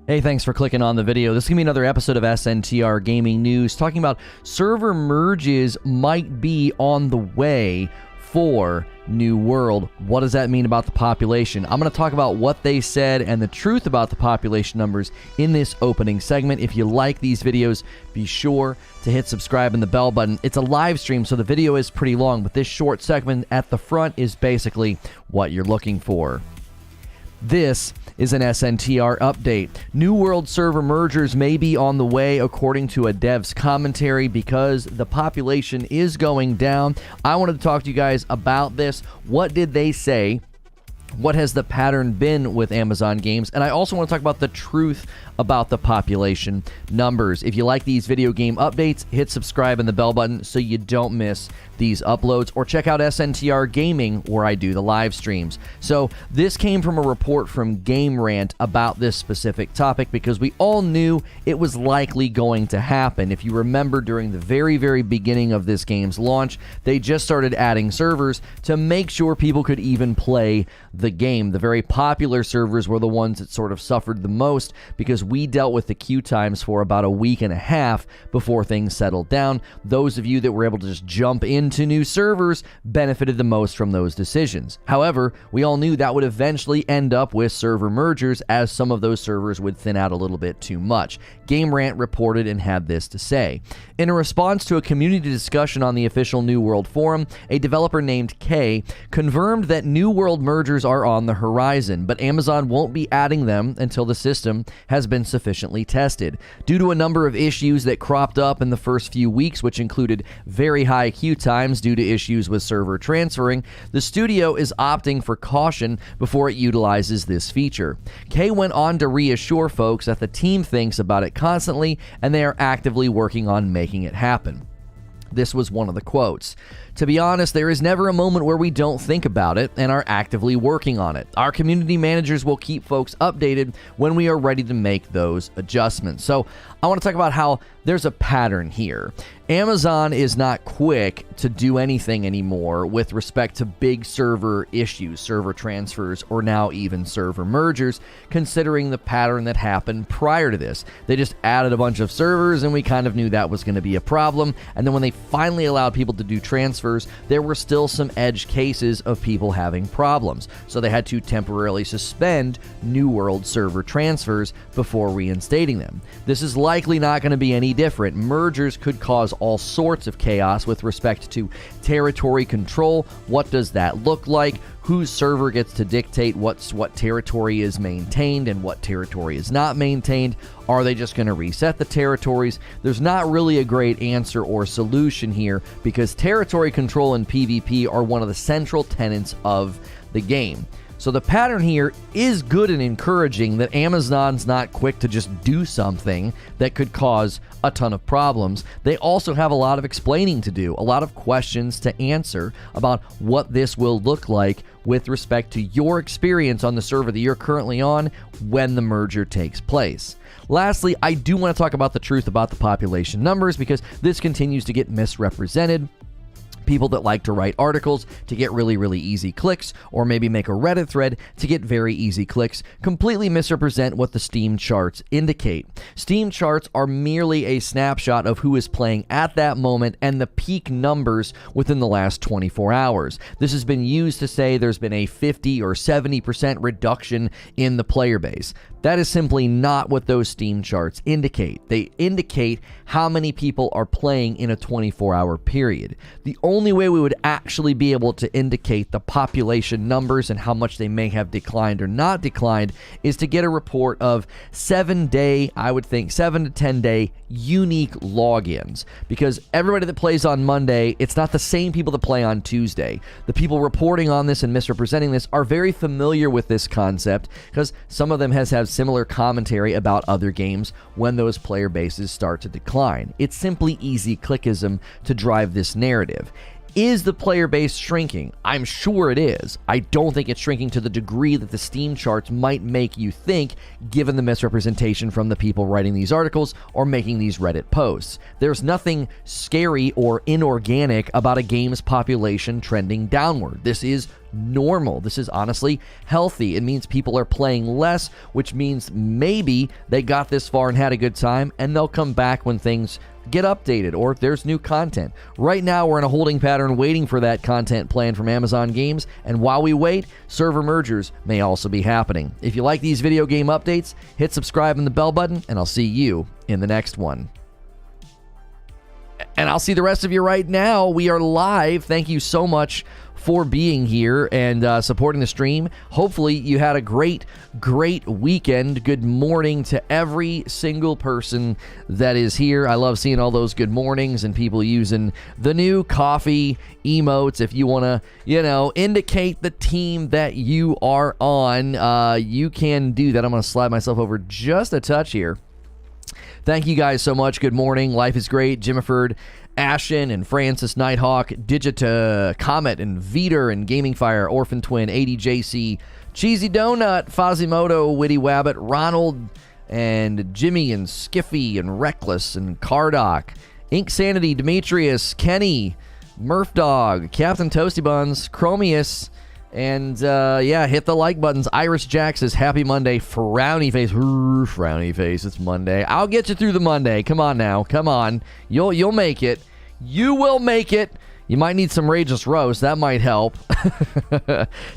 Hey, thanks for clicking on the video. This is going to be another episode of SNTR Gaming News talking about server merges might be on the way for New World. What does that mean about the population? I'm going to talk about what they said and the truth about the population numbers in this opening segment. If you like these videos, be sure to hit subscribe and the bell button. It's a live stream, so the video is pretty long, but this short segment at the front is basically what you're looking for. This is an SNTR update. New World server mergers may be on the way according to a dev's commentary because the population is going down. I wanted to talk to you guys about this. What did they say? What has the pattern been with Amazon games? And I also want to talk about the truth about the population numbers. If you like these video game updates, hit subscribe and the bell button so you don't miss these uploads, or check out SNTR Gaming where I do the live streams. So this came from a report from Game Rant about this specific topic because we all knew it was likely going to happen. If you remember, during the very beginning of this game's launch, they just started adding servers to make sure people could even play the game. The very popular servers were the ones that sort of suffered the most because we dealt with the queue times for about a week and a half before things settled down. Those of you that were able to just jump into new servers benefited the most from those decisions. However, we all knew that would eventually end up with server mergers, as some of those servers would thin out a little bit too much. Game Rant reported and had this to say. In a response to a community discussion on the official New World forum, a developer named Kay confirmed that New World mergers are on the horizon, but Amazon won't be adding them until the system has been sufficiently tested. Due to a number of issues that cropped up in the first few weeks, which included very high queue times due to issues with server transferring, the studio is opting for caution before it utilizes this feature. Kay went on to reassure folks that the team thinks about it constantly and they are actively working on making it happen. This was one of the quotes. To be honest, there is never a moment where we don't think about it and are actively working on it. Our community managers will keep folks updated when we are ready to make those adjustments. So I want to talk about how there's a pattern here. Amazon is not quick to do anything anymore with respect to big server issues, server transfers, or now even server mergers, considering the pattern that happened prior to this. They just added a bunch of servers and we kind of knew that was going to be a problem. And then when they finally allowed people to do transfers, there were still some edge cases of people having problems. So they had to temporarily suspend New World server transfers before reinstating them. This is likely not going to be any different. Mergers could cause all sorts of chaos with respect to territory control. What does that look like? Whose server gets to dictate what territory is maintained and what territory is not maintained? Are they just going to reset the territories? There's not really a great answer or solution here because territory control and PvP are one of the central tenets of the game. So the pattern here is good and encouraging that Amazon's not quick to just do something that could cause a ton of problems. They also have a lot of explaining to do, a lot of questions to answer about what this will look like with respect to your experience on the server that you're currently on when the merger takes place. Lastly, I do want to talk about the truth about the population numbers because this continues to get misrepresented. People that like to write articles to get really easy clicks, or maybe make a Reddit thread to get very easy clicks, completely misrepresent what the Steam charts indicate. Steam charts are merely a snapshot of who is playing at that moment and the peak numbers within the last 24 hours. This has been used to say there's been a 50 or 70% reduction in the player base. That is simply not what those Steam charts indicate. They indicate how many people are playing in a 24-hour period. The only way we would actually be able to indicate the population numbers and how much they may have declined or not declined is to get a report of 7-day, I would think 7 to 10-day unique logins, because everybody that plays on Monday, it's not the same people that play on Tuesday. The people reporting on this and misrepresenting this are very familiar with this concept because some of them have similar commentary about other games when those player bases start to decline. It's simply easy clickism to drive this narrative. Is the player base shrinking? I'm sure it is. I don't think it's shrinking to the degree that the Steam charts might make you think, given the misrepresentation from the people writing these articles or making these Reddit posts. There's nothing scary or inorganic about a game's population trending downward. This is normal. This is honestly healthy. It means people are playing less, which means maybe they got this far and had a good time, and they'll come back when things get updated or if there's new content. Right now, we're in a holding pattern waiting for that content plan from Amazon Games, and while we wait, server mergers may also be happening. If you like these video game updates, hit subscribe and the bell button, and I'll see you in the next one. And I'll see the rest of you right now. We are live. Thank you so much for being here and supporting the stream. Hopefully you had a great weekend. Good morning to every single person that is here. I love seeing all those good mornings and people using the new coffee emotes. If you want to, indicate the team that you are on, you can do that. I'm going to slide myself over just a touch here. Thank you guys so much. Good morning. Life is great. Jimiford, Ashen, and Francis, Nighthawk, Digita, Comet, and Veter, and Gaming Fire, Orphan Twin, ADJC, Cheesy Donut, Fazimoto, Witty Wabbit, Ronald, and Jimmy, and Skiffy, and Reckless, and Cardock, Ink Sanity, Demetrius, Kenny, Murph Dog, Captain Toasty Buns, Chromius, and hit the like buttons. Iris Jack says, happy Monday, frowny face. Frowny face, it's Monday. I'll get you through the Monday. Come on now. Come on. You'll make it. You will make it. You might need some Rageless Roast. That might help.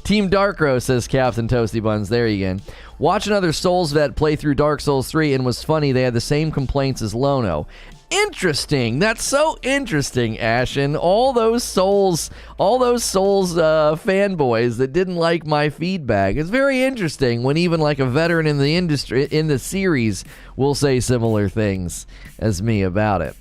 Team Dark Roast, says Captain Toasty Buns. There you go. Watch another Souls vet play through Dark Souls 3 and was funny. They had the same complaints as Lono. Interesting. That's so interesting, Ashen. All those Souls fanboys that didn't like my feedback. It's very interesting when even like a veteran in the industry, in the series, will say similar things as me about it.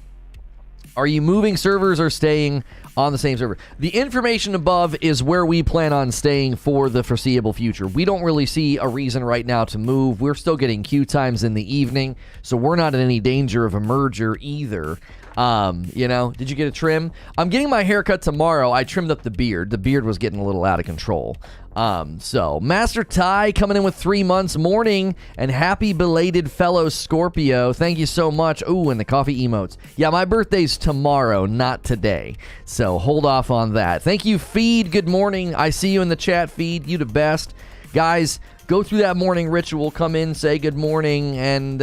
Are you moving servers or staying on the same server? The information above is where we plan on staying for the foreseeable future. We don't really see a reason right now to move. We're still getting queue times in the evening, so we're not in any danger of a merger either. Did you get a trim? I'm getting my haircut tomorrow. I trimmed up the beard. The beard was getting a little out of control. So Master Ty coming in with 3 months. Morning and happy belated fellow Scorpio. Thank you so much. Ooh, and the coffee emotes. Yeah, my birthday's tomorrow, not today. So hold off on that. Thank you, Feed. Good morning. I see you in the chat, Feed. You the best. Guys, go through that morning ritual. Come in, say good morning, and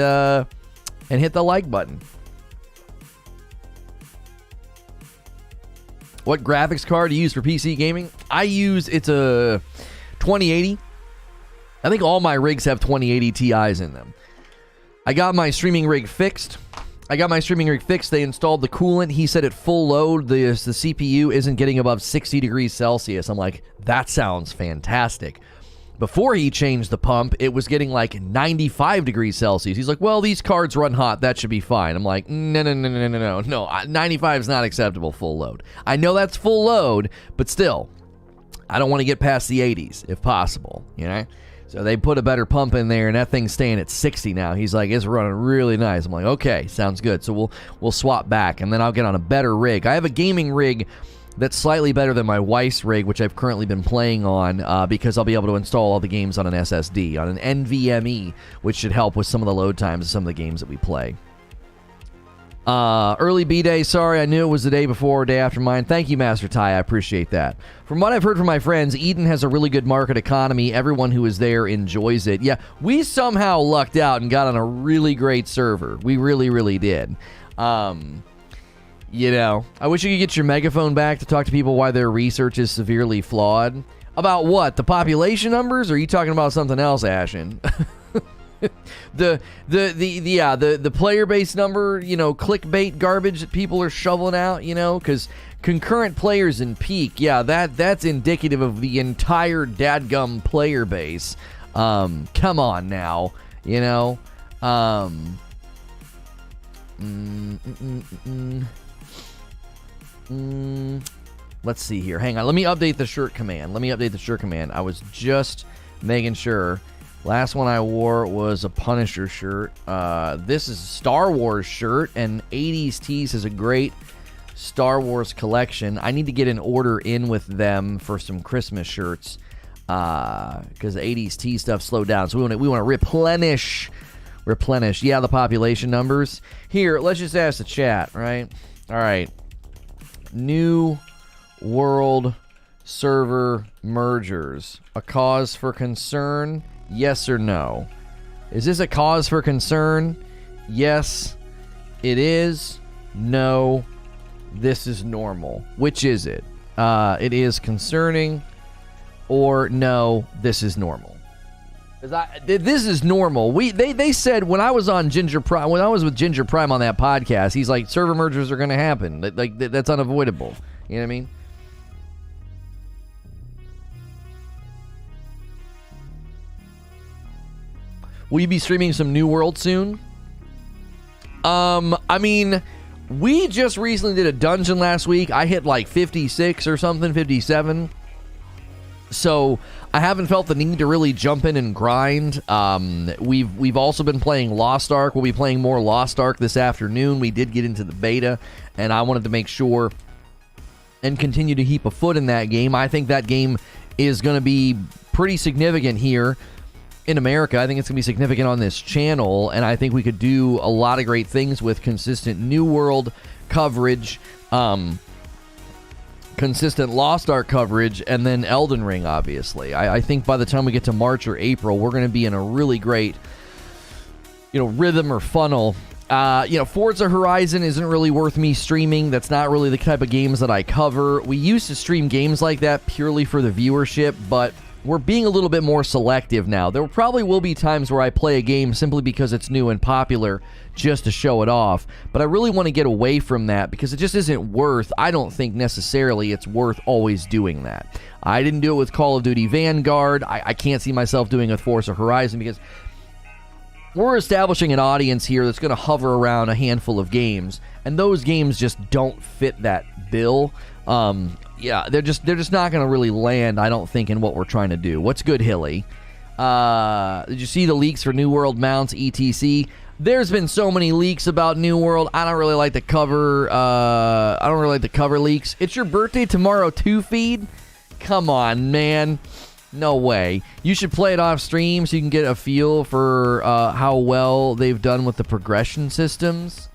hit the like button. What graphics card do you use for PC gaming? It's a 2080. I think all my rigs have 2080 Ti's in them. I got my streaming rig fixed. They installed the coolant. He said at full load, the CPU isn't getting above 60 degrees Celsius. I'm like, that sounds fantastic. Before he changed the pump, it was getting like 95 degrees Celsius. He's like, well, these cards run hot. That should be fine. I'm like, no. 95 is not acceptable full load. I know that's full load, but still, I don't want to get past the 80s if possible, So they put a better pump in there, and that thing's staying at 60 now. He's like, it's running really nice. I'm like, okay, sounds good. So we'll swap back, and then I'll get on a better rig. I have a gaming rig that's slightly better than my wife's rig, which I've currently been playing on because I'll be able to install all the games on an SSD, on an NVMe, which should help with some of the load times of some of the games that we play. Early B-Day, sorry, I knew it was the day before or day after mine. Thank you, Master Ty, I appreciate that. From what I've heard from my friends, Eden has a really good market economy. Everyone who is there enjoys it. Yeah, we somehow lucked out and got on a really great server. We really, really did. I wish you could get your megaphone back to talk to people why their research is severely flawed. About what? The population numbers? Or are you talking about something else, Ashen? the player base number, clickbait garbage that people are shoveling out, because concurrent players in peak, that's indicative of the entire dadgum player base. Come on now, Let's see here. Hang on. Let me update the shirt command. I was just making sure. Last one I wore was a Punisher shirt. This is a Star Wars shirt, and 80s Tees has a great Star Wars collection. I need to get an order in with them for some Christmas shirts because the 80s tea stuff slowed down. So we want to replenish. Yeah, the population numbers. Here, let's just ask the chat, right? All right. New World server mergers. A cause for concern? Yes or no? Is this a cause for concern? Yes, it is. No, this is normal. Which is it? It is concerning, or no, this is normal. This is normal. They said when I was on Ginger Prime, when I was with Ginger Prime on that podcast, he's like, server mergers are going to happen. Like that's unavoidable. You know what I mean? Will you be streaming some New World soon? I mean, we just recently did a dungeon last week. I hit like 56 or something, 57. So I haven't felt the need to really jump in and grind. We've also been playing Lost Ark. We'll be playing more Lost Ark this afternoon. We did get into the beta, and I wanted to make sure and continue to heap a foot in that game. I think that game is going to be pretty significant here in America. I think it's going to be significant on this channel, and I think we could do a lot of great things with consistent New World coverage, consistent Lost Ark coverage, and then Elden Ring, obviously. I think by the time we get to March or April, we're going to be in a really great, rhythm or funnel. Forza Horizon isn't really worth me streaming. That's not really the type of games that I cover. We used to stream games like that purely for the viewership, but we're being a little bit more selective now. There probably will be times where I play a game simply because it's new and popular just to show it off, but I really want to get away from that because it just isn't worth, I don't think necessarily it's worth always doing that. I didn't do it with Call of Duty Vanguard. I can't see myself doing it with Forza Horizon because we're establishing an audience here that's going to hover around a handful of games, and those games just don't fit that bill. Yeah, they're just not going to really land, I don't think, in what we're trying to do. What's good, Hilly? Did you see the leaks for New World mounts, etc.? There's been so many leaks about New World. I don't really like the cover. Leaks. It's your birthday tomorrow too, feed? Come on, man. No way. You should play it off stream so you can get a feel for how well they've done with the progression systems.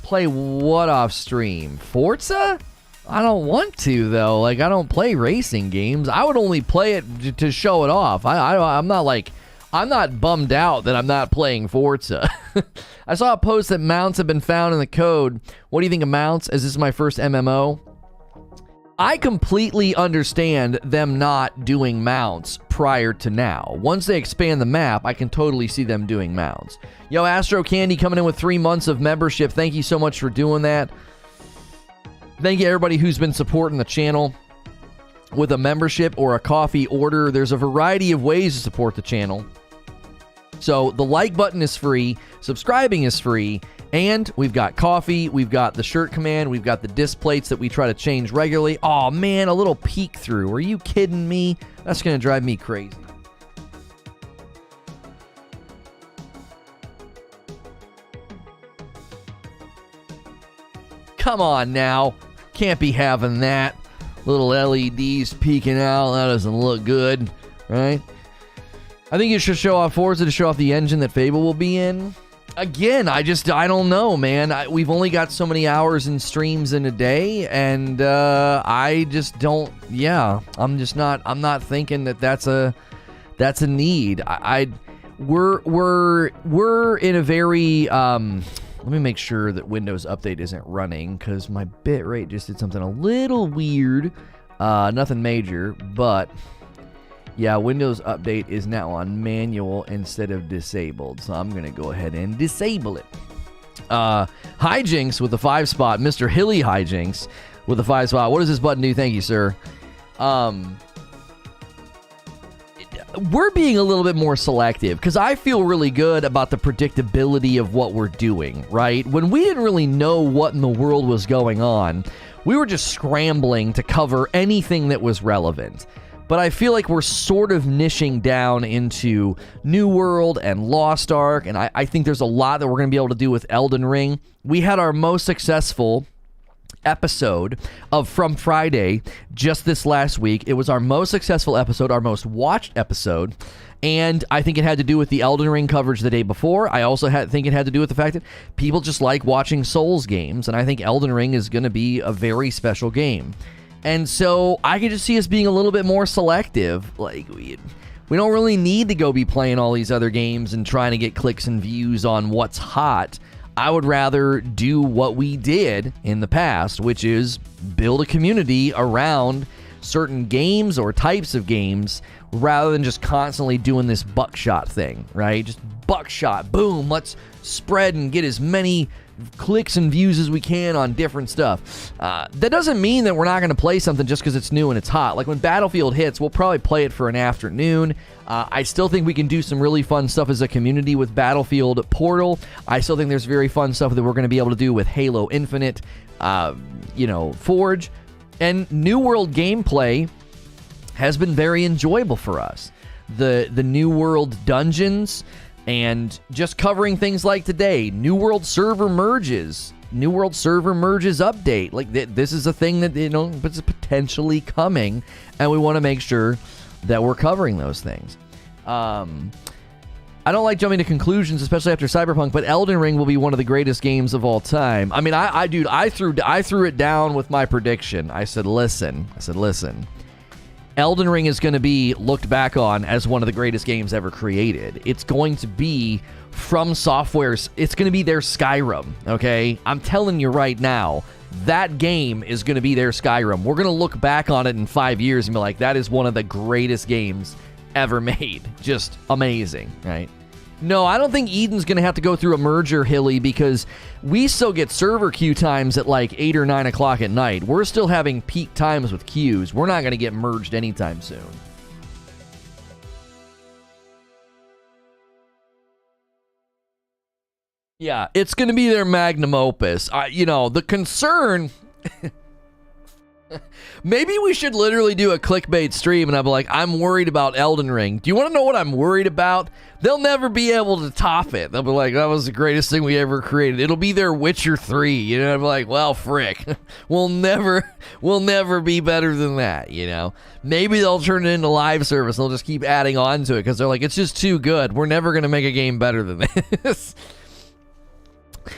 Play what off stream? Forza? I don't want to, though. Like, I don't play racing games. I would only play it to show it off. I'm not bummed out that I'm not playing Forza. I saw a post that mounts have been found in the code. What do you think of mounts? Is this my first MMO? I completely understand them not doing mounts prior to now. Once they expand the map, I can totally see them doing mounts. Yo, Astro Candy coming in with 3 months of membership. Thank you so much for doing that. Thank you, everybody who's been supporting the channel with a membership or a coffee order. There's a variety of ways to support the channel. So the like button is free, subscribing is free, and we've got coffee, we've got the shirt command, we've got the disc plates that we try to change regularly. Oh man, a little peek through. Are you kidding me? That's going to drive me crazy. Come on now. Can't be having that. Little LEDs peeking out. That doesn't look good, right? I think you should show off Forza to show off the engine that Fable will be in. Again, I don't know, man. We've only got so many hours and streams in a day, and I just don't. Yeah, I'm not thinking that that's a need. We're in a very let me make sure that Windows Update isn't running because my bitrate just did something a little weird. Nothing major, but yeah, Windows Update is now on manual instead of disabled. So I'm going to go ahead and disable it. Hijinks with the 5 spot. Mr. Hilly Hijinks with the 5 spot. What does this button do? Thank you, sir. We're being a little bit more selective because I feel really good about the predictability of what we're doing, right? When we didn't really know what in the world was going on, we were just scrambling to cover anything that was relevant. But I feel like we're sort of niching down into New World and Lost Ark, and I think there's a lot that we're going to be able to do with Elden Ring. We had our most successful episode of From Friday just this last week. It was our most successful episode, our most watched episode, and I think it had to do with the Elden Ring coverage the day before. I also think it had to do with the fact that people just like watching Souls games, and I think Elden Ring is going to be a very special game. And so I could just see us being a little bit more selective. Like, we don't really need to go be playing all these other games and trying to get clicks and views on what's hot. I would rather do what we did in the past, which is build a community around certain games or types of games rather than just constantly doing this buckshot thing, right? Just buckshot, boom, let's spread and get as many clicks and views as we can on different stuff. That doesn't mean that we're not going to play something just because it's new and it's hot. Like when Battlefield hits, we'll probably play it for an afternoon. I still think we can do some really fun stuff as a community with Battlefield Portal. I still think there's very fun stuff that we're going to be able to do with Halo Infinite, Forge. And New World gameplay has been very enjoyable for us. The New World dungeons and just covering things like today, New World server merges update. Like this is a thing that, is potentially coming, and we want to make sure that we're covering those things. I don't like jumping to conclusions, especially after Cyberpunk, but Elden Ring will be one of the greatest games of all time. I mean, I threw it down with my prediction. I said, listen. Elden Ring is going to be looked back on as one of the greatest games ever created. It's going to be From Software's, it's going to be their Skyrim, okay? I'm telling you right now, that game is going to be their Skyrim. We're going to look back on it in 5 years and be like, that is one of the greatest games ever made. Just amazing, right? No, I don't think Eden's going to have to go through a merger, Hilly, because we still get server queue times at like 8 or 9 o'clock at night. We're still having peak times with queues. We're not going to get merged anytime soon. Yeah, it's going to be their magnum opus. The concern... Maybe we should literally do a clickbait stream and I'll be like, I'm worried about Elden Ring. Do you want to know what I'm worried about? They'll never be able to top it. They'll be like, that was the greatest thing we ever created. It'll be their Witcher 3. I'll be like, well, frick. We'll never be better than that, Maybe they'll turn it into live service. They'll just keep adding on to it because they're like, it's just too good. We're never going to make a game better than this.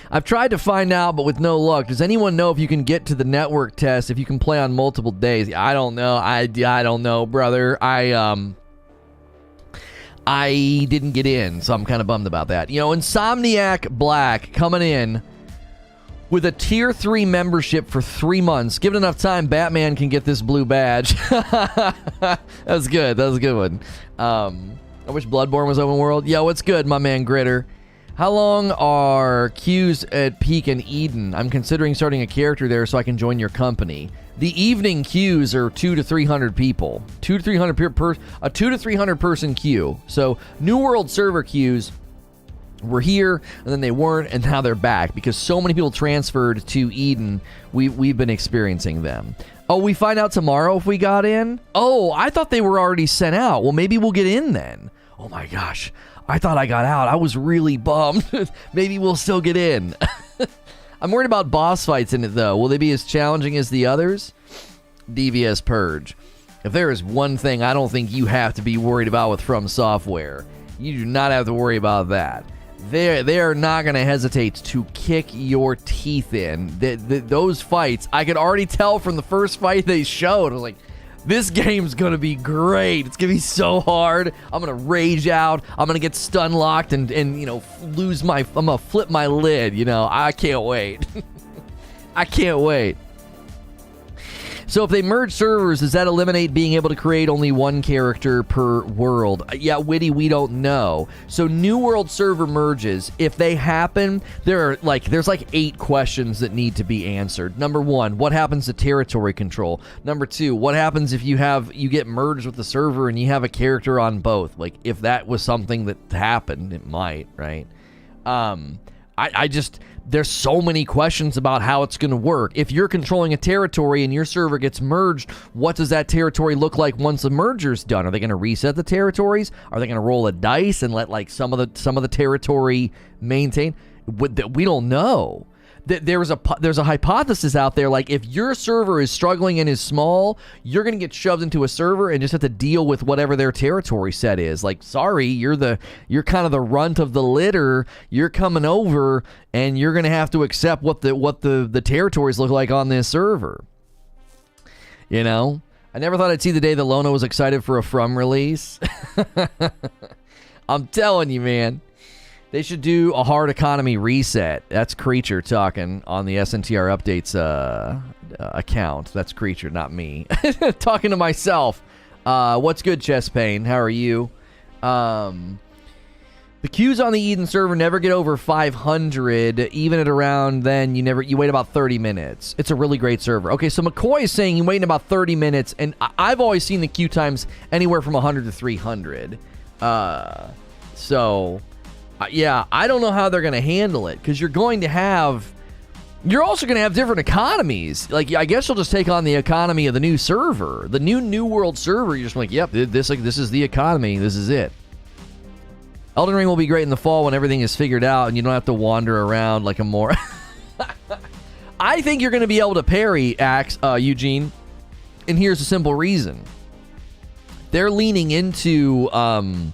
I've tried to find out, but with no luck. Does anyone know if you can get to the network test if you can play on multiple days? I don't know. I don't know, brother. I didn't get in, so I'm kind of bummed about that. Insomniac Black coming in with a tier 3 membership for 3 months. Given enough time, Batman can get this blue badge. That was good. That was a good one. I wish Bloodborne was open world. Yo, what's good, my man Gritter? How long are queues at Peak and Eden? I'm considering starting a character there so I can join your company. The evening queues are 200 to 300 people. 200 to 300 a 200 to 300 person queue. So New World server queues were here, and then they weren't, and now they're back because so many people transferred to Eden. We've been experiencing them. Oh, we find out tomorrow if we got in? Oh, I thought they were already sent out. Well, maybe we'll get in then. Oh my gosh. I thought I got out. I was really bummed. Maybe we'll still get in. I'm worried about boss fights in it, though. Will they be as challenging as the others? DVS Purge. If there is one thing I don't think you have to be worried about with From Software, you do not have to worry about that. They are not going to hesitate to kick your teeth in. Those fights, I could already tell from the first fight they showed. I was like, this game's going to be great. It's going to be so hard. I'm going to rage out. I'm going to get stun locked and lose I'm going to flip my lid. I can't wait. I can't wait. So if they merge servers, does that eliminate being able to create only one character per world? Yeah, Witty, we don't know. So New World server merges. If they happen, there's like 8 questions that need to be answered. Number 1, what happens to territory control? Number 2, what happens if you get merged with the server and you have a character on both? Like if that was something that happened, it might, right? There's so many questions about how it's going to work. If you're controlling a territory and your server gets merged, what does that territory look like once the merger's done? Are they going to reset the territories? Are they going to roll a dice and let some of the territory maintain? We don't know. there's a hypothesis out there, like if your server is struggling and is small, you're going to get shoved into a server and just have to deal with whatever their territory set is. Like, sorry, you're kind of the runt of the litter. You're coming over and you're going to have to accept what the territories look like on this server. You know, I never thought I'd see the day that Lono was excited for a From release. I'm telling you, man. They should do a hard economy reset. That's Creature talking on the SNTR Updates account. That's Creature, not me. Talking to myself. What's good, Chest Pain? How are you? The queues on the Eden server never get over 500. Even at around then, you wait about 30 minutes. It's a really great server. Okay, so McCoy is saying you wait about 30 minutes, and I've always seen the queue times anywhere from 100 to 300. Yeah, I don't know how they're going to handle it, because you're also going to have different economies. Like, I guess you'll just take on the economy of the new server. The new world server, you're just like, yep, this is the economy. This is it. Elden Ring will be great in the fall when everything is figured out and you don't have to wander around like a moron. I think you're going to be able to parry, Eugene, and here's a simple reason. They're leaning into the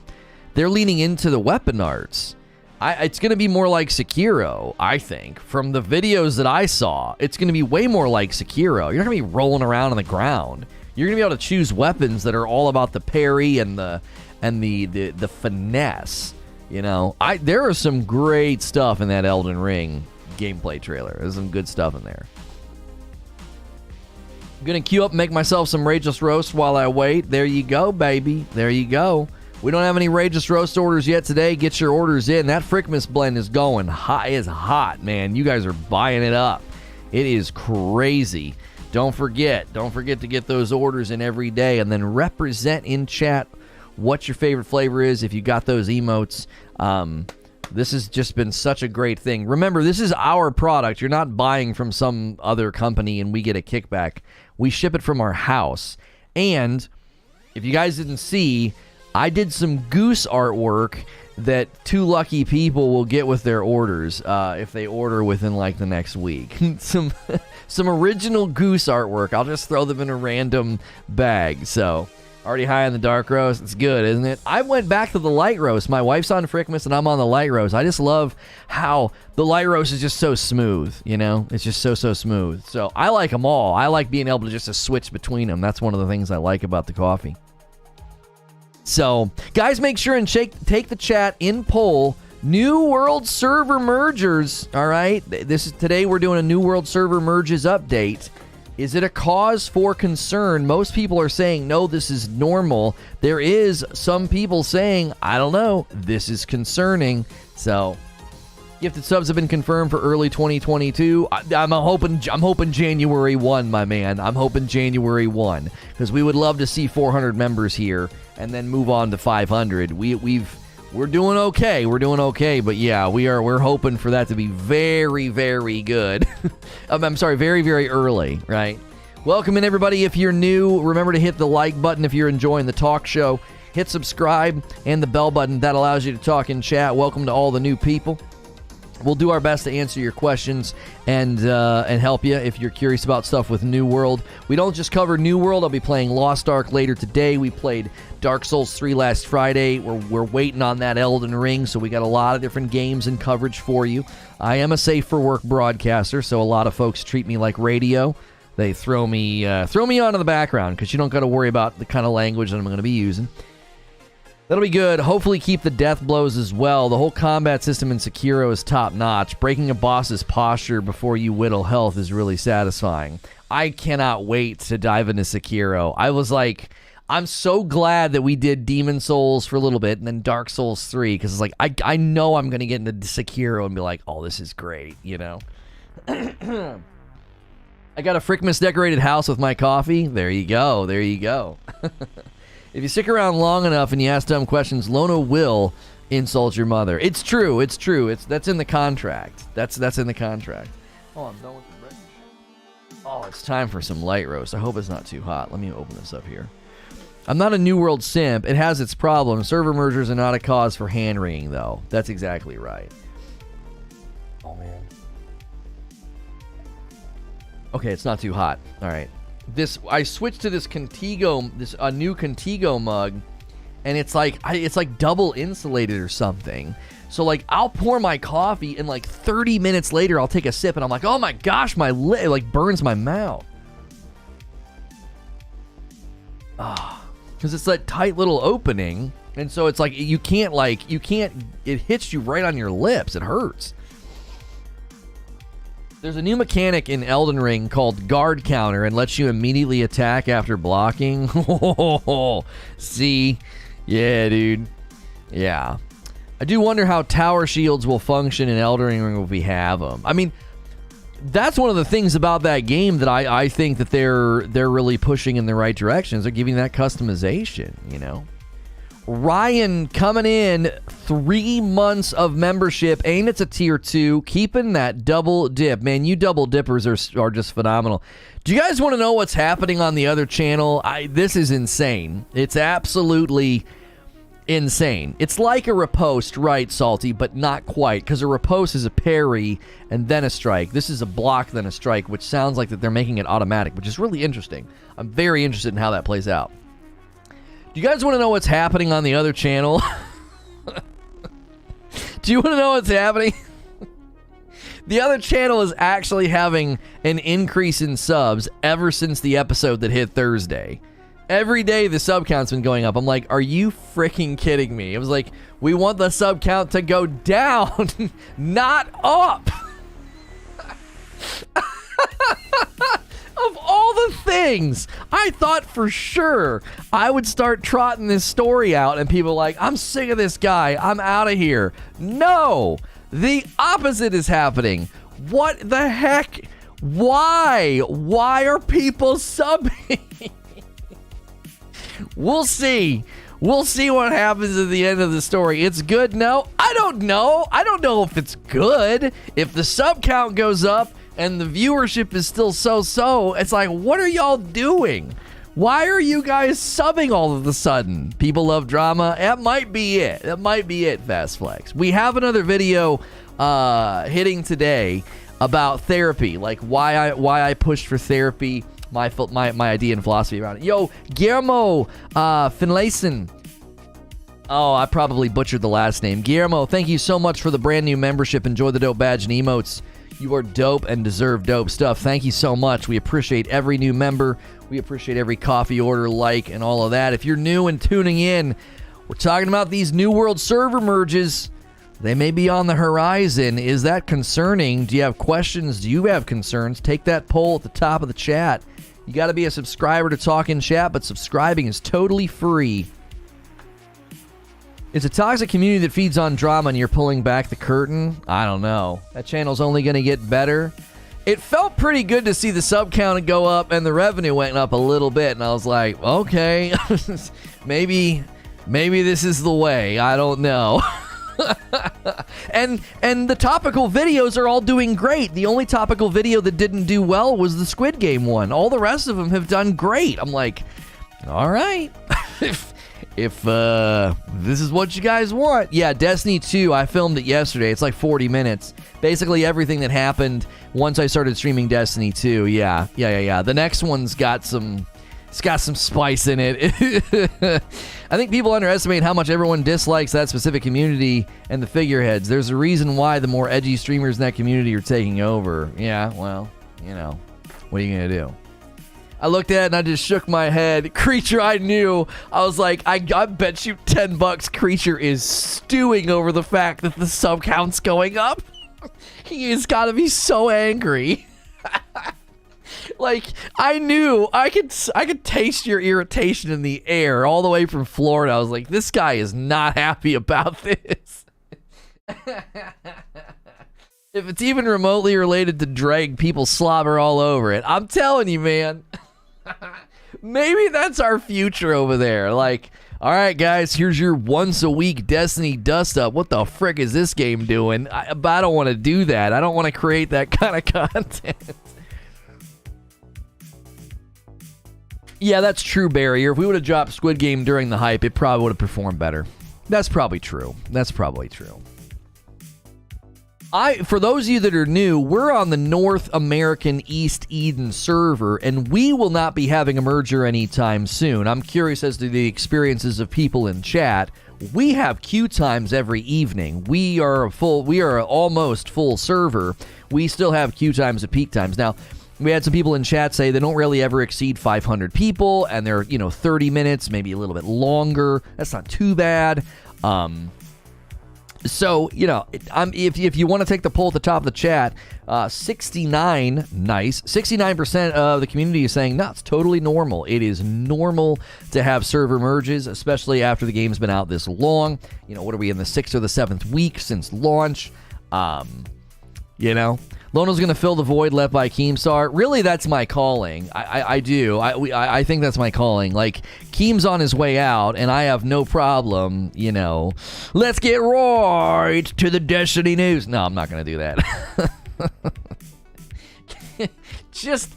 weapon arts. It's going to be more like Sekiro, I think. From the videos that I saw, it's going to be way more like Sekiro. You're not going to be rolling around on the ground. You're going to be able to choose weapons that are all about the parry and the finesse. You know, there is some great stuff in that Elden Ring gameplay trailer. There's some good stuff in there. I'm going to queue up and make myself some Rageous Roast while I wait. There you go, baby. There you go. We don't have any Rageous Roast orders yet today. Get your orders in. That Frickmas blend is going hot. It's hot, man. You guys are buying it up. It is crazy. Don't forget to get those orders in every day, and then represent in chat what your favorite flavor is. If you got those emotes, this has just been such a great thing. Remember, this is our product. You're not buying from some other company and we get a kickback. We ship it from our house. And if you guys didn't see, I did some goose artwork that 2 lucky people will get with their orders if they order within like the next week. some original goose artwork. I'll just throw them in a random bag. So already high on the dark roast. It's good, isn't it? I went back to the light roast. My wife's on Frickmas and I'm on the light roast. I just love how the light roast is just so smooth, you know? It's just so smooth. So I like them all. I like being able to just switch between them. That's one of the things I like about the coffee. So, guys, make sure and take the chat in poll. New World server mergers, all right? Today we're doing a New World server merges update. Is it a cause for concern? Most people are saying, no, this is normal. There is some people saying, I don't know, this is concerning. So, gifted subs have been confirmed for early 2022. I'm hoping January 1, my man. I'm hoping January 1, because we would love to see 400 members here and then move on to 500. We're doing okay. We're doing okay, but yeah, we're hoping for that to be very, very good. I'm sorry, very, very early, right? Welcome in, everybody. If you're new, remember to hit the like button if you're enjoying the talk show. Hit subscribe and the bell button. That allows you to talk in chat. Welcome to all the new people. We'll do our best to answer your questions and help you if you're curious about stuff with New World. We don't just cover New World. I'll be playing Lost Ark later today. We played Dark Souls 3 last Friday. We're waiting on that Elden Ring, so we got a lot of different games and coverage for you. I am a safe-for-work broadcaster, so a lot of folks treat me like radio. They throw me onto the background because you don't got to worry about the kind of language that I'm going to be using. That'll be good. Hopefully keep the death blows as well. The whole combat system in Sekiro is top-notch. Breaking a boss's posture before you whittle health is really satisfying. I cannot wait to dive into Sekiro. I was like, I'm so glad that we did Demon Souls for a little bit and then Dark Souls 3, because it's like, I know I'm going to get into Sekiro and be like, oh, this is great, you know? I got a Frickmas decorated house with my coffee. There you go. There you go. If you stick around long enough and you ask dumb questions, Lono will insult your mother. It's true. It's true. That's in the contract. That's in the contract. Oh, I'm done with the bread. Oh, it's time for some light roast. I hope it's not too hot. Let me open this up here. I'm not a New World simp. It has its problems. Server mergers are not a cause for hand-wringing, though. That's exactly right. Oh, man. Okay, it's not too hot. All right. I switched to this Contigo, a new Contigo mug, and it's like double insulated or something. So like I'll pour my coffee and like 30 minutes later I'll take a sip and I'm like, oh my gosh, my lip like burns my mouth. Because it's that tight little opening, and so it's like you can't it hits you right on your lips. It hurts. There's a new mechanic in Elden Ring called Guard Counter and lets you immediately attack after blocking. See? Yeah, dude. Yeah. I do wonder how tower shields will function in Elden Ring if we have them. I mean, that's one of the things about that game that I think that they're really pushing in the right direction is they're giving that customization, you know? Ryan coming in, 3 months of membership, and it's a tier 2, keeping that double dip. Man, you double dippers are just phenomenal. Do you guys want to know what's happening on the other channel? This is insane. It's absolutely insane. It's like a riposte, right, Salty, but not quite, because a riposte is a parry and then a strike. This is a block, then a strike, which sounds like that they're making it automatic, which is really interesting. I'm very interested in how that plays out. Do you guys want to know what's happening on the other channel? Do you want to know what's happening? The other channel is actually having an increase in subs ever since the episode that hit Thursday. Every day the sub count's been going up. I'm like, are you freaking kidding me? It was like, we want the sub count to go down, not up. Of all the things, I thought for sure I would start trotting this story out and people are like, I'm sick of this guy, I'm out of here. No, the opposite is happening. What the heck? Why? Why are people subbing? We'll see. We'll see what happens at the end of the story. It's good? No, I don't know. I don't know if it's good. If the sub count goes up and the viewership is still so-so, it's like, what are y'all doing? Why are you guys subbing all of a sudden? People love drama. That might be it. That might be it, Fast Flex. We have another video hitting today about therapy, like why I pushed for therapy, my idea and philosophy around it. Yo, Guillermo Finlayson. Oh, I probably butchered the last name. Guillermo, thank you so much for the brand new membership. Enjoy the dope badge and emotes. You are dope and deserve dope stuff. Thank you so much. We appreciate every new member. We appreciate every coffee order, like, and all of that. If you're new and tuning in, we're talking about these New World server merges. They may be on the horizon. Is that concerning? Do you have questions? Do you have concerns? Take that poll at the top of the chat. You got to be a subscriber to talk in chat, but subscribing is totally free. It's a toxic community that feeds on drama and you're pulling back the curtain? I don't know. That channel's only going to get better. It felt pretty good to see the sub count go up and the revenue went up a little bit, and I was like, okay, maybe this is the way. I don't know. and the topical videos are all doing great. The only topical video that didn't do well was the Squid Game one. All the rest of them have done great. I'm like, all right. If this is what you guys want. Yeah, Destiny 2, I filmed it yesterday. It's like 40 minutes. Basically everything that happened once I started streaming Destiny 2. Yeah. The next one's got some spice in it. I think people underestimate how much everyone dislikes that specific community and the figureheads. There's a reason why the more edgy streamers in that community are taking over. Yeah, well, you know, what are you going to do? I looked at it and I just shook my head. Creature, I knew. I was like, I bet you $10 Creature is stewing over the fact that the sub count's going up. He has got to be so angry. Like, I knew. I could taste your irritation in the air all the way from Florida. I was like, this guy is not happy about this. If it's even remotely related to Drake, people slobber all over it. I'm telling you, man. Maybe that's our future over there. Like, all right, guys, here's your once a week Destiny dust up. What the frick is this game doing? I don't want to do that. I don't want to create that kind of content. Yeah, that's true, Barrier. If we would have dropped Squid Game during the hype, it probably would have performed better. That's probably true. That's probably true. For those of you that are new, we're on the North American East Eden server, and we will not be having a merger anytime soon. I'm curious as to the experiences of people in chat. We have queue times every evening. We are almost full server. We still have queue times at peak times. Now, we had some people in chat say they don't really ever exceed 500 people, and they're, 30 minutes, maybe a little bit longer. That's not too bad. So, if you want to take the poll at the top of the chat, 69% of the community is saying, no, it's totally normal. It is normal to have server merges, especially after the game's been out this long. What are we in the 6th or the 7th week since launch? Lono's going to fill the void left by Keemstar. Really, that's my calling. I do. I think that's my calling. Like, Keem's on his way out, and I have no problem, let's get right to the Destiny news. No, I'm not going to do that. Just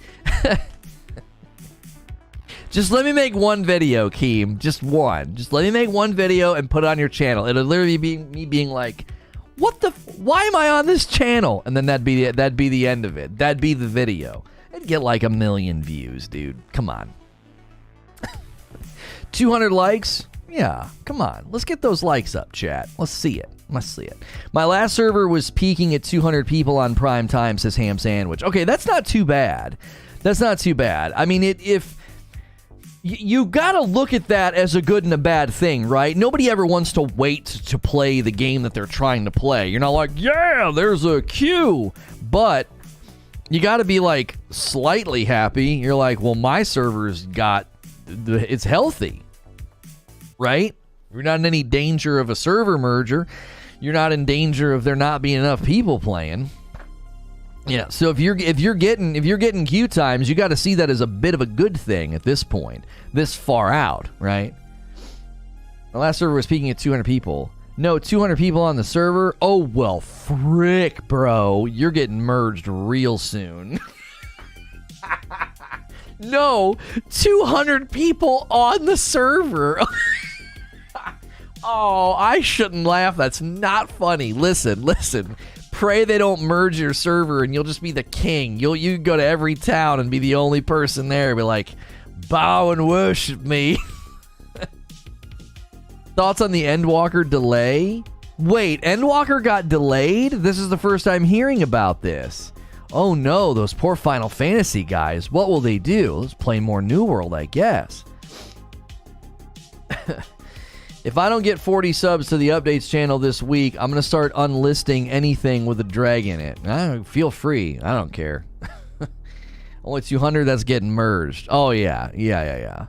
let me make one video, Keem. Just one. Just let me make one video and put it on your channel. It'll literally be me being like, why am I on this channel? And then that'd be the end of it. That'd be the video. It'd get like 1 million views, dude. Come on. 200 likes? Yeah, come on. Let's get those likes up, chat. Let's see it. My last server was peaking at 200 people on prime time, says Ham Sandwich. Okay, that's not too bad. I mean, if you gotta look at that as a good and a bad thing, right? Nobody ever wants to wait to play the game that they're trying to play. You're not like, yeah, there's a queue. But you gotta be like slightly happy. You're like, well, my server's it's healthy, right? You're not in any danger of a server merger. You're not in danger of there not being enough people playing. Yeah, so if you're getting queue times, you got to see that as a bit of a good thing at this point, this far out, right? The last server was peaking at 200 people. No, 200 people on the server? Oh, well, frick, bro. You're getting merged real soon. No, 200 people on the server. Oh, I shouldn't laugh. That's not funny. Listen. Pray they don't merge your server and you'll just be the king. You go to every town and be the only person there. Be like, bow and worship me. Thoughts on the Endwalker delay? Wait, Endwalker got delayed? This is the first time hearing about this. Oh no, those poor Final Fantasy guys. What will they do? Let's play more New World, I guess. If I don't get 40 subs to the updates channel this week, I'm going to start unlisting anything with a drag in it. Feel free. I don't care. Only 200, that's getting merged. Oh, yeah.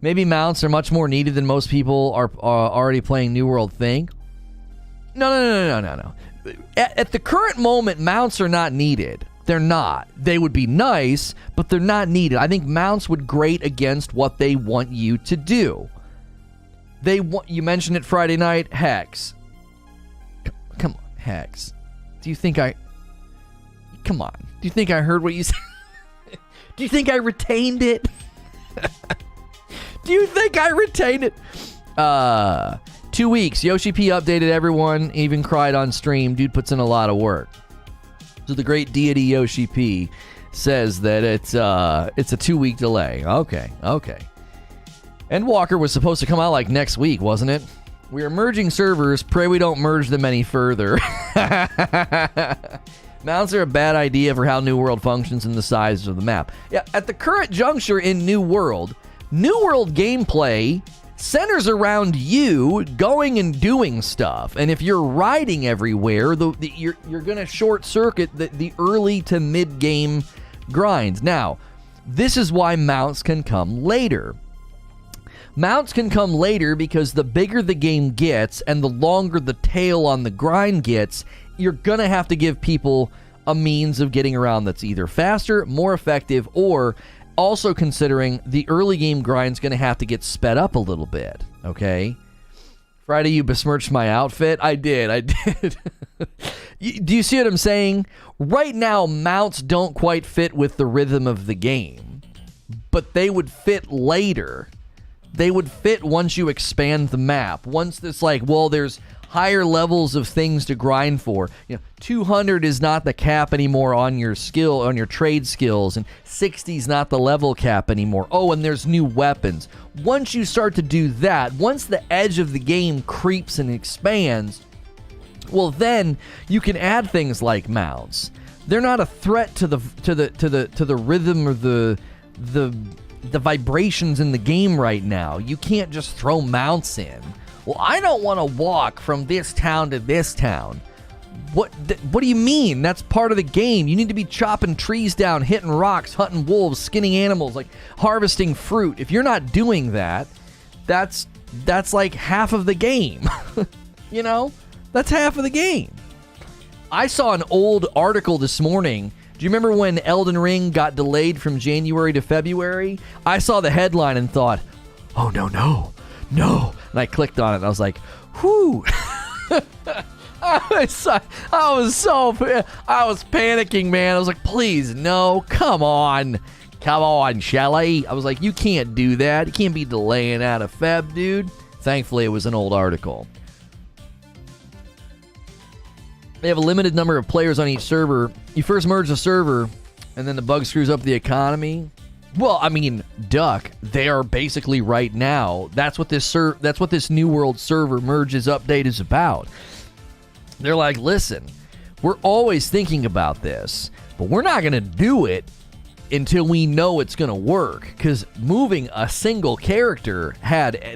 Maybe mounts are much more needed than most people are already playing New World think. No. At the current moment, mounts are not needed. They're not. They would be nice, but they're not needed. I think mounts would grate against what they want you to do. You mentioned it Friday night, Hex. Come on, Hex. Do you think I heard what you said? Do you think I retained it? Do you think I retained it? 2 weeks. Yoshi P updated everyone, even cried on stream. Dude puts in a lot of work. So the great deity Yoshi P says that it's a 2-week delay. Okay. Endwalker was supposed to come out like next week, wasn't it? We are merging servers. Pray we don't merge them any further. Mounts are a bad idea for how New World functions and the size of the map. Yeah, at the current juncture in New World gameplay centers around you going and doing stuff. And if you're riding everywhere, you're going to short circuit the early to mid game grinds. Now, this is why mounts can come later. Mounts can come later because the bigger the game gets and the longer the tail on the grind gets, you're going to have to give people a means of getting around that's either faster, more effective, or also considering the early game grind's going to have to get sped up a little bit, okay? Friday, you besmirched my outfit? I did. Do you see what I'm saying? Right now, mounts don't quite fit with the rhythm of the game, but they would fit later. They would fit once you expand the map. Once it's like, well, there's higher levels of things to grind for. 200 is not the cap anymore on your trade skills, and 60 is not the level cap anymore. Oh, and there's new weapons. Once you start to do that, once the edge of the game creeps and expands, well, then you can add things like mounts. They're not a threat to the rhythm or the vibrations in the game right now. You can't just throw mounts in. Well, I don't want to walk from this town to this town. What do you mean? That's part of the game. You need to be chopping trees down, hitting rocks, hunting wolves, skinning animals, like harvesting fruit. If you're not doing that, that's like half of the game. That's half of the game. I saw an old article this morning. Do you remember when Elden Ring got delayed from January to February? I saw the headline and thought, oh, no. And I clicked on it and I was like, whew. I was panicking, man. I was like, please, no, come on, Shelly. I was like, you can't do that. You can't be delaying out of Feb, dude. Thankfully, it was an old article. They have a limited number of players on each server. You first merge the server, and then the bug screws up the economy. Well, I mean, duck. They are basically right now. That's what this New World server merges update is about. They're like, listen, we're always thinking about this, but we're not going to do it until we know it's going to work. Because moving a single character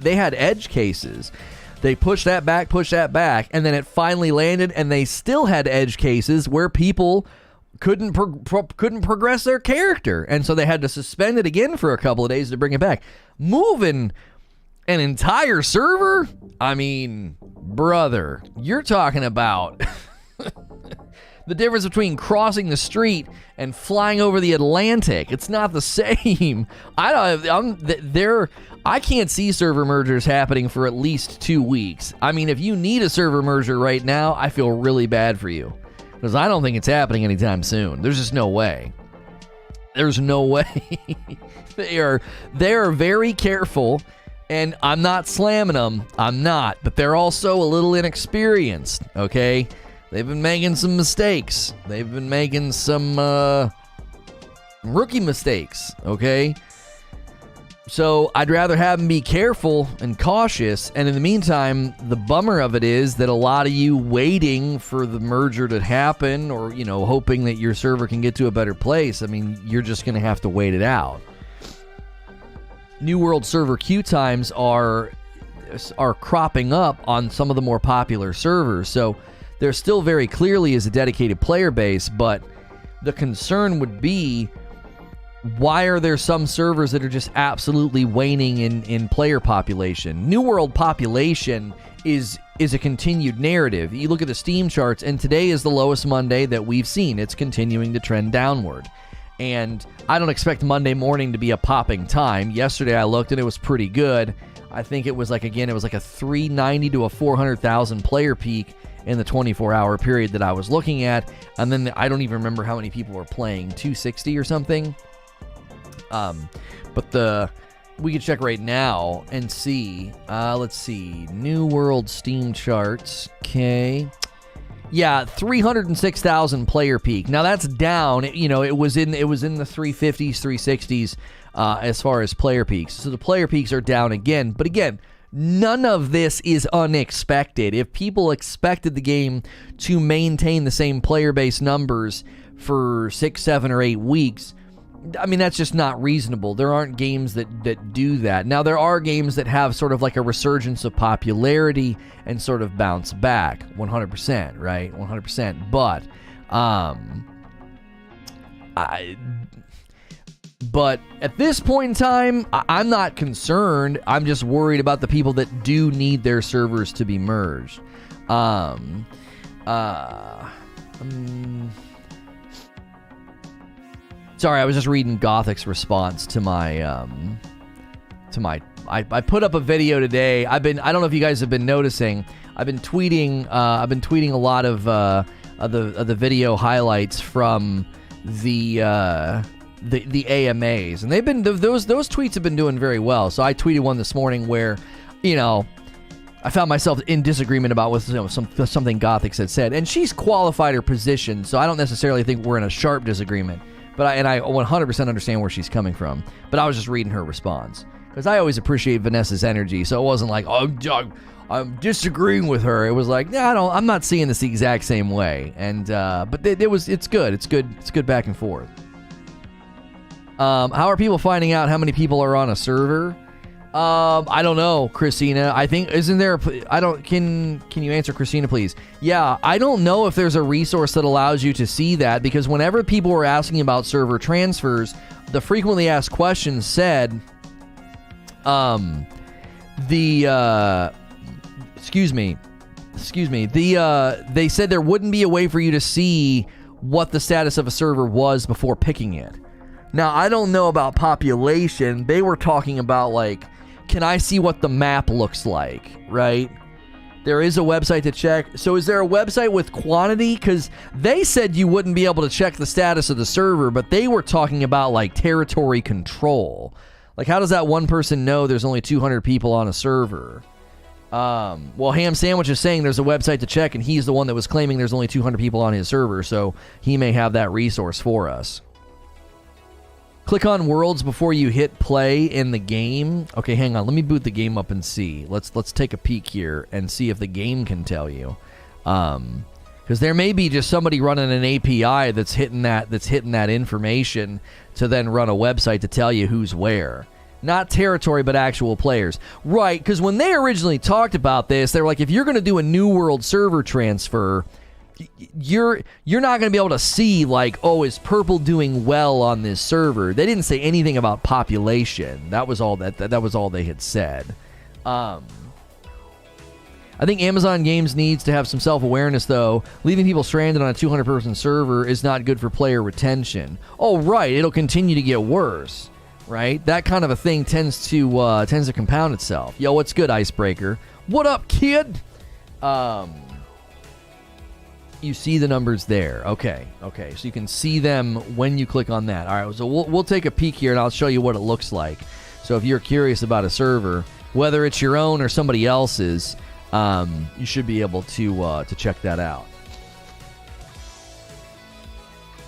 they had edge cases. They pushed that back, and then it finally landed, and they still had edge cases where people couldn't progress their character, and so they had to suspend it again for a couple of days to bring it back. Moving an entire server? I mean, brother, you're talking about the difference between crossing the street and flying over the Atlantic. It's not the same. I can't see server mergers happening for at least 2 weeks. I mean, if you need a server merger right now, I feel really bad for you. Because I don't think it's happening anytime soon. There's just no way. There's no way. They are very careful, and I'm not slamming them. I'm not. But they're also a little inexperienced, okay? They've been making some mistakes. They've been making some rookie mistakes, okay? So I'd rather have them be careful and cautious. And in the meantime, the bummer of it is that a lot of you waiting for the merger to happen, or, hoping that your server can get to a better place. I mean, you're just going to have to wait it out. New World server queue times are cropping up on some of the more popular servers. So there still very clearly is a dedicated player base, but the concern would be, why are there some servers that are just absolutely waning in player population? New World population is a continued narrative. You look at the Steam charts, and today is the lowest Monday that we've seen. It's continuing to trend downward. And I don't expect Monday morning to be a popping time. Yesterday I looked and it was pretty good. I think it was like a 390 to a 400,000 player peak in the 24-hour period that I was looking at. And then I don't even remember how many people were playing, 260 or something. But we can check right now and see. Let's see, New World Steam charts. Okay, yeah, 306,000 player peak. Now that's down. It was in the 350s, 360s as far as player peaks. So the player peaks are down again. But again, none of this is unexpected. If people expected the game to maintain the same player base numbers for 6, 7, or 8 weeks, I mean, that's just not reasonable. There aren't games that do that. Now, there are games that have sort of like a resurgence of popularity and sort of bounce back. 100%, right? 100%. But, but at this point in time, I'm not concerned. I'm just worried about the people that do need their servers to be merged. Sorry, I was just reading Gothic's response to my I put up a video today. I don't know if you guys have been noticing. I've been tweeting a lot of the video highlights from the AMAs, and they've been those tweets have been doing very well. So I tweeted one this morning where, I found myself in disagreement about with something Gothic had said, and she's qualified her position, so I don't necessarily think we're in a sharp disagreement. But I 100% understand where she's coming from. But I was just reading her response because I always appreciate Vanessa's energy, so it wasn't like I'm disagreeing with her. It was like, no, I'm not seeing this the exact same way. And but it's good. It's good back and forth. How are people finding out how many people are on a server? I don't know, Christina. I think, isn't there can you answer, Christina, please? Yeah, I don't know if there's a resource that allows you to see that, because whenever people were asking about server transfers, the frequently asked questions said, they said there wouldn't be a way for you to see what the status of a server was before picking it. Now, I don't know about population. They were talking about, like, can I see what the map looks like, right? There is a website to check. So is there a website with quantity? Because they said you wouldn't be able to check the status of the server, but they were talking about, like, territory control. Like, how does that one person know there's only 200 people on a server? Well, Ham Sandwich is saying there's a website to check, and he's the one that was claiming there's only 200 people on his server, so he may have that resource for us. Click on worlds before you hit play in the game. Okay, hang on. Let me boot the game up and see. Let's take a peek here and see if the game can tell you. Because there may be just somebody running an API that's hitting that information to then run a website to tell you who's where. Not territory, but actual players. Right, because when they originally talked about this, they were like, if you're going to do a New World server transfer, you're not going to be able to see, like, oh, is Purple doing well on this server? They didn't say anything about population. That was all that was all they had said. I think Amazon Games needs to have some self-awareness, though. Leaving people stranded on a 200-person server is not good for player retention. Oh, right, it'll continue to get worse, right? That kind of a thing tends to compound itself. Yo, what's good, Icebreaker? What up, kid? You see the numbers there. Okay. So you can see them when you click on that. All right, so we'll take a peek here, and I'll show you what it looks like. So if you're curious about a server, whether it's your own or somebody else's, you should be able to check that out.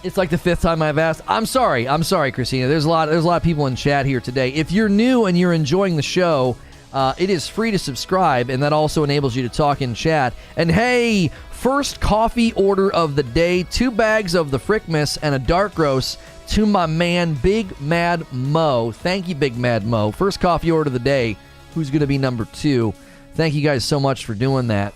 It's like the 5th time I've asked. I'm sorry, Christina. There's a lot of people in chat here today. If you're new and you're enjoying the show, it is free to subscribe, and that also enables you to talk in chat. And hey, first coffee order of the day, 2 bags of the Frickmas and a dark roast to my man, Big Mad Mo. Thank you, Big Mad Mo. First coffee order of the day. Who's going to be number 2? Thank you guys so much for doing that.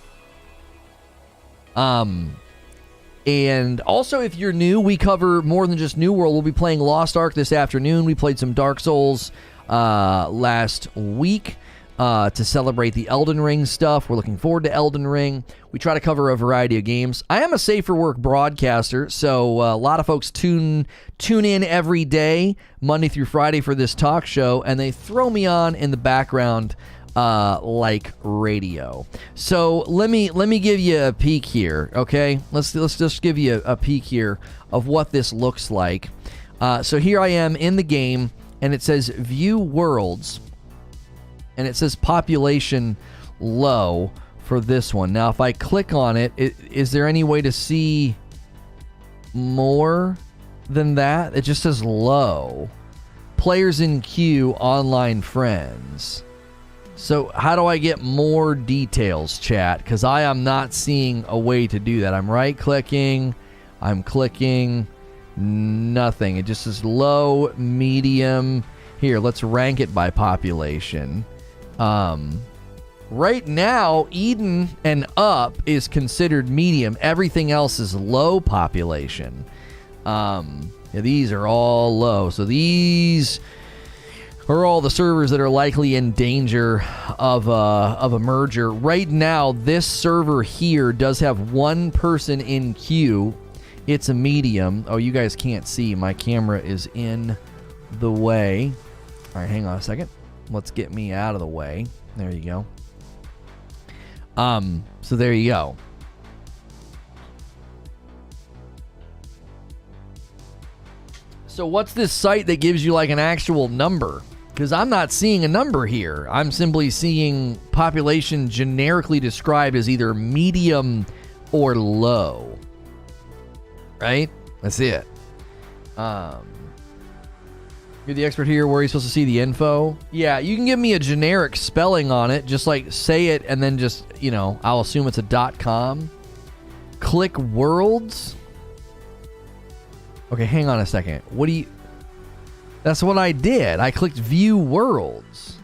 And also, if you're new, we cover more than just New World. We'll be playing Lost Ark this afternoon. We played some Dark Souls last week to celebrate the Elden Ring stuff. We're looking forward to Elden Ring. We try to cover a variety of games. I am a Safe for Work broadcaster, so a lot of folks tune in every day, Monday through Friday, for this talk show, and they throw me on in the background like radio. So let me give you a peek here, okay? Let's just give you a peek here of what this looks like. So here I am in the game, and it says View Worlds, and it says population low for this one. Now, if I click on it, is there any way to see more than that? It just says low. Players in queue, online friends. So how do I get more details, chat? Because I am not seeing a way to do that. I'm right-clicking. I'm clicking. Nothing. It just says low, medium. Here, let's rank it by population. Right now, Eden and up is considered medium. Everything else is low population. These are all low. So these are all the servers that are likely in danger of a merger. Right now, this server here does have 1 person in queue. It's a medium. Oh, you guys can't see. My camera is in the way. All right, hang on a second. Let's get me out of the way. There you go. So there you go. So what's this site that gives you like an actual number? Because I'm not seeing a number here. I'm simply seeing population generically described as either medium or low. Right? That's it. You're the expert here. Where are you supposed to see the info? Yeah, you can give me a generic spelling on it. Just like say it and then just, you know, I'll assume it's a .com. Click worlds. Okay, hang on a second. What do you... That's what I did. I clicked view worlds.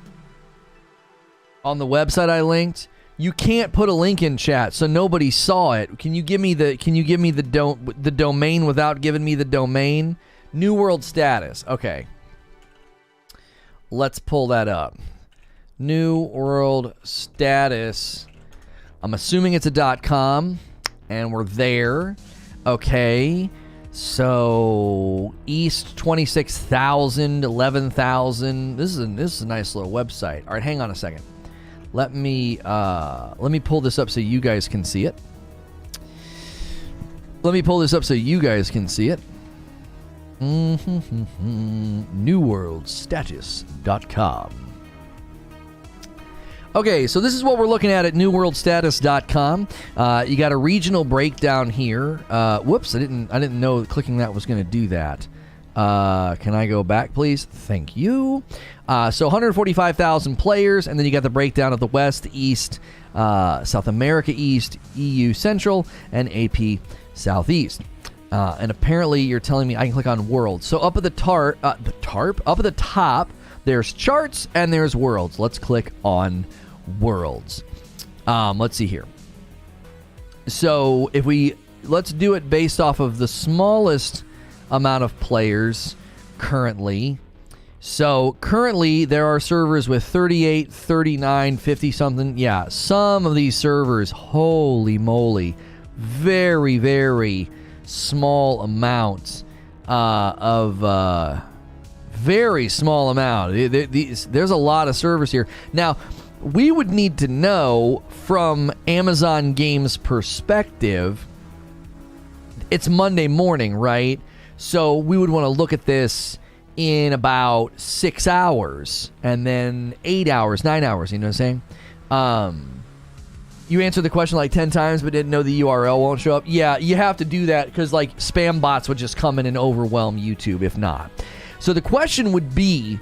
On the website I linked, you can't put a link in chat, so nobody saw it. Can you give me the domain without giving me the domain? New world status. Okay. Let's pull that up. New world status. I'm assuming it's a .com, and we're there. Okay. So East 26,000, 11,000. This is a nice little website. All right, hang on a second. Let me pull this up so you guys can see it. Newworldstatus.com. Okay, so this is what we're looking at newworldstatus.com. You got a regional breakdown here. Whoops, I didn't know clicking that was going to do that. Can I go back, please? Thank you. So 145,000 players, and then you got the breakdown of the West, East, South America East, EU Central, and AP Southeast. And apparently you're telling me I can click on World. So up at the up at the top, there's charts and there's worlds. Let's click on worlds. Let's see here. So let's do it based off of the smallest amount of players currently. So currently there are servers with 38, 39, 50 something. Yeah, some of these servers, holy moly, very, very small amounts very small amount. There's a lot of servers here. Now, we would need to know from Amazon Games' perspective, it's Monday morning, right? So we would want to look at this in about 6 hours and then 8 hours, 9 hours, you know what I'm saying? You answered the question like 10 times but didn't know the URL won't show up. Yeah, you have to do that because like spam bots would just come in and overwhelm YouTube if not. So the question would be,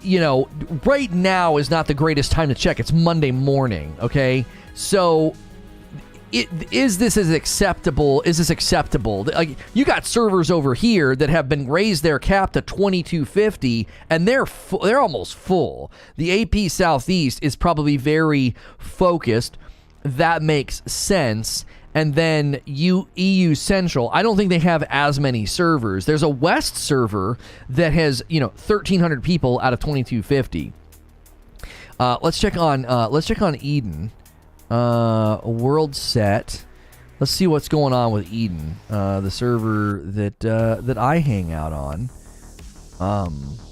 you know, right now is not the greatest time to check. It's Monday morning, okay? So is this acceptable? Is this acceptable? Like, you got servers over here that have been raised their cap to 2250, and they're almost full. The AP Southeast is probably very focused. That makes sense. And then EU Central, I don't think they have as many servers. There's a West server that has, 1,300 people out of 2,250. Let's check on Eden. World set. Let's see what's going on with Eden, the server that I hang out on.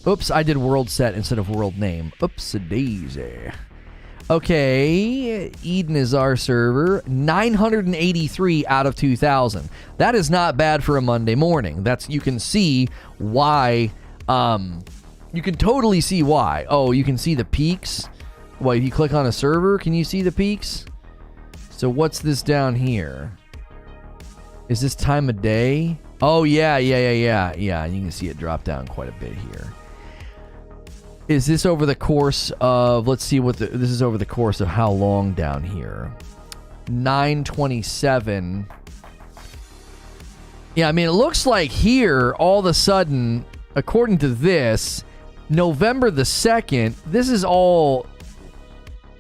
Oops, I did world set instead of world name. Oops-a-daisy. Okay, Eden is our server. 983 out of 2,000. That is not bad for a Monday morning. You can see why. You can totally see why. Oh, you can see the peaks. Well, if you click on a server, can you see the peaks? So what's this down here? Is this time of day? Oh, yeah. Yeah, you can see it drop down quite a bit here. Is this over the course of, let's see what this is over the course of how long down here? 927. Yeah, I mean, it looks like here, all of a sudden, according to this, November the 2nd, this is all...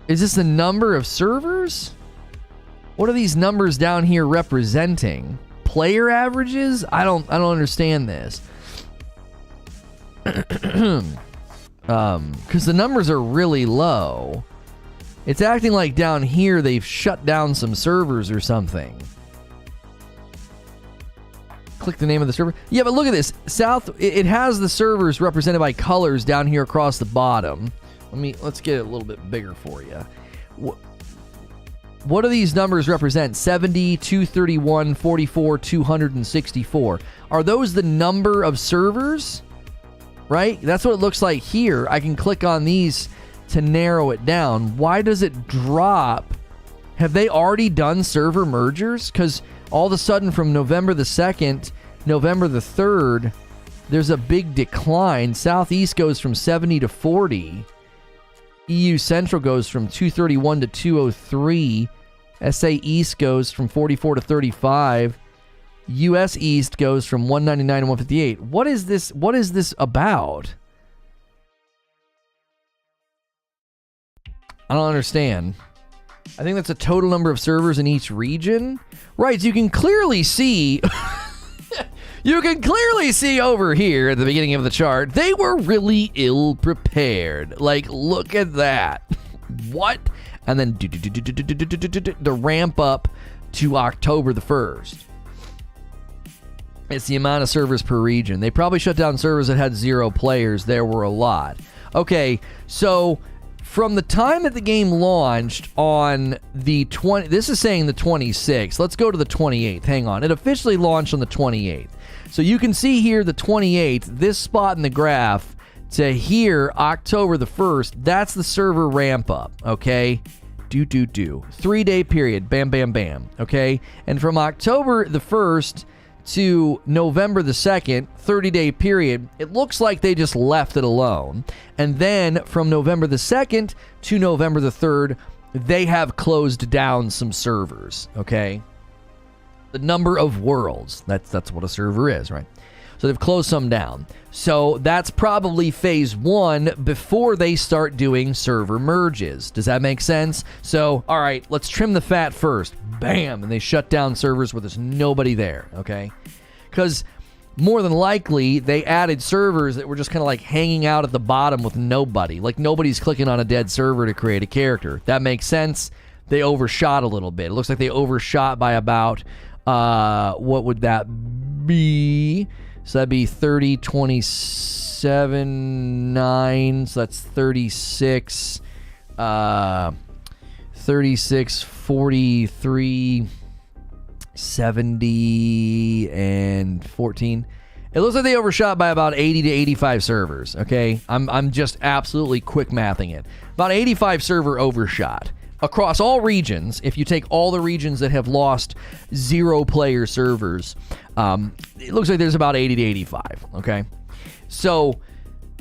Is this the number of servers? What are these numbers down here representing? Player averages? I don't understand this. Because the numbers are really low. It's acting like down here they've shut down some servers or something. Click the name of the server. Yeah, but look at this. It has the servers represented by colors down here across the bottom. Let's get it a little bit bigger for you. What do these numbers represent? 70, 231, 44, 264. Are those the number of servers? right? That's what it looks like here. I can click on these to narrow it down. Why does it drop? Have they already done server mergers? Because all of a sudden from November the 2nd, November the 3rd, there's a big decline. Southeast goes from 70 to 40. EU Central goes from 231 to 203. SA East goes from 44 to 35. US East goes from 199 to 158. What is this? What is this about? I don't understand. I think that's a total number of servers in each region. Right, so you can clearly see... You can clearly see over here at the beginning of the chart, they were really ill-prepared. Like, look at that. What? And then the ramp up to October the 1st. It's the amount of servers per region. They probably shut down servers that had 0 players. There were a lot. Okay, so from the time that the game launched on the 20... This is saying the 26th. Let's go to the 28th. Hang on. It officially launched on the 28th. So you can see here the 28th, this spot in the graph, to here, October the 1st, that's the server ramp up, okay? 3-day period, bam, bam, bam, okay? And from October the 1st to November the 2nd, 30-day period, it looks like they just left it alone. And then from November the 2nd to November the 3rd, they have closed down some servers, okay? The number of worlds, that's what a server is, right? So they've closed some down. So that's probably phase 1 before they start doing server merges. Does that make sense? So, all right, let's trim the fat first. Bam! And they shut down servers where there's nobody there, okay? Because more than likely, they added servers that were just kind of like hanging out at the bottom with nobody. Like nobody's clicking on a dead server to create a character. That makes sense? They overshot a little bit. It looks like they overshot by about... what would that be? So that'd be 30, 27, 9. So that's 36, 36, 43, 70, and 14. It looks like they overshot by about 80 to 85 servers, okay? I'm just absolutely quick mathing it. About 85 server overshot. Across all regions, if you take all the regions that have lost 0 player servers, it looks like there's about 80 to 85, okay? So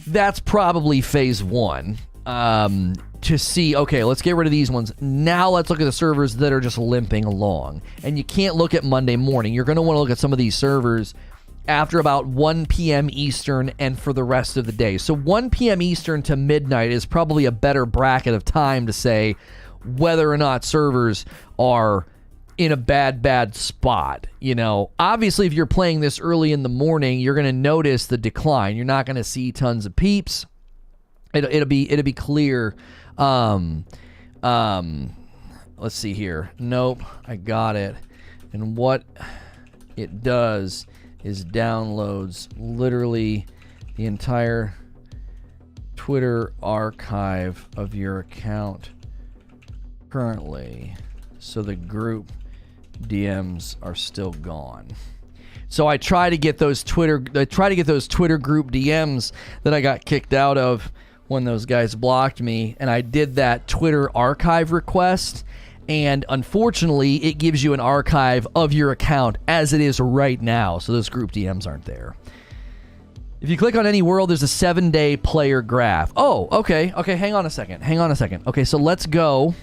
that's probably phase 1 to see, okay, let's get rid of these ones. Now let's look at the servers that are just limping along. And you can't look at Monday morning. You're going to want to look at some of these servers after about 1 p.m. Eastern and for the rest of the day. So 1 p.m. Eastern to midnight is probably a better bracket of time to say whether or not servers are in a bad spot. You know, obviously if you're playing this early in the morning, you're going to notice the decline. You're not going to see tons of peeps. It'll be clear. Let's see here. Nope, I got it. And what it does is downloads literally the entire Twitter archive of your account currently, so the group DMs are still gone. So I try to get those Twitter group DMs that I got kicked out of when those guys blocked me, and I did that Twitter archive request, and unfortunately it gives you an archive of your account as it is right now, so those group DMs aren't there. If you click on any world, there's a 7-day player graph. Oh, okay, hang on a second. Okay, so let's go.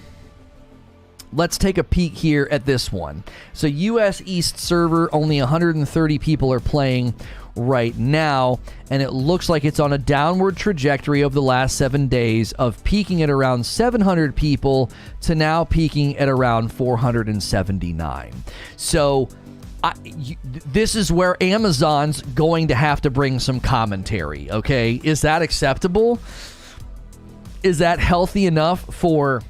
Let's take a peek here at this one. So US East server, only 130 people are playing right now, and it looks like it's on a downward trajectory over the last 7 days of peaking at around 700 people to now peaking at around 479. So this is where Amazon's going to have to bring some commentary, okay? Is that acceptable? Is that healthy enough for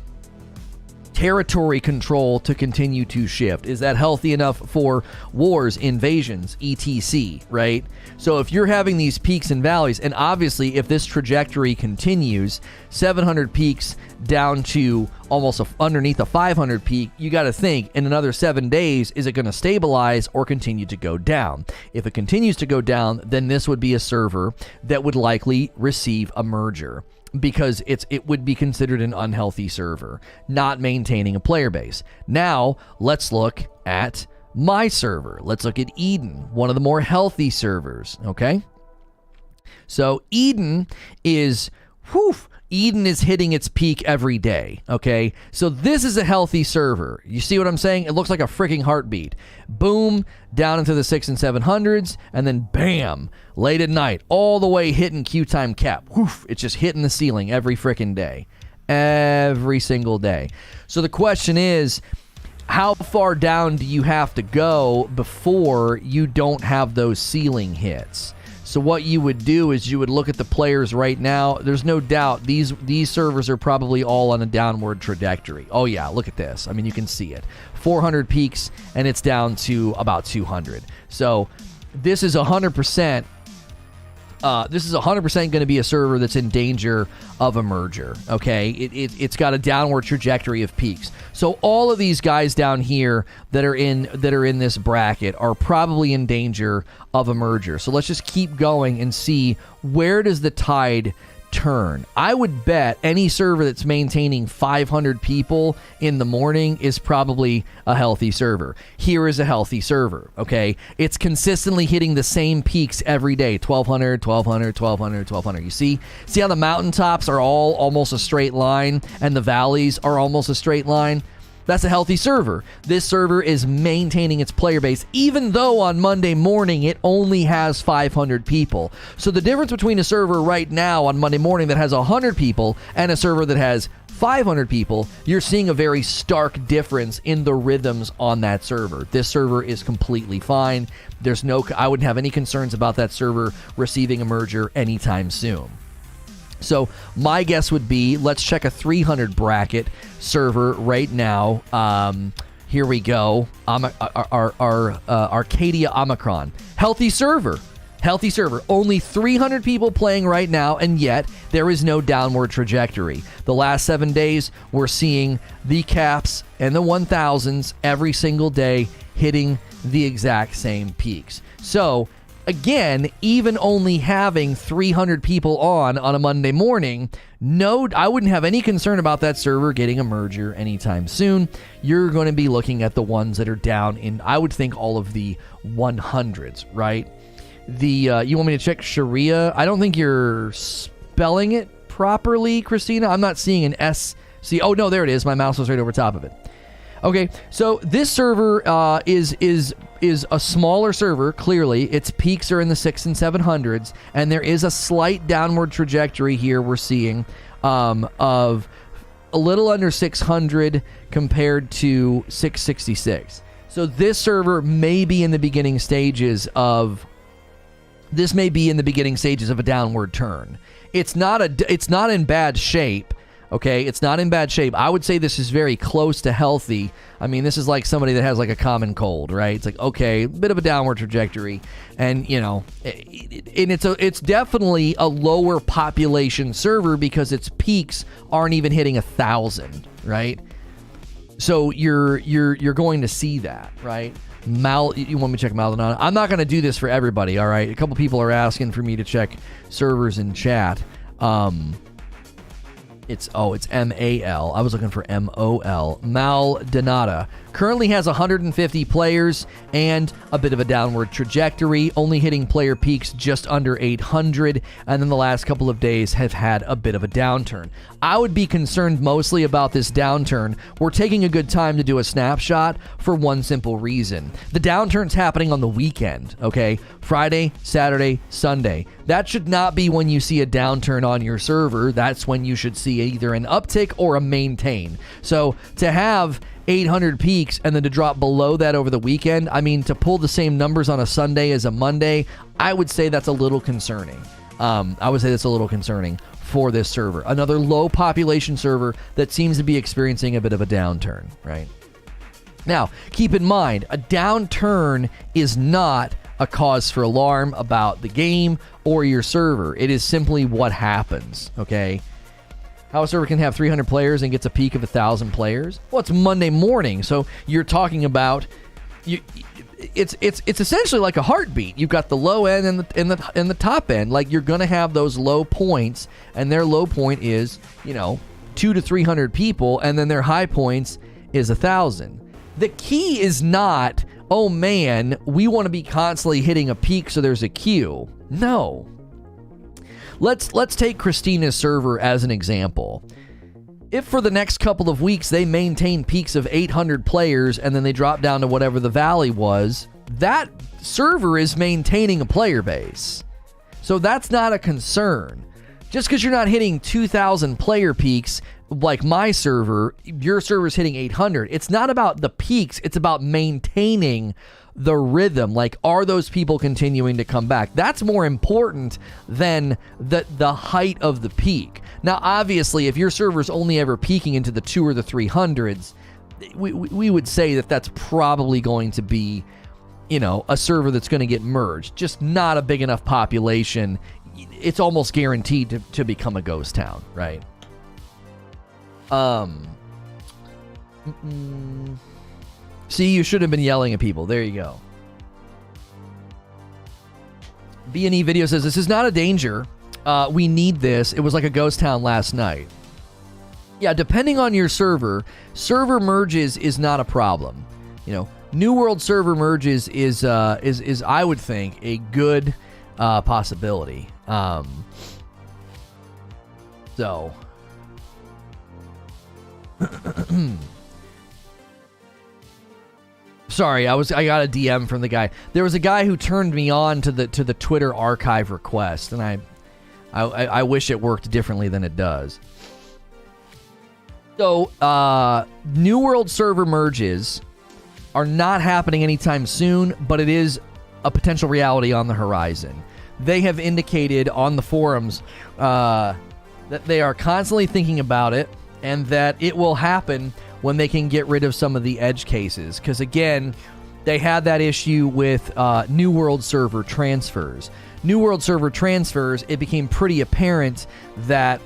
territory control to continue to shift? Is that healthy enough for wars, invasions, etc., right? So if you're having these peaks and valleys, and obviously if this trajectory continues, 700 peaks down to almost underneath a 500 peak, you got to think in another 7 days, is it going to stabilize or continue to go down? If it continues to go down, then this would be a server that would likely receive a merger, because it would be considered an unhealthy server, not maintaining a player base. Now, let's look at my server. Let's look at Eden, one of the more healthy servers, okay? So Eden is, Eden is hitting its peak every day, okay? So this is a healthy server. You see what I'm saying? It looks like a freaking heartbeat. Boom, down into the 600s and 700s, and then bam, late at night, all the way hitting queue time cap. It's just hitting the ceiling every freaking day. Every single day. So the question is, how far down do you have to go before you don't have those ceiling hits? So what you would do is you would look at the players right now. There's no doubt these servers are probably all on a downward trajectory. Oh yeah, look at this. I mean, you can see it. 400 peaks and it's down to about 200. So this is 100%. This is 100% going to be a server that's in danger of a merger, okay? It's got a downward trajectory of peaks. So all of these guys down here that are in this bracket are probably in danger of a merger. So let's just keep going and see, where does the tide turn? I would bet any server that's maintaining 500 people in the morning is probably a healthy server. Here is a healthy server, okay? It's consistently hitting the same peaks every day, 1200, 1200, 1200, 1200. You see how the mountaintops are all almost a straight line and the valleys are almost a straight line? That's a healthy server. This server is maintaining its player base, even though on Monday morning it only has 500 people. So the difference between a server right now on Monday morning that has 100 people and a server that has 500 people, you're seeing a very stark difference in the rhythms on that server. This server is completely fine. I wouldn't have any concerns about that server receiving a merger anytime soon. So my guess would be, let's check a 300 bracket server right now. Here we go. Arcadia Omicron. Healthy server. Only 300 people playing right now, and yet there is no downward trajectory. The last 7 days, we're seeing the caps and the 1000s every single day hitting the exact same peaks. So again, even only having 300 people on a Monday morning, I wouldn't have any concern about that server getting a merger anytime soon. You're going to be looking at the ones that are down in, I would think, all of the 100s, right? You want me to check Sharia? I don't think you're spelling it properly, Christina. I'm not seeing an S. Oh, no, there it is. My mouse was right over top of it. Okay, so this server is a smaller server, clearly. Its peaks are in the 600s and 700s, and there is a slight downward trajectory here we're seeing of a little under 600 compared to 666. So this server may be in the beginning stages of a downward turn. It's not in bad shape. Okay, it's not in bad shape. I would say this is very close to healthy. I mean, this is like somebody that has like a common cold, right? It's like, okay, a bit of a downward trajectory, and it's definitely a lower population server because its peaks aren't even hitting 1,000, right? So you're going to see that, right? You want me to check Maldonado? I'm not going to do this for everybody, all right? A couple people are asking for me to check servers in chat. It's M-A-L. I was looking for M-O-L. Maldonado currently has 150 players and a bit of a downward trajectory, only hitting player peaks just under 800, and then the last couple of days have had a bit of a downturn. I would be concerned mostly about this downturn. We're taking a good time to do a snapshot for one simple reason. The downturn's happening on the weekend, okay? Friday, Saturday, Sunday. That should not be when you see a downturn on your server. That's when you should see either an uptick or a maintain. So to have 800 peaks and then to drop below that over the weekend, I mean, to pull the same numbers on a Sunday as a Monday, I would say that's a little concerning. for this server. Another low population server that seems to be experiencing a bit of a downturn, right? Now, keep in mind, a downturn is not a cause for alarm about the game or your server. It is simply what happens, okay? How a server can have 300 players and gets a peak of 1,000 players? Well, it's Monday morning, so you're talking about... It's essentially like a heartbeat. You've got the low end and the top end. Like, you're gonna have those low points, and their low point is 200 to 300 people, and then their high points is 1,000. The key is not, oh man, we want to be constantly hitting a peak so there's a queue. No. Let's take Christina's server as an example. If for the next couple of weeks they maintain peaks of 800 players and then they drop down to whatever the valley was, that server is maintaining a player base. So that's not a concern. Just because you're not hitting 2,000 player peaks like my server, your server's hitting 800. It's not about the peaks, it's about maintaining the rhythm. Like, are those people continuing to come back? That's more important than the height of the peak. Now, obviously, if your server's only ever peaking into the 200 or the 300s, we would say that that's probably going to be, a server that's going to get merged. Just not a big enough population. It's almost guaranteed to become a ghost town, right? See, you should have been yelling at people. There you go. B&E Video says, this is not a danger. We need this. It was like a ghost town last night. Yeah, depending on your server merges is not a problem. New World server merges is I would think a good possibility. So sorry, I got a DM from the guy. There was a guy who turned me on to the Twitter archive request, and I wish it worked differently than it does. So, New World server merges are not happening anytime soon, but it is a potential reality on the horizon. They have indicated on the forums that they are constantly thinking about it, and that it will happen when they can get rid of some of the edge cases. Because again, they had that issue with New World server transfers. New World server transfers, it became pretty apparent that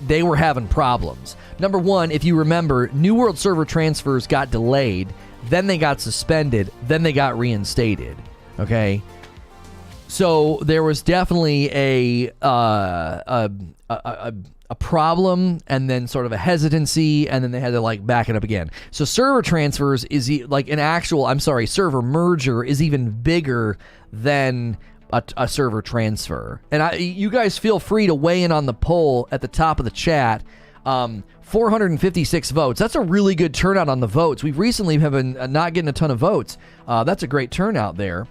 they were having problems. Number one, if you remember, New World server transfers got delayed, then they got suspended, then they got reinstated. Okay? So there was definitely a problem, and then sort of a hesitancy, and then they had to back it up again. So server transfers is server merger is even bigger than a server transfer. And you guys feel free to weigh in on the poll at the top of the chat. 456 votes. That's a really good turnout on the votes. We've recently have been not getting a ton of votes. That's a great turnout there.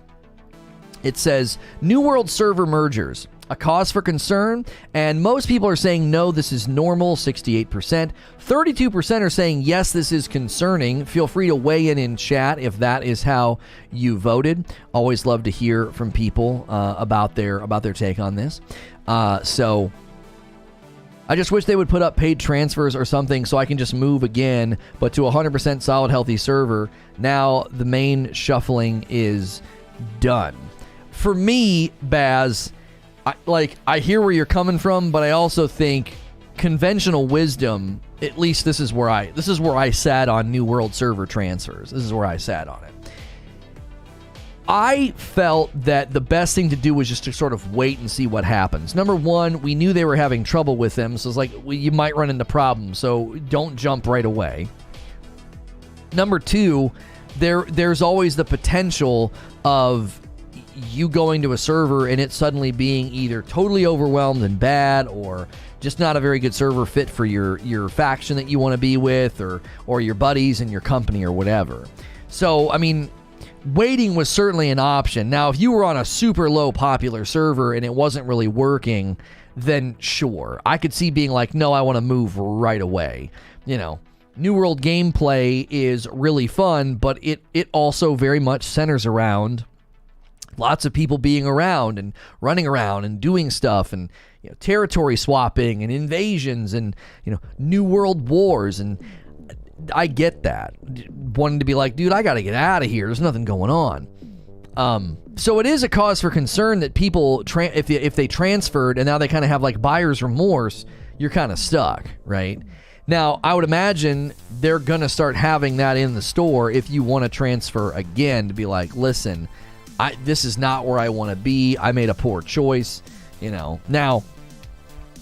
It says, New World server mergers, a cause for concern, and most people are saying no, this is normal, 68%. 32% are saying yes, this is concerning. Feel free to weigh in chat if that is how you voted. Always love to hear from people about their take on this. So I just wish they would put up paid transfers or something so I can just move again, but to 100% solid healthy server. Now the main shuffling is done. For me, Baz, I hear where you're coming from, but I also think conventional wisdom, at least this is where I sat on New World server transfers. This is where I sat on it. I felt that the best thing to do was just to sort of wait and see what happens. Number one, we knew they were having trouble with them, so it's like, you might run into problems, so don't jump right away. Number two, there's always the potential of you going to a server and it suddenly being either totally overwhelmed and bad, or just not a very good server fit for your faction that you want to be with, or your buddies and your company or whatever. So, I mean, waiting was certainly an option. Now, if you were on a super low popular server and it wasn't really working, then sure, I could see being like, no, I want to move right away. New World gameplay is really fun, but it also very much centers around lots of people being around and running around and doing stuff, and territory swapping and invasions and new world wars. And I get that, wanting to be like, dude, I gotta get out of here, there's nothing going on. So it is a cause for concern that people if they transferred and now they kind of have like buyer's remorse, you're kind of stuck, right? Now, I would imagine they're going to start having that in the store if you want to transfer again, to be like, listen, this is not where I want to be. I made a poor choice, Now,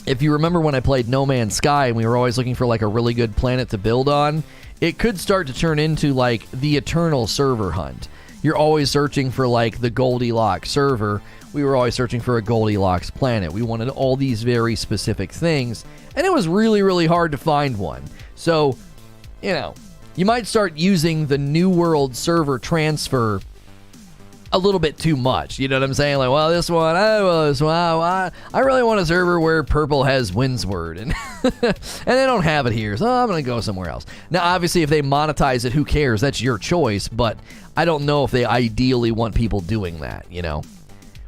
if you remember when I played No Man's Sky and we were always looking for like a really good planet to build on, it could start to turn into like the eternal server hunt. You're always searching for like the Goldilocks server. We were always searching for a Goldilocks planet. We wanted all these very specific things, and it was really, really hard to find one. So, you might start using the New World server transfer a little bit too much. You know what I'm saying? Like, well, this one, I really want a server where purple has Windsward, and and they don't have it here, so I'm going to go somewhere else. Now, obviously, if they monetize it, who cares? That's your choice, but I don't know if they ideally want people doing that,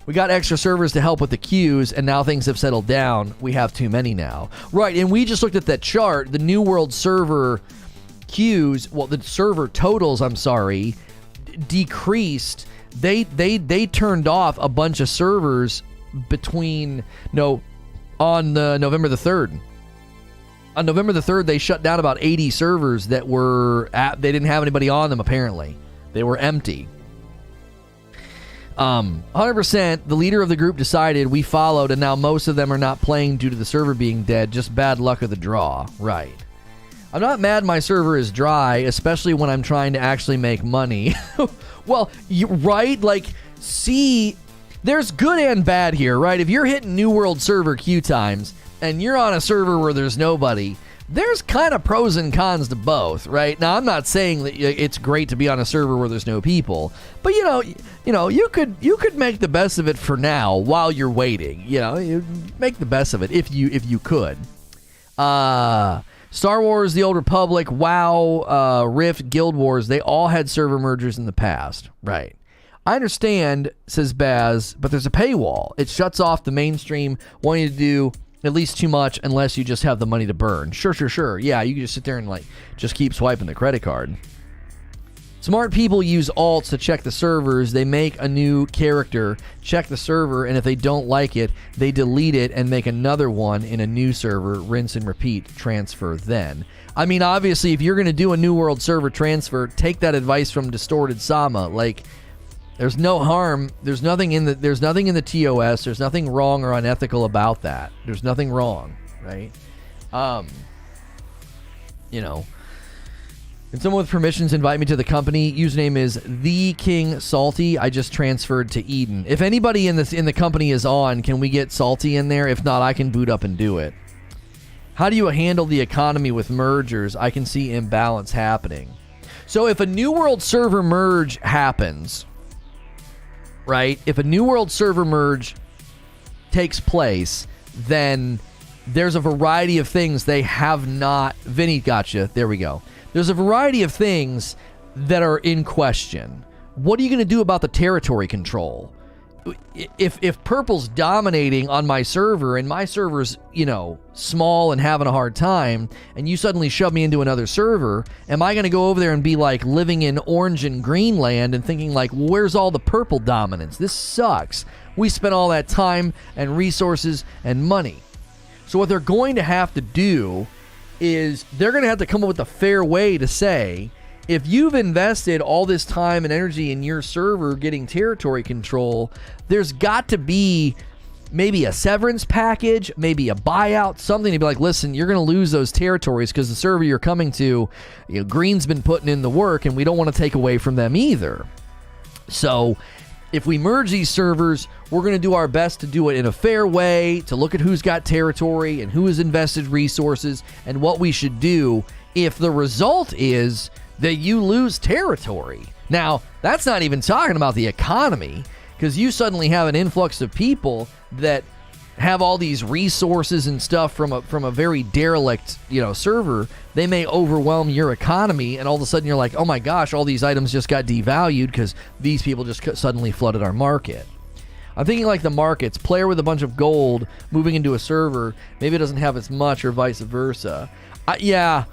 We got extra servers to help with the queues, and now things have settled down. We have too many now. Right, and we just looked at that chart. The New World server queues, the server totals, decreased. They turned off a bunch of servers on November the 3rd. On November the 3rd, they shut down about 80 servers that they didn't have anybody on them, apparently. They were empty. 100%, the leader of the group decided, we followed, and now most of them are not playing due to the server being dead. Just bad luck of the draw. Right. I'm not mad my server is dry, especially when I'm trying to actually make money. Well, right? Like, see, there's good and bad here, right? If you're hitting New World server queue times, and you're on a server where there's nobody, there's kind of pros and cons to both, right? Now, I'm not saying that it's great to be on a server where there's no people, but you could make the best of it for now while you're waiting. You make the best of it if you could. Star Wars, The Old Republic, WoW, Rift, Guild Wars, they all had server mergers in the past, right? I understand, says Baz, but there's a paywall. It shuts off the mainstream wanting to do at least too much unless you just have the money to burn. Sure. Yeah, you can just sit there and just keep swiping the credit card. Smart people use alts to check the servers. They make a new character, check the server, and if they don't like it, they delete it and make another one in a new server, rinse and repeat, transfer then. I mean, obviously, if you're going to do a New World server transfer, take that advice from Distorted Sama. Like, there's no harm. There's nothing in the TOS. There's nothing wrong or unethical about that. There's nothing wrong, right? Can someone with permissions invite me to the company? Username is The King Salty. I just transferred to Eden. If anybody in the company is on, can we get Salty in there? If not, I can boot up and do it. How do you handle the economy with mergers? I can see imbalance happening. So if a New World server merge happens, right? If a New World server merge takes place, then there's a variety of things they have not... Vinny, gotcha. There we go. There's a variety of things that are in question. What are you going to do about the territory control? If purple's dominating on my server and my server's, small and having a hard time, and you suddenly shove me into another server, am I going to go over there and be like living in orange and green land and thinking like, where's all the purple dominance? This sucks. We spent all that time and resources and money. So what they're going to have to do is they're going to have to come up with a fair way to say, if you've invested all this time and energy in your server getting territory control, there's got to be maybe a severance package, maybe a buyout, something to be like, listen, you're going to lose those territories because the server you're coming to, Green's been putting in the work and we don't want to take away from them either. So if we merge these servers, we're going to do our best to do it in a fair way, to look at who's got territory and who has invested resources and what we should do if the result is that you lose territory. Now, that's not even talking about the economy, because you suddenly have an influx of people that have all these resources and stuff from a very derelict, server, they may overwhelm your economy, and all of a sudden you're like, oh my gosh, all these items just got devalued because these people just suddenly flooded our market. I'm thinking like the markets, player with a bunch of gold moving into a server, maybe it doesn't have as much or vice versa. Yeah.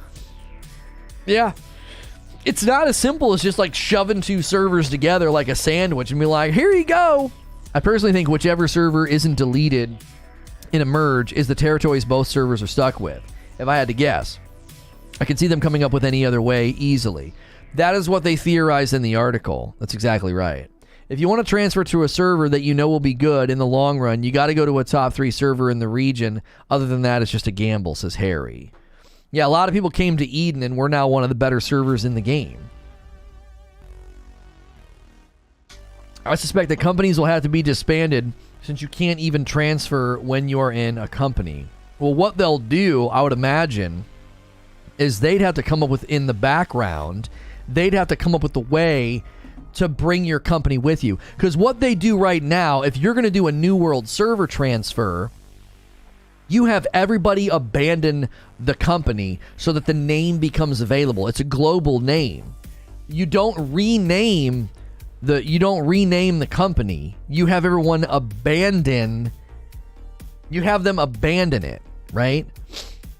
It's not as simple as just like shoving two servers together like a sandwich and be like, here you go. I personally think whichever server isn't deleted in a merge is the territories both servers are stuck with. If I had to guess, I could see them coming up with any other way easily. That is what they theorized in the article. That's exactly right. If you want to transfer to a server that you know will be good in the long run, you got to go to a top 3 server in the region. Other than that, it's just a gamble, says Harry. Yeah, a lot of people came to Eden, and we're now one of the better servers in the game. I suspect that companies will have to be disbanded since you can't even transfer when you're in a company. Well, what they'll do, I would imagine, is they'd have to come up with, in the background, they'd have to come up with the way to bring your company with you. Because what they do right now, if you're going to do a New World server transfer, you have everybody abandon the company so that the name becomes available. It's a global name. You don't rename the company. You have everyone abandon. You have them abandon it, right?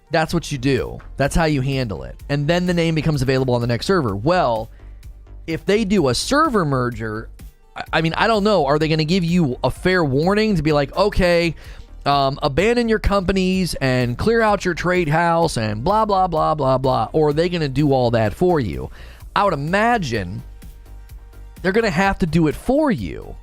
That's what you do. That's how you handle it. And then the name becomes available on the next server. Well, if they do a server merger, I mean, I don't know. Are they going to give you a fair warning to be like, okay, abandon your companies and clear out your trade house and blah, blah, blah, blah, blah? Or are they going to do all that for you? I would imagine they're going to have to do it for you.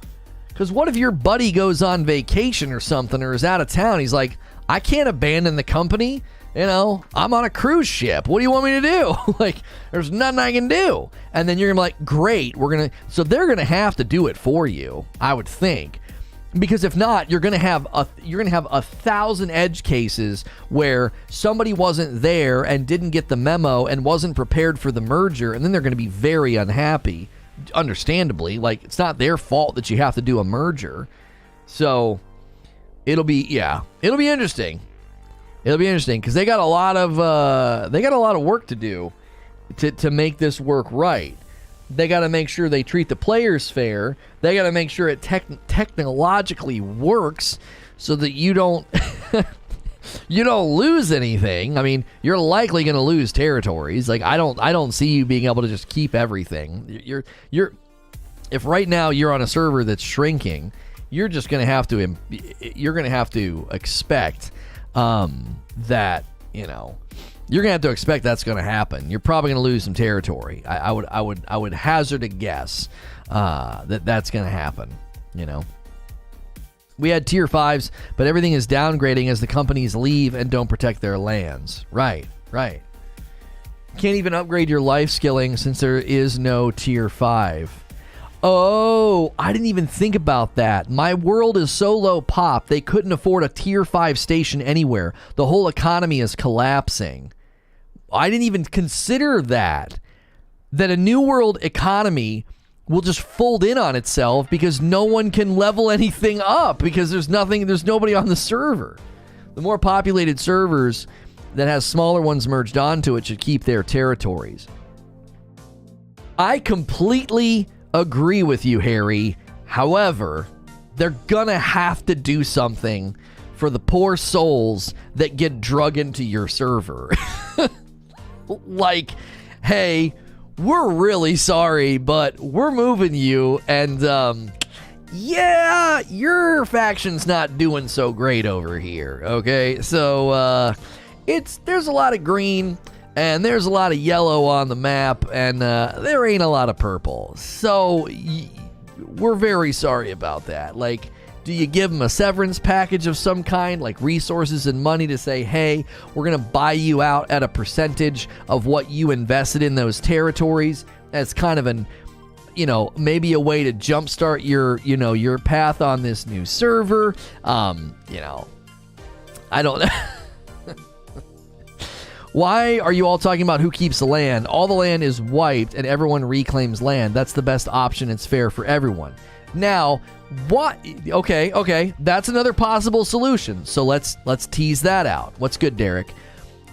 Because what if your buddy goes on vacation or something or is out of town? He's like, I can't abandon the company. I'm on a cruise ship. What do you want me to do? Like, there's nothing I can do. And then you're going to be like, great, so they're going to have to do it for you, I would think. Because if not, you're going to have 1,000 edge cases where somebody wasn't there and didn't get the memo and wasn't prepared for the merger, and then they're going to be very unhappy. Understandably, like, it's not their fault that you have to do a merger. So it'll be interesting. It'll be interesting because they got a lot of work to do to make this work right. They got to make sure they treat the players fair. They got to make sure it technologically works so that you don't you don't lose anything. I mean, you're likely going to lose territories. Like, I don't see you being able to just keep everything. If right now you're on a server that's shrinking, you're just going to have to expect that, you're going to have to expect that's going to happen. You're probably going to lose some territory. I would hazard a guess that's going to happen, We had tier 5s, but everything is downgrading as the companies leave and don't protect their lands. Right. Can't even upgrade your life skilling since there is no tier 5. Oh, I didn't even think about that. My world is so low pop, they couldn't afford a tier 5 station anywhere. The whole economy is collapsing. I didn't even consider that a New World economy will just fold in on itself because no one can level anything up because there's nobody on the server. The more populated servers that has smaller ones merged onto it should keep their territories. I completely agree with you, Harry. However, they're gonna have to do something for the poor souls that get drug into your server. Like, hey, we're really sorry, but we're moving you, and your faction's not doing so great over here, okay? So there's a lot of green and there's a lot of yellow on the map, and there ain't a lot of purple. So we're very sorry about that. Like, do you give them a severance package of some kind, like resources and money to say, hey, we're going to buy you out at a percentage of what you invested in those territories? That's kind of maybe a way to jumpstart your path on this new server. I don't know. Why are you all talking about who keeps the land? All the land is wiped and everyone reclaims land. That's the best option. It's fair for everyone. Now, what? Okay, that's another possible solution. So let's tease that out. What's good, Derek?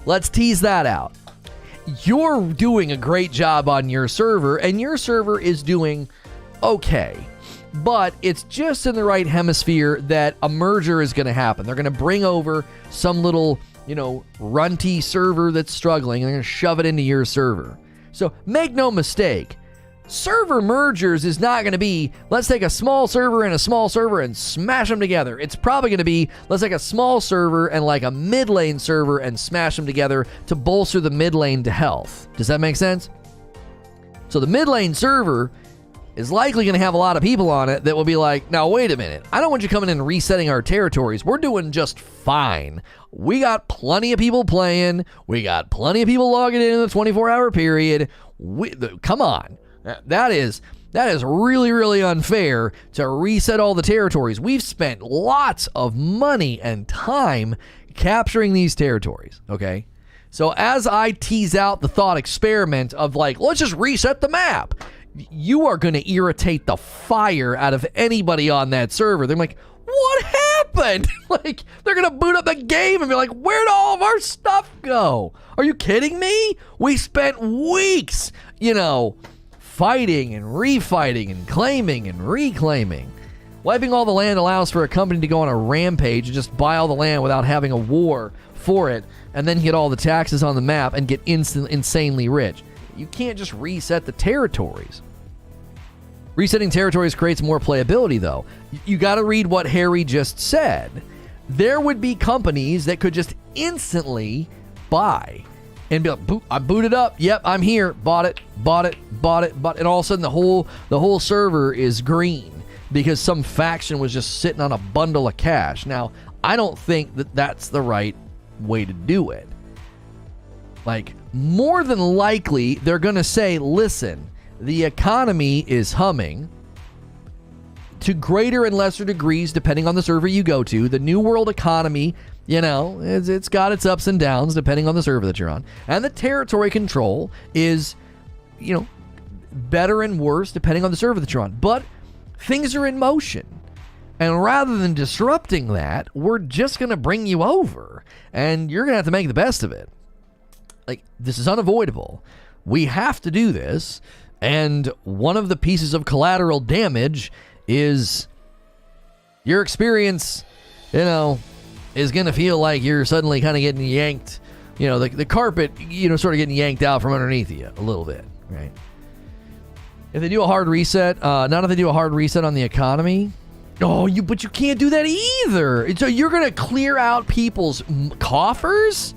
Let's tease that out. You're doing a great job on your server, and your server is doing okay. But it's just in the right hemisphere that a merger is going to happen. They're going to bring over some little, runty server that's struggling, and they're going to shove it into your server. So make no mistake, server mergers is not going to be, let's take a small server and a small server and smash them together. It's probably going to be, let's take a small server and like a mid lane server and smash them together to bolster the mid lane to health. Does that make sense? So the mid lane server is likely going to have a lot of people on it that will be like, now wait a minute, I don't want you coming in and resetting our territories. We're doing just fine. We got plenty of people playing. We got plenty of people logging in the 24-hour period. Come on. That is really, really unfair to reset all the territories. We've spent lots of money and time capturing these territories, okay? So as I tease out the thought experiment of like, let's just reset the map, you are going to irritate the fire out of anybody on that server. They're like, what happened? Like, they're going to boot up the game and be like, where'd all of our stuff go? Are you kidding me? We spent weeks, fighting and refighting and claiming and reclaiming. Wiping all the land allows for a company to go on a rampage and just buy all the land without having a war for it, and then get all the taxes on the map and get insanely rich. You can't just reset the territories. Resetting territories creates more playability, though. You got to read what Harry just said. There would be companies that could just instantly buy and be like, I booted up. Yep, I'm here. Bought it. And all of a sudden the whole server is green because some faction was just sitting on a bundle of cash. Now, I don't think that that's the right way to do it. Like, more than likely, they're going to say, listen, the economy is humming to greater and lesser degrees, depending on the server you go to. The New World economy, it's got its ups and downs, depending on the server that you're on. And the territory control is, better and worse, depending on the server that you're on. But things are in motion. And rather than disrupting that, we're just going to bring you over. And you're going to have to make the best of it. Like, this is unavoidable. We have to do this. And one of the pieces of collateral damage is your experience, is going to feel like you're suddenly kind of getting yanked, the carpet, sort of getting yanked out from underneath you a little bit, right? If they do a hard reset, not if they do a hard reset on the economy. But you can't do that either. So you're going to clear out people's coffers?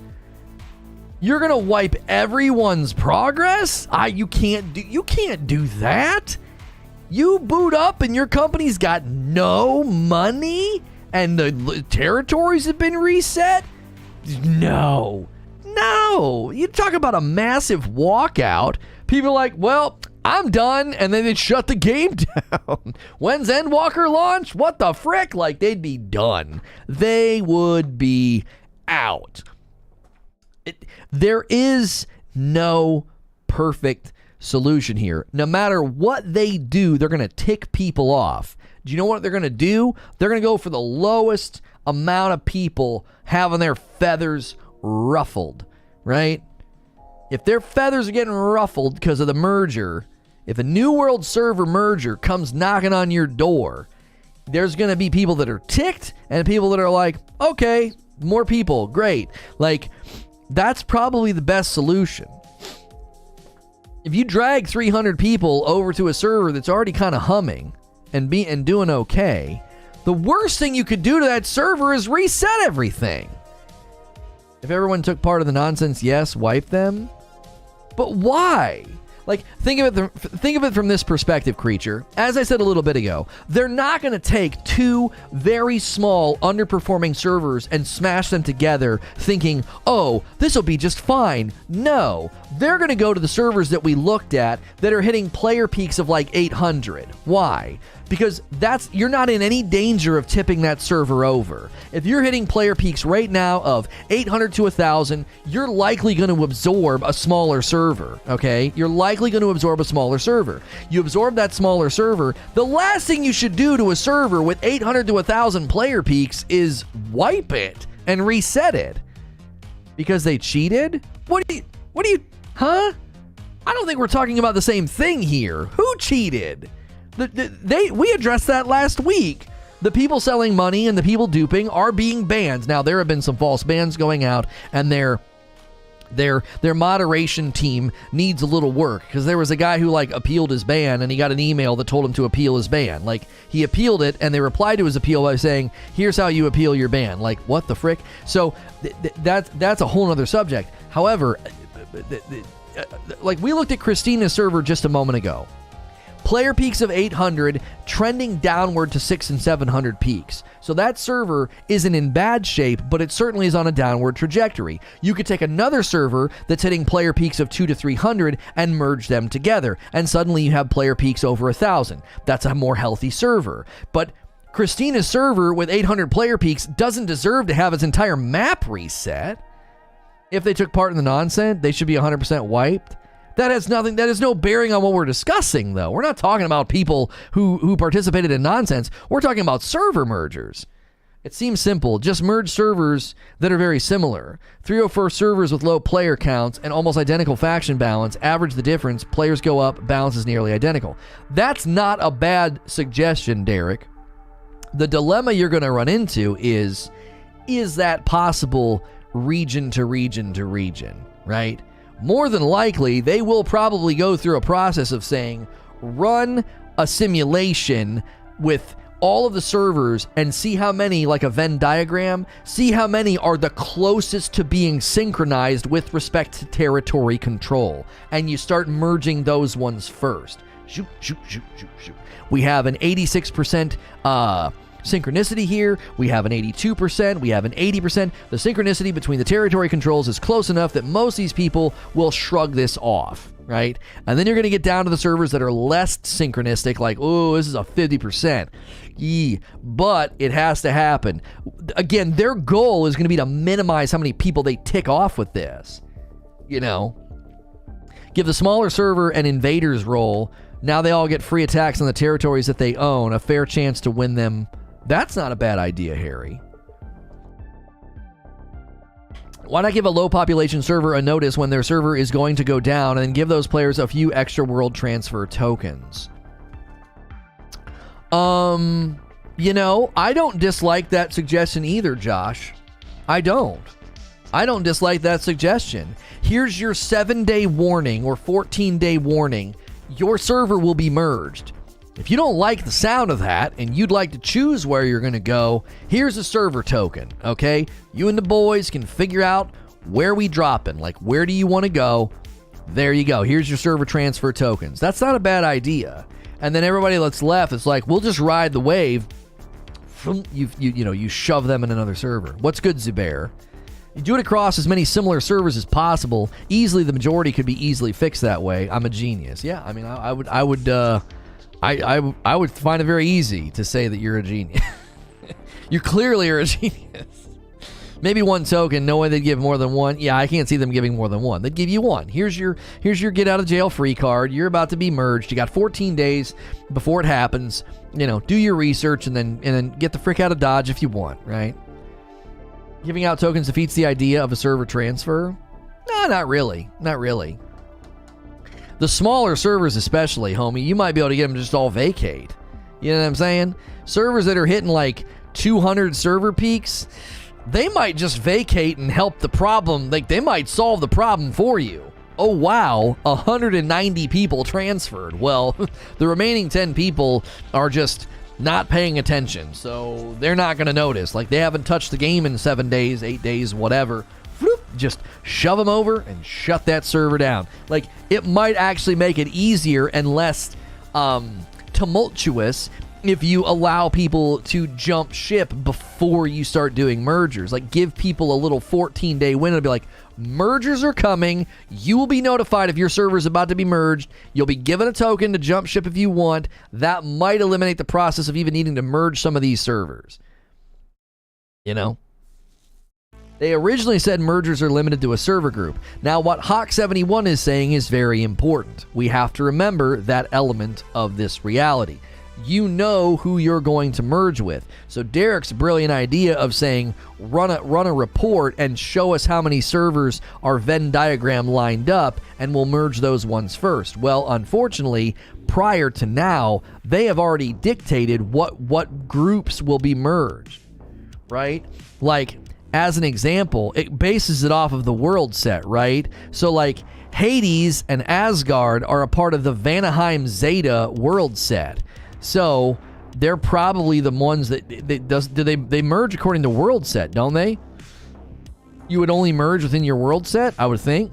You're going to wipe everyone's progress? You can't do that. You boot up and your company's got no money and the territories have been reset? No. You talk about a massive walkout. People are like, well, I'm done, and then they'd shut the game down. When's Endwalker launch? What the frick? Like, they'd be done. They would be out. There is no perfect solution here. No matter what they do, they're going to tick people off. Do you know what they're going to do? They're going to go for the lowest amount of people having their feathers ruffled, right? If their feathers are getting ruffled because of the merger, if a New World server merger comes knocking on your door, there's going to be people that are ticked and people that are like, okay, more people, great. Like, that's probably the best solution. If you drag 300 people over to a server that's already kind of humming and doing okay, the worst thing you could do to that server is reset everything. If everyone took part of the nonsense, yes, wipe them. But why? Like, think of it from this perspective, creature. As I said a little bit ago, they're not going to take two very small, underperforming servers and smash them together thinking, oh, this will be just fine. No, they're going to go to the servers that we looked at that are hitting player peaks of like 800. Why? Because you're not in any danger of tipping that server over. If you're hitting player peaks right now of 800 to 1,000, you're likely going to absorb a smaller server, okay? You're likely likely going to absorb a smaller server. You absorb that smaller server, the last thing you should do to a server with 800 to 1,000 player peaks is wipe it and reset it. Because they cheated? What do you, huh? I don't think we're talking about the same thing here. Who cheated? We addressed that last week. The people selling money and the people duping are being banned. Now, there have been some false bans going out, and their moderation team needs a little work, because there was a guy who like appealed his ban, and he got an email that told him to appeal his ban. Like, he appealed it, and they replied to his appeal by saying, here's how you appeal your ban. Like, what the frick? So that's a whole other subject. However, like, we looked at Christina's server just a moment ago. Player peaks of 800, trending downward to 600 and 700 peaks. So that server isn't in bad shape, but it certainly is on a downward trajectory. You could take another server that's hitting player peaks of 200 to 300 and merge them together, and suddenly you have player peaks over 1,000. That's a more healthy server. But Christina's server with 800 player peaks doesn't deserve to have its entire map reset. If they took part in the nonsense, they should be 100% wiped. That has no bearing on what we're discussing, though. We're not talking about people who participated in nonsense. We're talking about server mergers. It seems simple. Just merge servers that are very similar. 304 servers with low player counts and almost identical faction balance. Average the difference. Players go up. Balance is nearly identical. That's not a bad suggestion, Derek. The dilemma you're going to run into is that possible region to region to region, right? More than likely, they will probably go through a process of saying, run a simulation with all of the servers and see how many, like a Venn diagram, see how many are the closest to being synchronized with respect to territory control. And you start merging those ones first. Shoot, shoot, shoot, shoot, shoot. We have an 86% synchronicity here. We have an 82%. We have an 80%. The synchronicity between the territory controls is close enough that most of these people will shrug this off, right? And then you're going to get down to the servers that are less synchronistic, like, oh, this is a 50%. But it has to happen. Again, their goal is going to be to minimize how many people they tick off with this. You know? Give the smaller server an invaders role. Now they all get free attacks on the territories that they own, a fair chance to win them. That's not a bad idea, Harry. Why not give a low population server a notice when their server is going to go down, and then give those players a few extra world transfer tokens? You know, I don't dislike that suggestion either, Josh. I don't dislike that suggestion. Here's your 7-day warning or 14-day warning. Your server will be merged. If you don't like the sound of that and you'd like to choose where you're going to go, here's a server token, okay? You and the boys can figure out where we dropping. Like, where do you want to go? There you go. Here's your server transfer tokens. That's not a bad idea. And then everybody that's left, it's like, we'll just ride the wave. You shove them in another server. What's good, Zubair? You do it across as many similar servers as possible. Easily, the majority could be easily fixed that way. I'm a genius. Yeah, I mean, I would find it very easy to say that you're a genius. You clearly are a genius. Maybe one token. No way they'd give more than one. Yeah, I can't see them giving more than one. They'd give you one. Here's your get out of jail free card. You're about to be merged. You got 14 days before it happens. You know, do your research and then get the frick out of Dodge if you want, right? Giving out tokens defeats the idea of a server transfer? No, not really. Not really. The smaller servers especially, homie, you might be able to get them to just all vacate. You know what I'm saying? Servers that are hitting like 200 server peaks, they might just vacate and help the problem. Like, they might solve the problem for you. Oh, wow, 190 people transferred. Well, the remaining 10 people are just not paying attention, so they're not going to notice. Like, they haven't touched the game in 7 days, 8 days, whatever. Just shove them over and shut that server down. Like, it might actually make it easier and less tumultuous if you allow people to jump ship before you start doing mergers. Like, give people a little 14-day window to be like, mergers are coming. You will be notified if your server is about to be merged. You'll be given a token to jump ship if you want. That might eliminate the process of even needing to merge some of these servers. You know? They originally said mergers are limited to a server group. Now, what Hawk71 is saying is very important. We have to remember that element of this reality. You know who you're going to merge with. So Derek's brilliant idea of saying, run a report and show us how many servers are Venn diagram lined up, and we'll merge those ones first. Well, unfortunately, prior to now, they have already dictated what groups will be merged, right? Like, as an example, it bases it off of the world set, right? So like Hades and Asgard are a part of the Vanaheim Zeta world set. So they're probably the ones that they merge according to world set, don't they? You would only merge within your world set, I would think.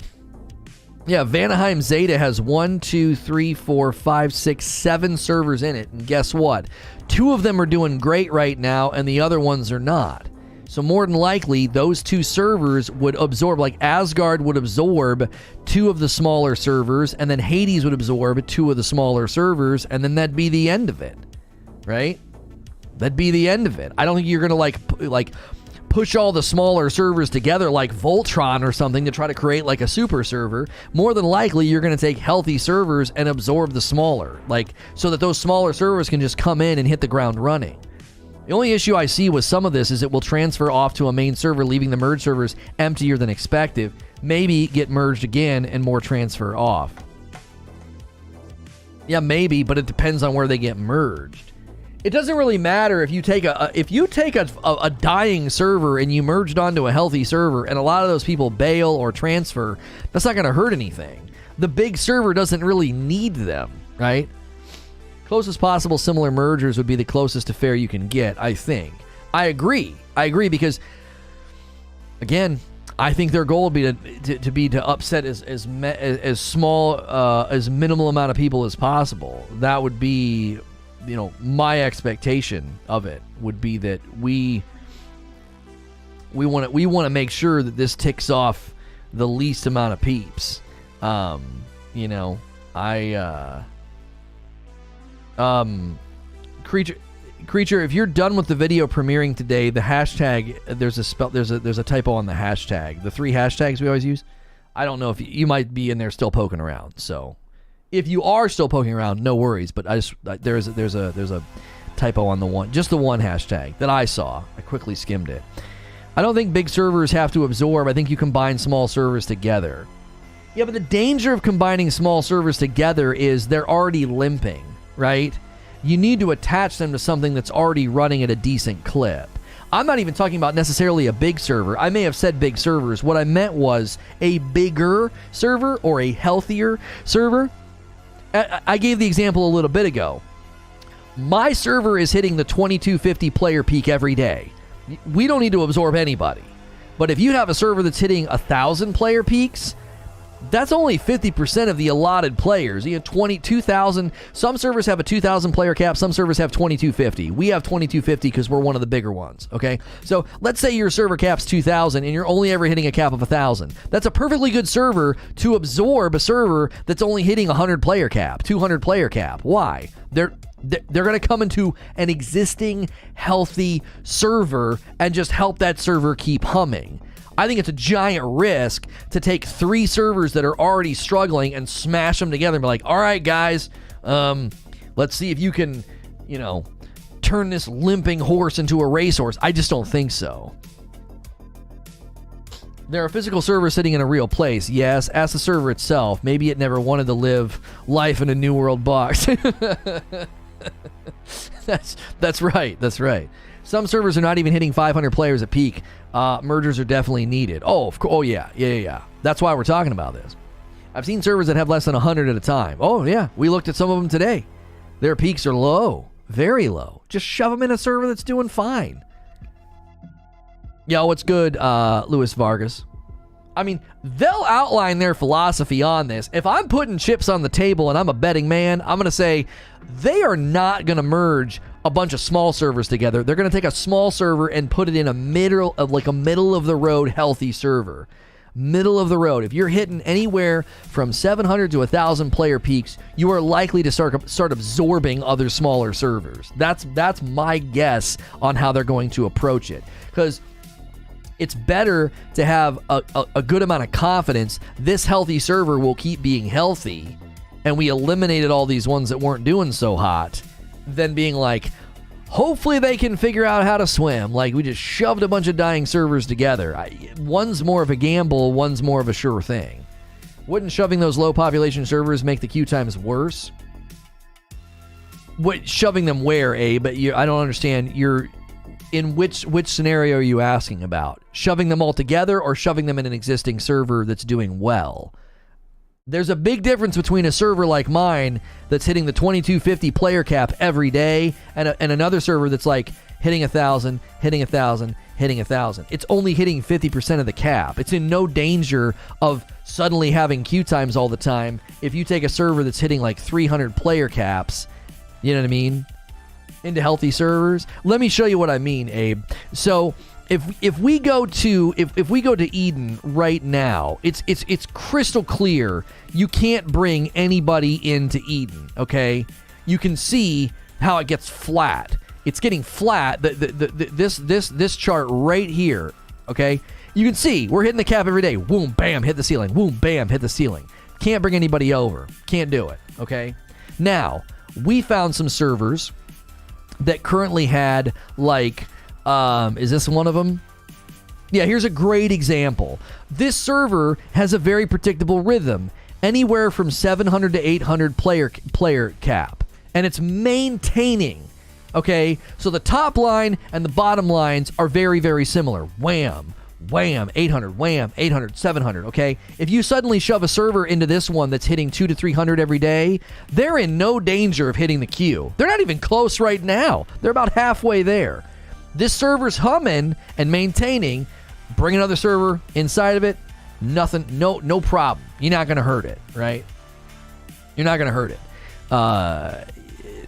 Yeah, Vanaheim Zeta has 1, 2, 3, 4, 5, 6, 7 servers in it. And guess what? 2 of them are doing great right now and the other ones are not. So more than likely, those 2 servers would absorb, like Asgard would absorb 2 of the smaller servers, and then Hades would absorb 2 of the smaller servers, and then that'd be the end of it, right? That'd be the end of it. I don't think you're gonna like push all the smaller servers together like Voltron or something to try to create like a super server. More than likely, you're gonna take healthy servers and absorb the smaller, like so that those smaller servers can just come in and hit the ground running. The only issue I see with some of this is it will transfer off to a main server, leaving the merge servers emptier than expected. Maybe get merged again and more transfer off. Yeah, maybe, but it depends on where they get merged. It doesn't really matter if you take a dying server and you merge it onto a healthy server, and a lot of those people bail or transfer. That's not going to hurt anything. The big server doesn't really need them, right? Closest possible similar mergers would be the closest to fair you can get, I think. I agree because, again, I think their goal would be to upset as small as minimal amount of people as possible. That would be, my expectation of it would be that we want to make sure that this ticks off the least amount of peeps. Creature, if you're done with the video premiering today, the hashtag, there's a typo on the hashtag. The 3 hashtags we always use. I don't know if you might be in there still poking around. So if you are still poking around, no worries. But there's a typo on the one hashtag that I saw. I quickly skimmed it. I don't think big servers have to absorb. I think you combine small servers together. Yeah, but the danger of combining small servers together is they're already limping. Right? You need to attach them to something that's already running at a decent clip. I'm not even talking about necessarily a big server. I may have said big servers. What I meant was a bigger server or a healthier server. I gave the example a little bit ago. My server is hitting the 2250 player peak every day. We don't need to absorb anybody. But if you have a server that's hitting 1,000 player peaks, that's only 50% of the allotted players. You have 22,000. Some servers have a 2,000 player cap. Some servers have 2250. We have 2250 because we're one of the bigger ones. Okay, so let's say your server cap's 2,000 and you're only ever hitting a cap of 1,000. That's a perfectly good server to absorb a server that's only hitting 100 player cap, 200 player cap. Why? They're going to come into an existing healthy server and just help that server keep humming. I think it's a giant risk to take 3 servers that are already struggling and smash them together and be like, all right, guys, let's see if you can, turn this limping horse into a racehorse. I just don't think so. There are physical servers sitting in a real place. Yes, ask the server itself. Maybe it never wanted to live life in a New World box. That's right. That's right. Some servers are not even hitting 500 players at peak. Mergers are definitely needed. Oh, yeah. That's why we're talking about this. I've seen servers that have less than 100 at a time. Oh, yeah. We looked at some of them today. Their peaks are low. Very low. Just shove them in a server that's doing fine. Yo, what's good, Luis Vargas? I mean, they'll outline their philosophy on this. If I'm putting chips on the table and I'm a betting man, I'm going to say they are not going to merge a bunch of small servers together. They're going to take a small server and put it in a middle of the road healthy server. Middle of the road. If you're hitting anywhere from 700 to 1,000 player peaks, you are likely to start absorbing other smaller servers. That's my guess on how they're going to approach it. Because It's better to have a good amount of confidence this healthy server will keep being healthy, and we eliminated all these ones that weren't doing so hot, than being like, hopefully they can figure out how to swim. Like, we just shoved a bunch of dying servers together. One's more of a gamble, one's more of a sure thing. Wouldn't shoving those low population servers make the queue times worse? What, shoving them where, Abe? I don't understand. You're in which scenario are you asking about? Shoving them all together or shoving them in an existing server that's doing well? There's a big difference between a server like mine that's hitting the 2250 player cap every day and another server that's like hitting 1,000, hitting 1,000, hitting 1,000. It's only hitting 50% of the cap. It's in no danger of suddenly having queue times all the time if you take a server that's hitting like 300 player caps, you know what I mean, into healthy servers. Let me show you what I mean, Abe. So if we go to Eden right now, it's crystal clear you can't bring anybody into Eden. Okay, you can see how it gets flat. It's getting flat. This chart right here. Okay, you can see we're hitting the cap every day. Boom, bam, hit the ceiling. Boom, bam, hit the ceiling. Can't bring anybody over. Can't do it. Okay, now we found some servers that currently had like. Is this one of them? Yeah, here's a great example. This server has a very predictable rhythm, anywhere from 700 to 800 player cap, and it's maintaining. Okay, so the top line and the bottom lines are very, very similar. Wham, wham, 800, wham, 800, 700. Okay, if you suddenly shove a server into this one that's hitting 200 to 300 every day, they're in no danger of hitting the queue. They're not even close right now. They're about halfway there. This server's humming and maintaining. Bring another server inside of it. Nothing. No problem. You're not going to hurt it, right? You're not going to hurt it.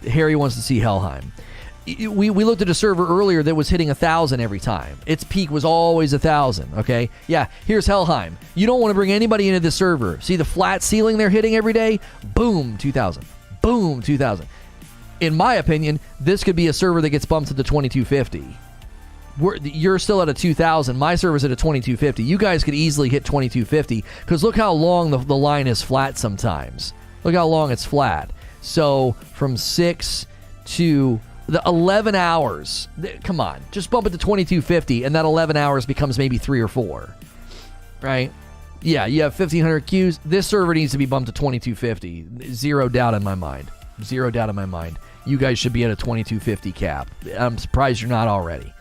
Harry wants to see Helheim. We looked at a server earlier that was hitting 1,000 every time. Its peak was always 1,000. Okay. Yeah. Here's Helheim. You don't want to bring anybody into this server. See the flat ceiling they're hitting every day? Boom, 2,000. Boom, 2,000. In my opinion, this could be a server that gets bumped to the 2250. You're still at a 2,000. My server's at a 2250. You guys could easily hit 2250 because look how long the line is flat sometimes. Look how long it's flat. So from 6 to the 11 hours. Come on, just bump it to 2250, and that 11 hours becomes maybe 3 or 4, right? Yeah, you have 1,500 queues. This server needs to be bumped to 2250. Zero doubt in my mind. Zero doubt in my mind. You guys should be at a 2250 cap. I'm surprised you're not already.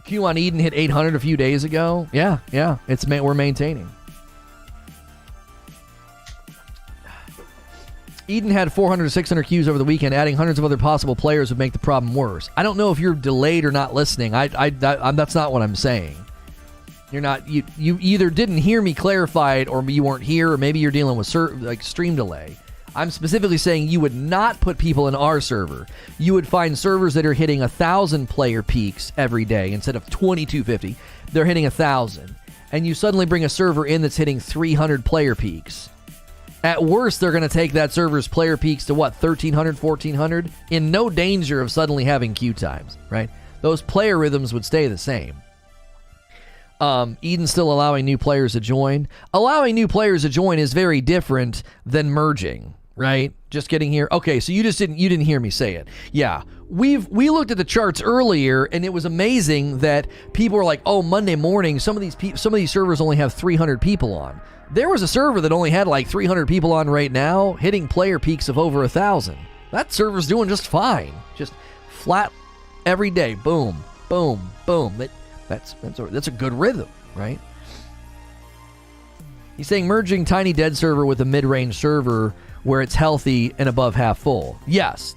Q on Eden hit 800 a few days ago. Yeah. We're maintaining. Eden had 400 to 600 queues over the weekend. Adding hundreds of other possible players would make the problem worse. I don't know if you're delayed or not listening. That's not what I'm saying. You're not. You either didn't hear me clarify it, or you weren't here, or maybe you're dealing with stream delay. I'm specifically saying you would not put people in our server. You would find servers that are hitting 1,000 player peaks every day instead of 2,250. They're hitting 1,000, and you suddenly bring a server in that's hitting 300 player peaks. At worst, they're going to take that server's player peaks to what, 1,300, 1,400? In no danger of suddenly having queue times, right? Those player rhythms would stay the same. Eden's still allowing new players to join. Allowing new players to join is very different than merging, right? Just getting here. Okay, so you didn't hear me say it. Yeah, we looked at the charts earlier, and it was amazing that people were like, "Oh, Monday morning, some of these servers only have 300 people on." There was a server that only had like 300 people on right now, hitting player peaks of over 1,000. That server's doing just fine, just flat every day. Boom, boom, boom. That's a good rhythm, right? He's saying merging tiny dead server with a mid-range server where it's healthy and above half full. Yes,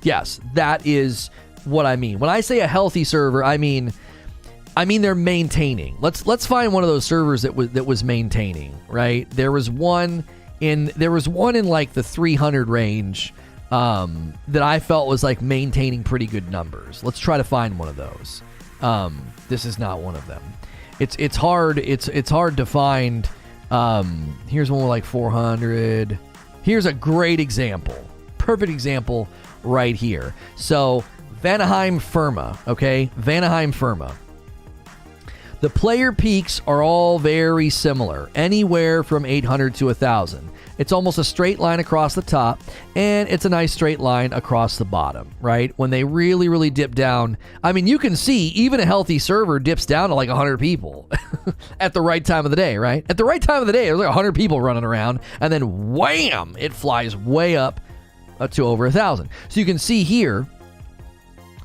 that is what I mean. When I say a healthy server, I mean they're maintaining. Let's find one of those servers that was maintaining, right? There was one in like the 300 range that I felt was like maintaining pretty good numbers. Let's try to find one of those. This is not one of them. It's hard to find. Here's one with like 400. Here's a great example. Perfect example right here. So Vanaheim Firma, okay? Vanaheim Firma. The player peaks are all very similar, anywhere from 800 to 1,000. It's almost a straight line across the top, and it's a nice straight line across the bottom, right? When they really, really dip down, I mean, you can see even a healthy server dips down to like 100 people at the right time of the day, right? At the right time of the day, there's like 100 people running around, and then wham, it flies way up to over 1,000. So you can see here,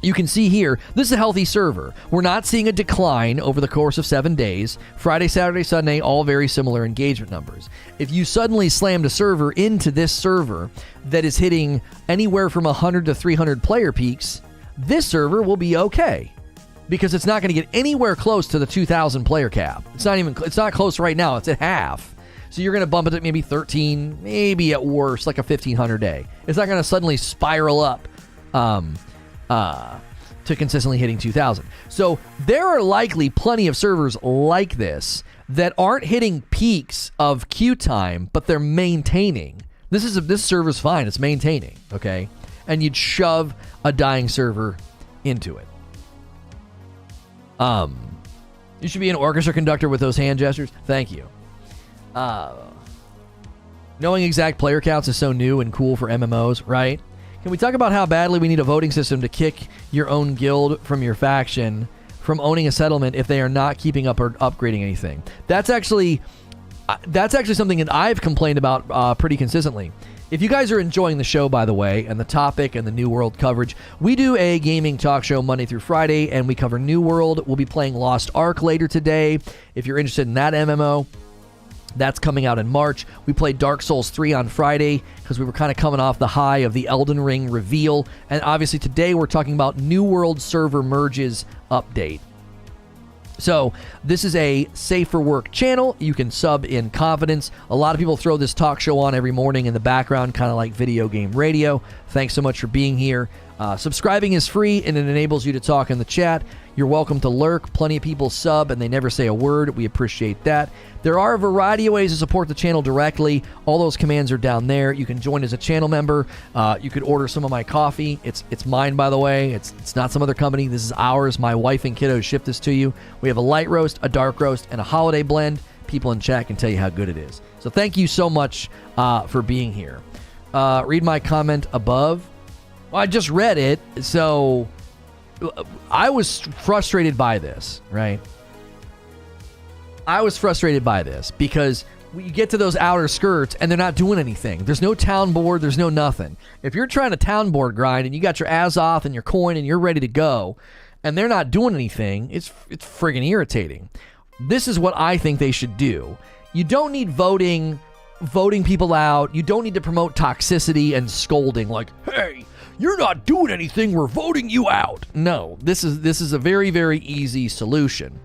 this is a healthy server. We're not seeing a decline over the course of 7 days. Friday, Saturday, Sunday, all very similar engagement numbers. If you suddenly slammed a server into this server that is hitting anywhere from 100 to 300 player peaks, this server will be okay because it's not going to get anywhere close to the 2,000 player cap. It's not close right now. It's at half. So you're going to bump it at maybe 13, maybe at worst like a 1,500 day. It's not going to suddenly spiral up to consistently hitting 2,000. So there are likely plenty of servers like this that aren't hitting peaks of queue time, but they're maintaining. This server's fine. It's maintaining, okay? And you'd shove a dying server into it. You should be an orchestra conductor with those hand gestures. Thank you. Knowing exact player counts is so new and cool for MMOs, right? Can we talk about how badly we need a voting system to kick your own guild from your faction from owning a settlement if they are not keeping up or upgrading anything? That's actually something that I've complained about pretty consistently. If you guys are enjoying the show, by the way, and the topic and the New World coverage, we do a gaming talk show Monday through Friday, and we cover New World. We'll be playing Lost Ark later today. If you're interested in that MMO, that's coming out in March. We played Dark Souls 3 on Friday because we were kind of coming off the high of the Elden Ring reveal. And obviously today we're talking about New World server merges update. So this is a safe for work channel. You can sub in confidence. A lot of people throw this talk show on every morning in the background, kind of like video game radio. Thanks so much for being here. Subscribing is free and it enables you to talk in the chat. You're welcome to lurk. Plenty of people sub and they never say a word. We appreciate that. There are a variety of ways to support the channel directly. All those commands are down there. You can join as a channel member. You could order some of my coffee. It's mine, by the way. It's not some other company. This is ours. My wife and kiddos ship this to you. We have a light roast, a dark roast, and a holiday blend. People in chat can tell you how good it is. So thank you so much for being here. Read my comment above. Well, I just read it, so I was frustrated by this, right? I was frustrated by this because you get to those outer skirts and they're not doing anything. There's no town board. There's no nothing. If you're trying to town board grind and you got your Azoth and your coin and you're ready to go and they're not doing anything, it's friggin' irritating. This is what I think they should do. You don't need voting people out. You don't need to promote toxicity and scolding like, hey, you're not doing anything, we're voting you out. No, this is a very, very easy solution.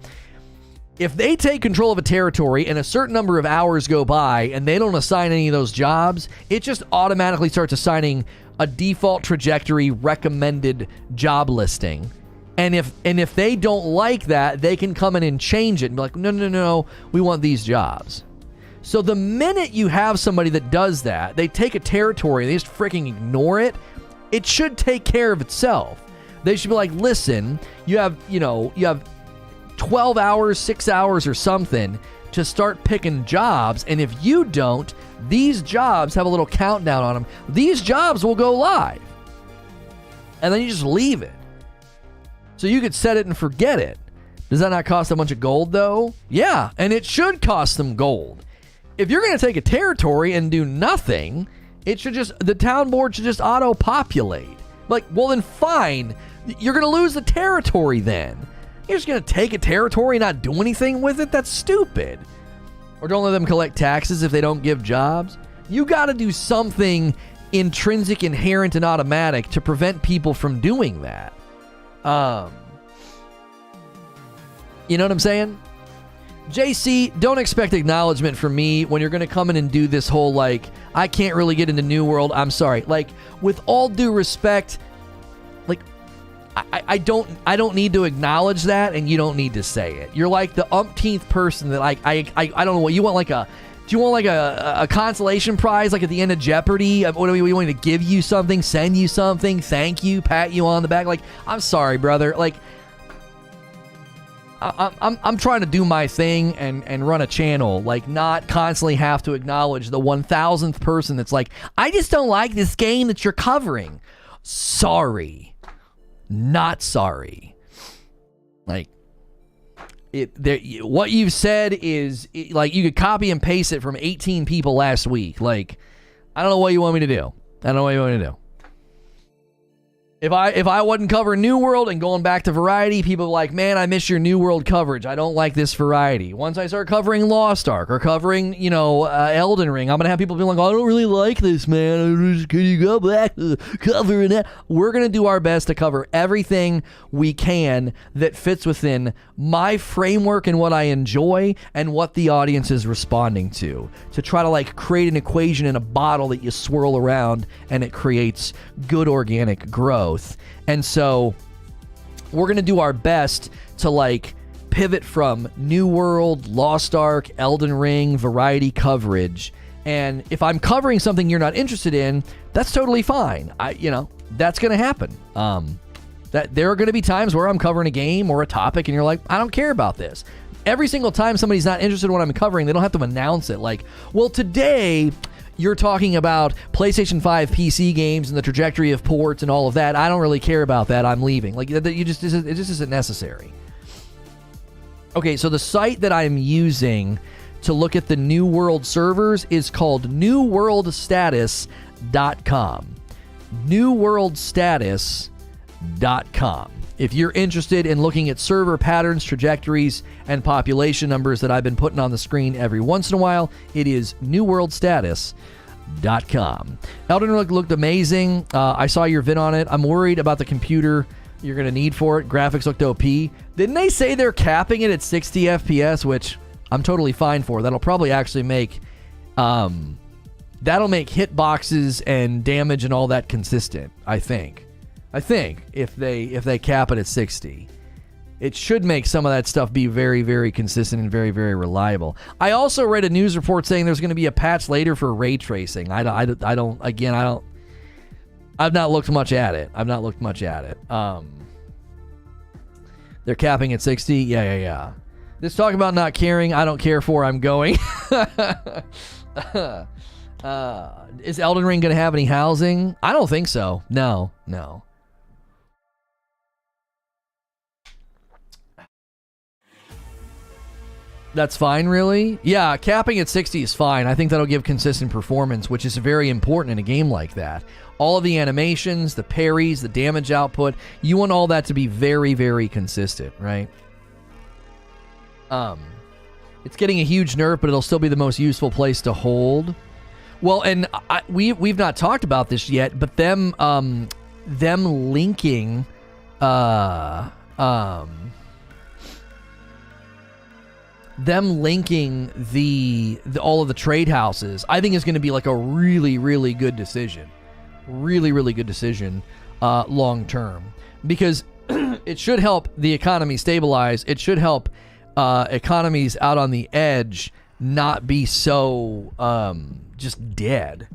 If they take control of a territory and a certain number of hours go by and they don't assign any of those jobs, it just automatically starts assigning a default trajectory recommended job listing. And if they don't like that, they can come in and change it and be like, no, we want these jobs. So the minute you have somebody that does that, they take a territory and they just freaking ignore it, it should take care of itself. They should be like, listen, you have 12 hours, 6 hours or something to start picking jobs. And if you don't, these jobs have a little countdown on them. These jobs will go live. And then you just leave it. So you could set it and forget it. Does that not cost a bunch of gold though? Yeah, and it should cost them gold. If you're going to take a territory and do nothing, the town board should just auto-populate. Like, well then fine. You're going to lose the territory then. You're just going to take a territory and not do anything with it? That's stupid. Or don't let them collect taxes if they don't give jobs. You got to do something intrinsic, inherent, and automatic to prevent people from doing that. You know what I'm saying? JC, don't expect acknowledgement from me when you're going to come in and do this whole, like, I can't really get into New World. I'm sorry. Like, with all due respect, like, I don't need to acknowledge that, and you don't need to say it. You're like the umpteenth person that, like, I don't know what you want, like Do you want like a consolation prize like at the end of Jeopardy? What do we want to give you something, send you something, thank you, pat you on the back? Like, I'm sorry, brother. Like, I'm trying to do my thing and run a channel, like not constantly have to acknowledge the 1000th person that's like, I just don't like this game that you're covering. Sorry. Not sorry. Like, what you've said is, like, you could copy and paste it from 18 people last week. Like, I don't know what you want me to do. I don't know what you want me to do. If I wasn't covering New World and going back to Variety, people are like, man, I miss your New World coverage. I don't like this Variety. Once I start covering Lost Ark or covering, Elden Ring, I'm going to have people be like, I don't really like this, man. Can you go back to covering it? We're going to do our best to cover everything we can that fits within my framework and what I enjoy and what the audience is responding to try to like create an equation in a bottle that you swirl around and it creates good organic growth. And so we're going to do our best to like pivot from New World, Lost Ark, Elden Ring, Variety coverage. And if I'm covering something you're not interested in, that's totally fine. That's going to happen. That there are going to be times where I'm covering a game or a topic and you're like, I don't care about this. Every single time somebody's not interested in what I'm covering, they don't have to announce it. Like, well, today you're talking about PlayStation 5 PC games and the trajectory of ports and all of that. I don't really care about that. I'm leaving. Like, it just isn't necessary. Okay, so the site that I'm using to look at the New World servers is called newworldstatus.com. newworldstatus.com. If you're interested in looking at server patterns, trajectories, and population numbers that I've been putting on the screen every once in a while, it is newworldstatus.com. Elden Ring looked amazing. I saw your vid on it. I'm worried about the computer you're going to need for it. Graphics looked OP. Didn't they say they're capping it at 60 FPS, which I'm totally fine for. That'll probably actually make hitboxes and damage and all that consistent, I think if they cap it at 60, it should make some of that stuff be very, very consistent and very, very reliable. I also read a news report saying there's going to be a patch later for ray tracing. I've not looked much at it. They're capping at 60. Yeah. This talk about not caring, I don't care for. I'm going. Is Elden Ring going to have any housing? I don't think so. No. That's fine, really? Yeah, capping at 60 is fine. I think that'll give consistent performance, which is very important in a game like that. All of the animations, the parries, the damage output, you want all that to be very, very consistent, right? It's getting a huge nerf, but it'll still be the most useful place to hold. Well, and we've not talked about this yet, but them linking the all of the trade houses, I think is going to be like a really, really good decision. Really, really good decision long term, because it should help the economy stabilize. It should help economies out on the edge not be so just dead,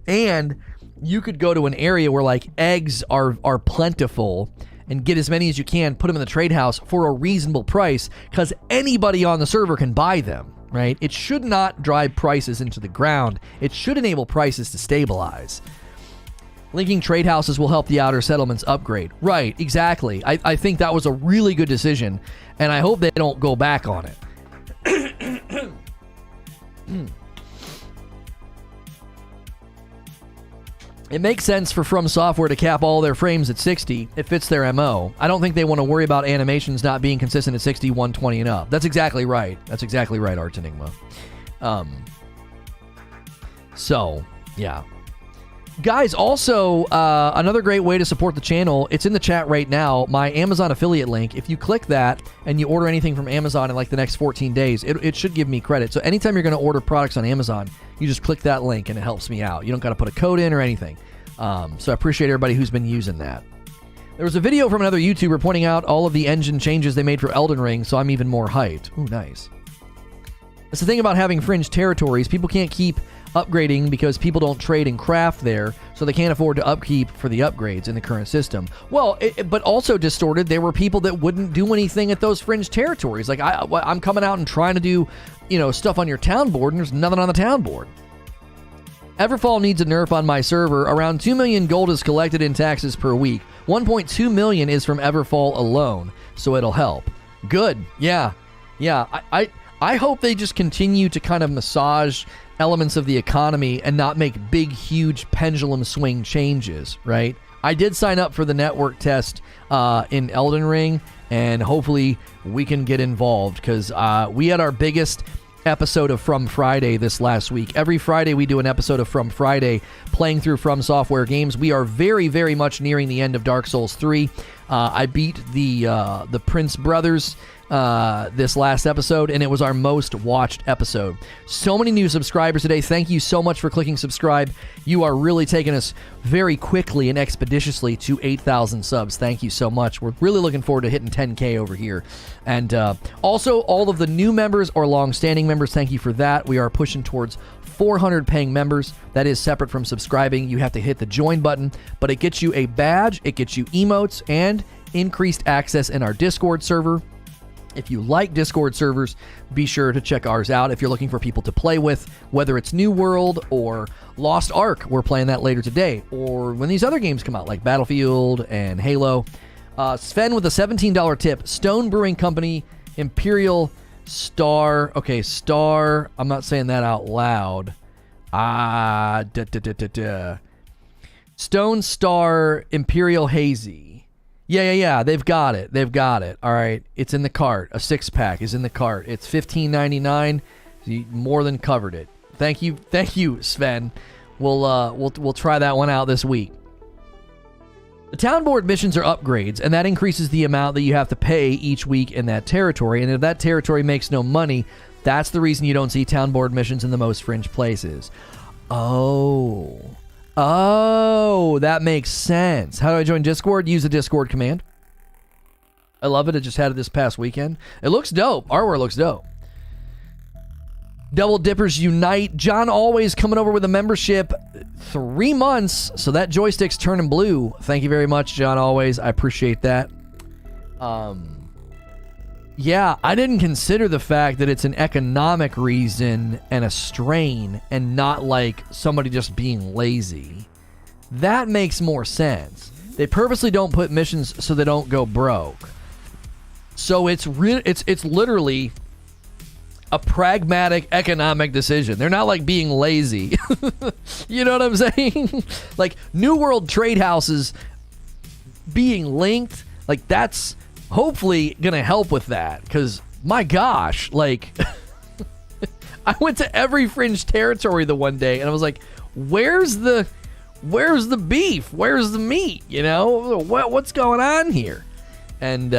and you could go to an area where like eggs are plentiful and get as many as you can, put them in the trade house for a reasonable price, because anybody on the server can buy them, right? It should not drive prices into the ground. It should enable prices to stabilize. Linking trade houses will help the outer settlements upgrade. Right, exactly. I think that was a really good decision, and I hope they don't go back on it. It makes sense for From Software to cap all their frames at 60. It fits their MO. I don't think they want to worry about animations not being consistent at 60, 120 and up. That's exactly right. Art Enigma. So, yeah. Guys, also, another great way to support the channel, it's in the chat right now, my Amazon affiliate link. If you click that and you order anything from Amazon in like the next 14 days, it should give me credit. So anytime you're going to order products on Amazon, you just click that link and it helps me out. You don't got to put a code in or anything. So I appreciate everybody who's been using that. There was a video from another YouTuber pointing out all of the engine changes they made for Elden Ring, so I'm even more hyped. Ooh, nice. That's the thing about having fringe territories. People can't keep upgrading because people don't trade and craft there, so they can't afford to upkeep for the upgrades in the current system. Well, but also distorted, there were people that wouldn't do anything at those fringe territories. Like, I'm coming out and trying to do, stuff on your town board, and there's nothing on the town board. Everfall needs a nerf on my server. Around 2 million gold is collected in taxes per week. 1.2 million is from Everfall alone, so it'll help. Good. Yeah. I hope they just continue to kind of massage elements of the economy and not make big, huge pendulum swing changes, right? I did sign up for the network test in Elden Ring, and hopefully we can get involved, because we had our biggest episode of From Friday this last week. Every Friday we do an episode of From Friday playing through From Software games. We are very, very much nearing the end of Dark Souls 3. I beat the Prince Brothers this last episode, and it was our most watched episode. So many new subscribers today. Thank you so much for clicking subscribe. You are really taking us very quickly and expeditiously to 8,000 subs. Thank you so much. We're really looking forward to hitting 10K over here. And also, all of the new members or long-standing members, thank you for that. We are pushing towards 400 paying members. That is separate from subscribing. You have to hit the join button, but it gets you a badge, it gets you emotes, and increased access in our Discord server. If you like Discord servers, be sure to check ours out. If you're looking for people to play with, whether it's New World or Lost Ark, we're playing that later today, or when these other games come out like Battlefield and Halo. Sven with a $17 tip. Stone Brewing Company, Imperial Star. Okay, Star. I'm not saying that out loud. Stone Star Imperial Hazy. Yeah. They've got it. All right. It's in the cart. A 6-pack is in the cart. It's $15.99. You more than covered it. Thank you, Sven. We'll try that one out this week. The town board missions are upgrades, and that increases the amount that you have to pay each week in that territory. And if that territory makes no money, that's the reason you don't see town board missions in the most fringe places. Oh, that makes sense. How do I join Discord? Use the Discord command. I love it. I just had it this past weekend. It looks dope. Artwork looks dope. Double Dippers Unite. John Always coming over with a membership. 3 months. So that joystick's turning blue. Thank you very much, John Always. I appreciate that. Yeah, I didn't consider the fact that it's an economic reason and a strain and not like somebody just being lazy. That makes more sense. They purposely don't put missions so they don't go broke. So it's literally a pragmatic economic decision. They're not like being lazy. You know what I'm saying? Like New World trade houses being linked, like that's hopefully gonna help with that, because my gosh, like I went to every fringe territory the one day and I was like, where's the beef, where's the meat, what's going on here? And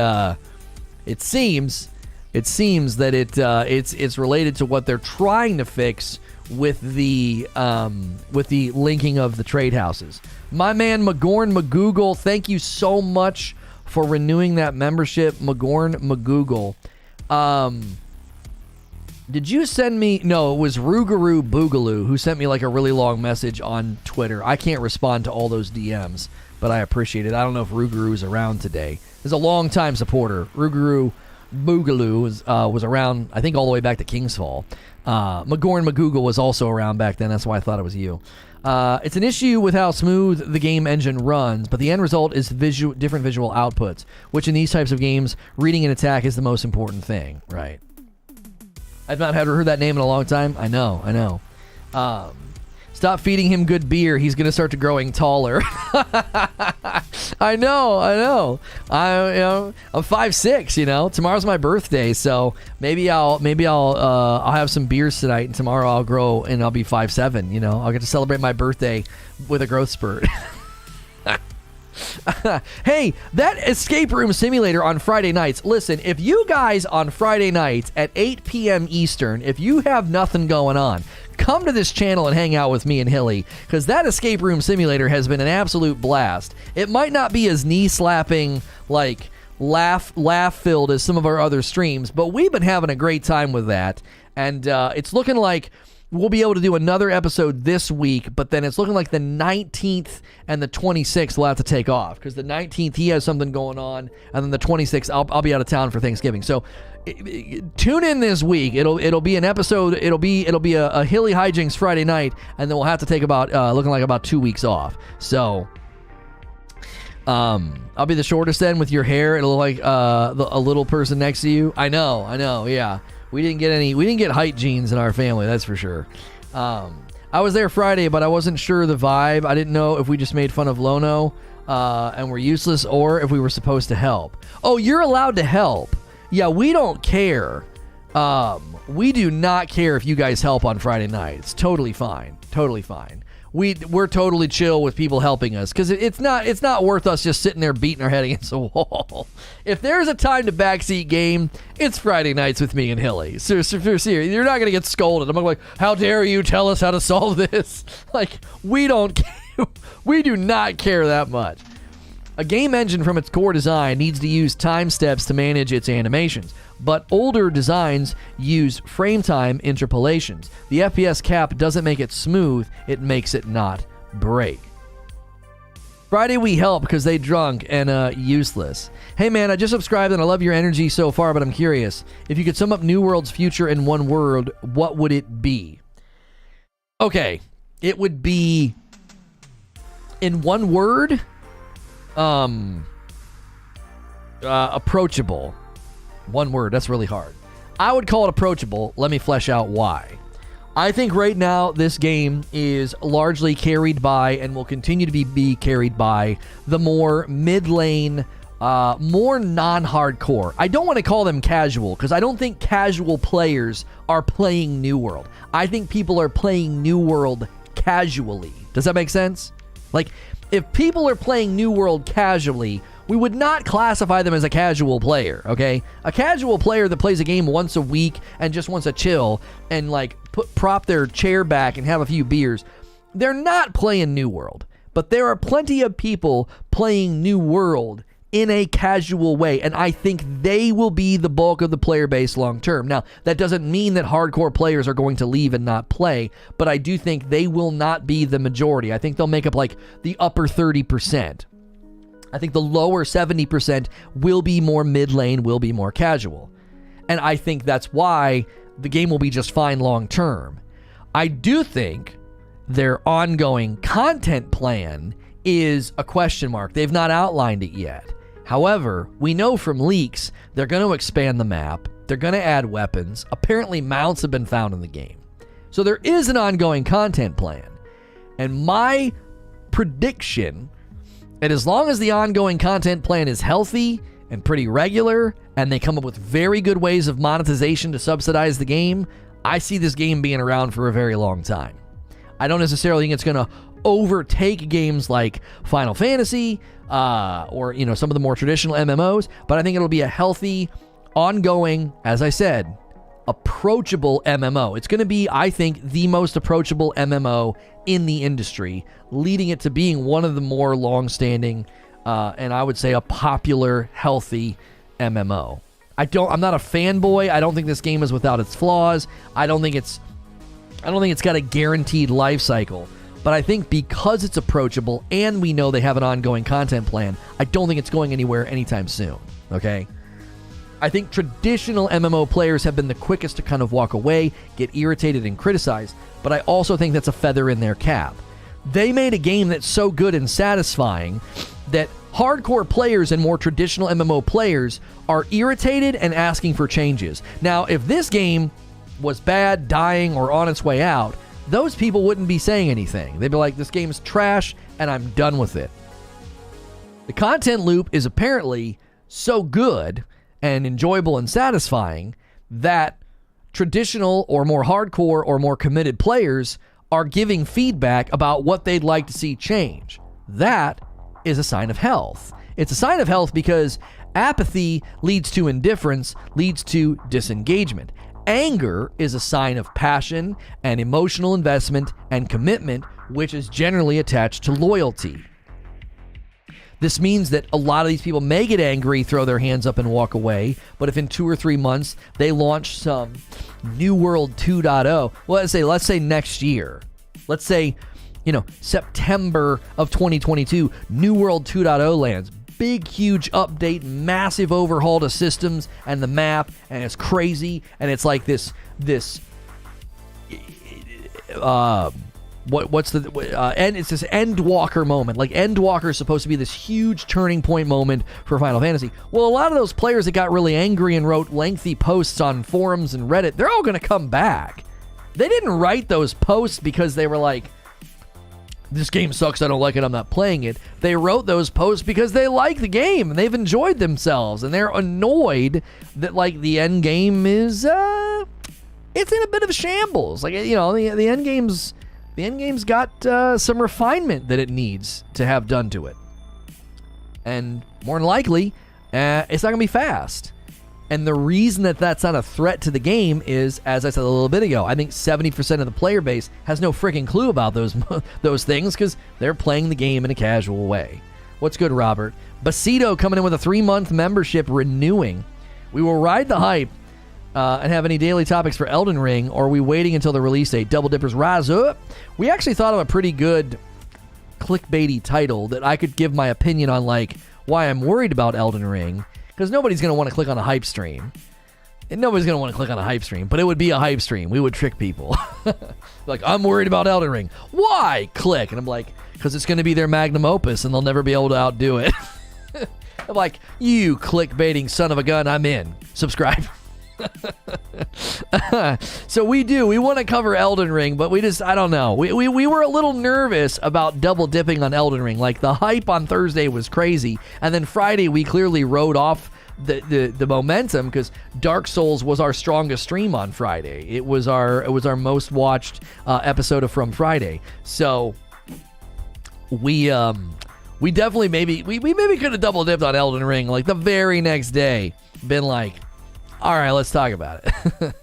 it seems that it's related to what they're trying to fix with the linking of the trade houses. My man Magorn McGoogle, thank you so much for renewing that membership, Magorn McGoogle. Did you send me... No, it was Rougarou Boogaloo who sent me like a really long message on Twitter. I can't respond to all those DMs, but I appreciate it. I don't know if Rougarou is around today. He's a long-time supporter. Rougarou Boogaloo was around, I think, all the way back to King's Fall. Magorn McGoogle was also around back then. That's why I thought it was you. It's an issue with how smooth the game engine runs, but the end result is different visual outputs, which in these types of games, reading an attack is the most important thing, right? I've not heard that name in a long time. I know. Stop feeding him good beer. He's going to start to growing taller. I know. I'm 5'6", Tomorrow's my birthday, so maybe I'll have some beers tonight, and tomorrow I'll grow and I'll be 5'7", I'll get to celebrate my birthday with a growth spurt. Hey, that escape room simulator on Friday nights. Listen, if you guys on Friday nights at 8 p.m. Eastern, if you have nothing going on, come to this channel and hang out with me and Hilly, because that escape room simulator has been an absolute blast. It might not be as knee-slapping, like laugh-filled as some of our other streams, but we've been having a great time with that. And it's looking like we'll be able to do another episode this week, but then it's looking like the 19th and the 26th will have to take off, because the 19th he has something going on, and then the 26th I'll be out of town for Thanksgiving. So tune in this week. It'll be an episode. It'll be a Hilly Hijinks Friday night, and then we'll have to take about looking like about 2 weeks off. So I'll be the shortest then with your hair. It'll look like a little person next to you. I know. Yeah. We didn't get height genes in our family, that's for sure. I was there Friday, but I wasn't sure the vibe. I didn't know if we just made fun of Lono and were useless, or if we were supposed to help. Oh, you're allowed to help. Yeah, we don't care. We do not care if you guys help on Friday night. It's totally fine. Totally fine. We're totally chill with people helping us, because it's not worth us just sitting there beating our head against the wall. If there's a time to backseat game, it's Friday nights with me and Hilly. Seriously, you're not gonna get scolded. I'm like, how dare you tell us how to solve this? Like, we don't care. We do not care that much. A game engine from its core design needs to use time steps to manage its animations, but older designs use frame time interpolations. The FPS cap doesn't make it smooth, it makes it not break. Friday we help because they drunk and useless. Hey man, I just subscribed and I love your energy so far, but I'm curious. If you could sum up New World's future in one word, what would it be? Okay, it would be, in one word, approachable. One word, that's really hard. I would call it approachable. Let me flesh out why. I think right now this game is largely carried by, and will continue to be carried by, the more mid-lane, more non-hardcore. I don't want to call them casual, because I don't think casual players are playing New World. I think people are playing New World casually. Does that make sense? Like, if people are playing New World casually, we would not classify them as a casual player, okay? A casual player that plays a game once a week and just wants to chill and, like, prop their chair back and have a few beers, they're not playing New World. But there are plenty of people playing New World in a casual way, and I think they will be the bulk of the player base long term. Now, that doesn't mean that hardcore players are going to leave and not play, but I do think they will not be the majority. I think they'll make up like the upper 30%. I think the lower 70% will be more mid lane, will be more casual. And I think that's why the game will be just fine long term. I do think their ongoing content plan is a question mark. They've not outlined it yet. However, we know from leaks they're going to expand the map. They're going to add weapons. Apparently, mounts have been found in the game. So there is an ongoing content plan. And my prediction, and as long as the ongoing content plan is healthy and pretty regular, and they come up with very good ways of monetization to subsidize the game, I see this game being around for a very long time. I don't necessarily think it's going to overtake games like Final Fantasy or, you know, some of the more traditional MMOs, but I think it'll be a healthy, ongoing, as I said, approachable MMO. It's going to be, I think, the most approachable MMO in the industry, leading it to being one of the more long-standing and I would say a popular, healthy MMO. I'm not a fanboy. I don't think this game is without its flaws. I don't think it's got a guaranteed life cycle. But I think because it's approachable and we know they have an ongoing content plan, I don't think it's going anywhere anytime soon, okay? I think traditional MMO players have been the quickest to kind of walk away, get irritated and criticize, but I also think that's a feather in their cap. They made a game that's so good and satisfying that hardcore players and more traditional MMO players are irritated and asking for changes. Now, if this game was bad, dying, or on its way out, those people wouldn't be saying anything. They'd be like, this game's trash, and I'm done with it. The content loop is apparently so good and enjoyable and satisfying that traditional or more hardcore or more committed players are giving feedback about what they'd like to see change. That is a sign of health. It's a sign of health because apathy leads to indifference, leads to disengagement. Anger is a sign of passion and emotional investment and commitment, which is generally attached to loyalty. This means that a lot of these people may get angry, throw their hands up, and walk away. But if in 2 or 3 months they launch some New World 2.0, well, let's say next year, let's say, September of 2022, New World 2.0 lands. Big, huge update, massive overhaul to systems and the map, and it's crazy, and it's like this it's this Endwalker moment. Like, Endwalker is supposed to be this huge turning point moment for Final Fantasy. Well, a lot of those players that got really angry and wrote lengthy posts on forums and Reddit, they're all going to come back. They didn't write those posts because they were like, this game sucks, I don't like it, I'm not playing it. They wrote those posts because they like the game and they've enjoyed themselves, and they're annoyed that, like, the end game is it's in a bit of a shambles. Like, the end game's got some refinement that it needs to have done to it, and more than likely it's not gonna be fast. And the reason that that's not a threat to the game is, as I said a little bit ago, I think 70% of the player base has no freaking clue about those things because they're playing the game in a casual way. What's good, Robert? Basito coming in with a 3-month membership renewing. We will ride the hype and have any daily topics for Elden Ring, or are we waiting until the release date? Double Dippers rise up. We actually thought of a pretty good clickbaity title that I could give my opinion on, like, why I'm worried about Elden Ring. Because nobody's going to want to click on a hype stream. And nobody's going to want to click on a hype stream. But it would be a hype stream. We would trick people. Like, I'm worried about Elden Ring. Why? Click. And I'm like, because it's going to be their magnum opus and they'll never be able to outdo it. I'm like, you clickbaiting son of a gun, I'm in. Subscribe. So we want to cover Elden Ring, but I don't know. We were a little nervous about double dipping on Elden Ring. Like, the hype on Thursday was crazy, and then Friday we clearly rode off the momentum because Dark Souls was our strongest stream on Friday. It was our most watched episode of From Friday. So we definitely maybe could have double dipped on Elden Ring like the very next day. Been like, all right, let's talk about it.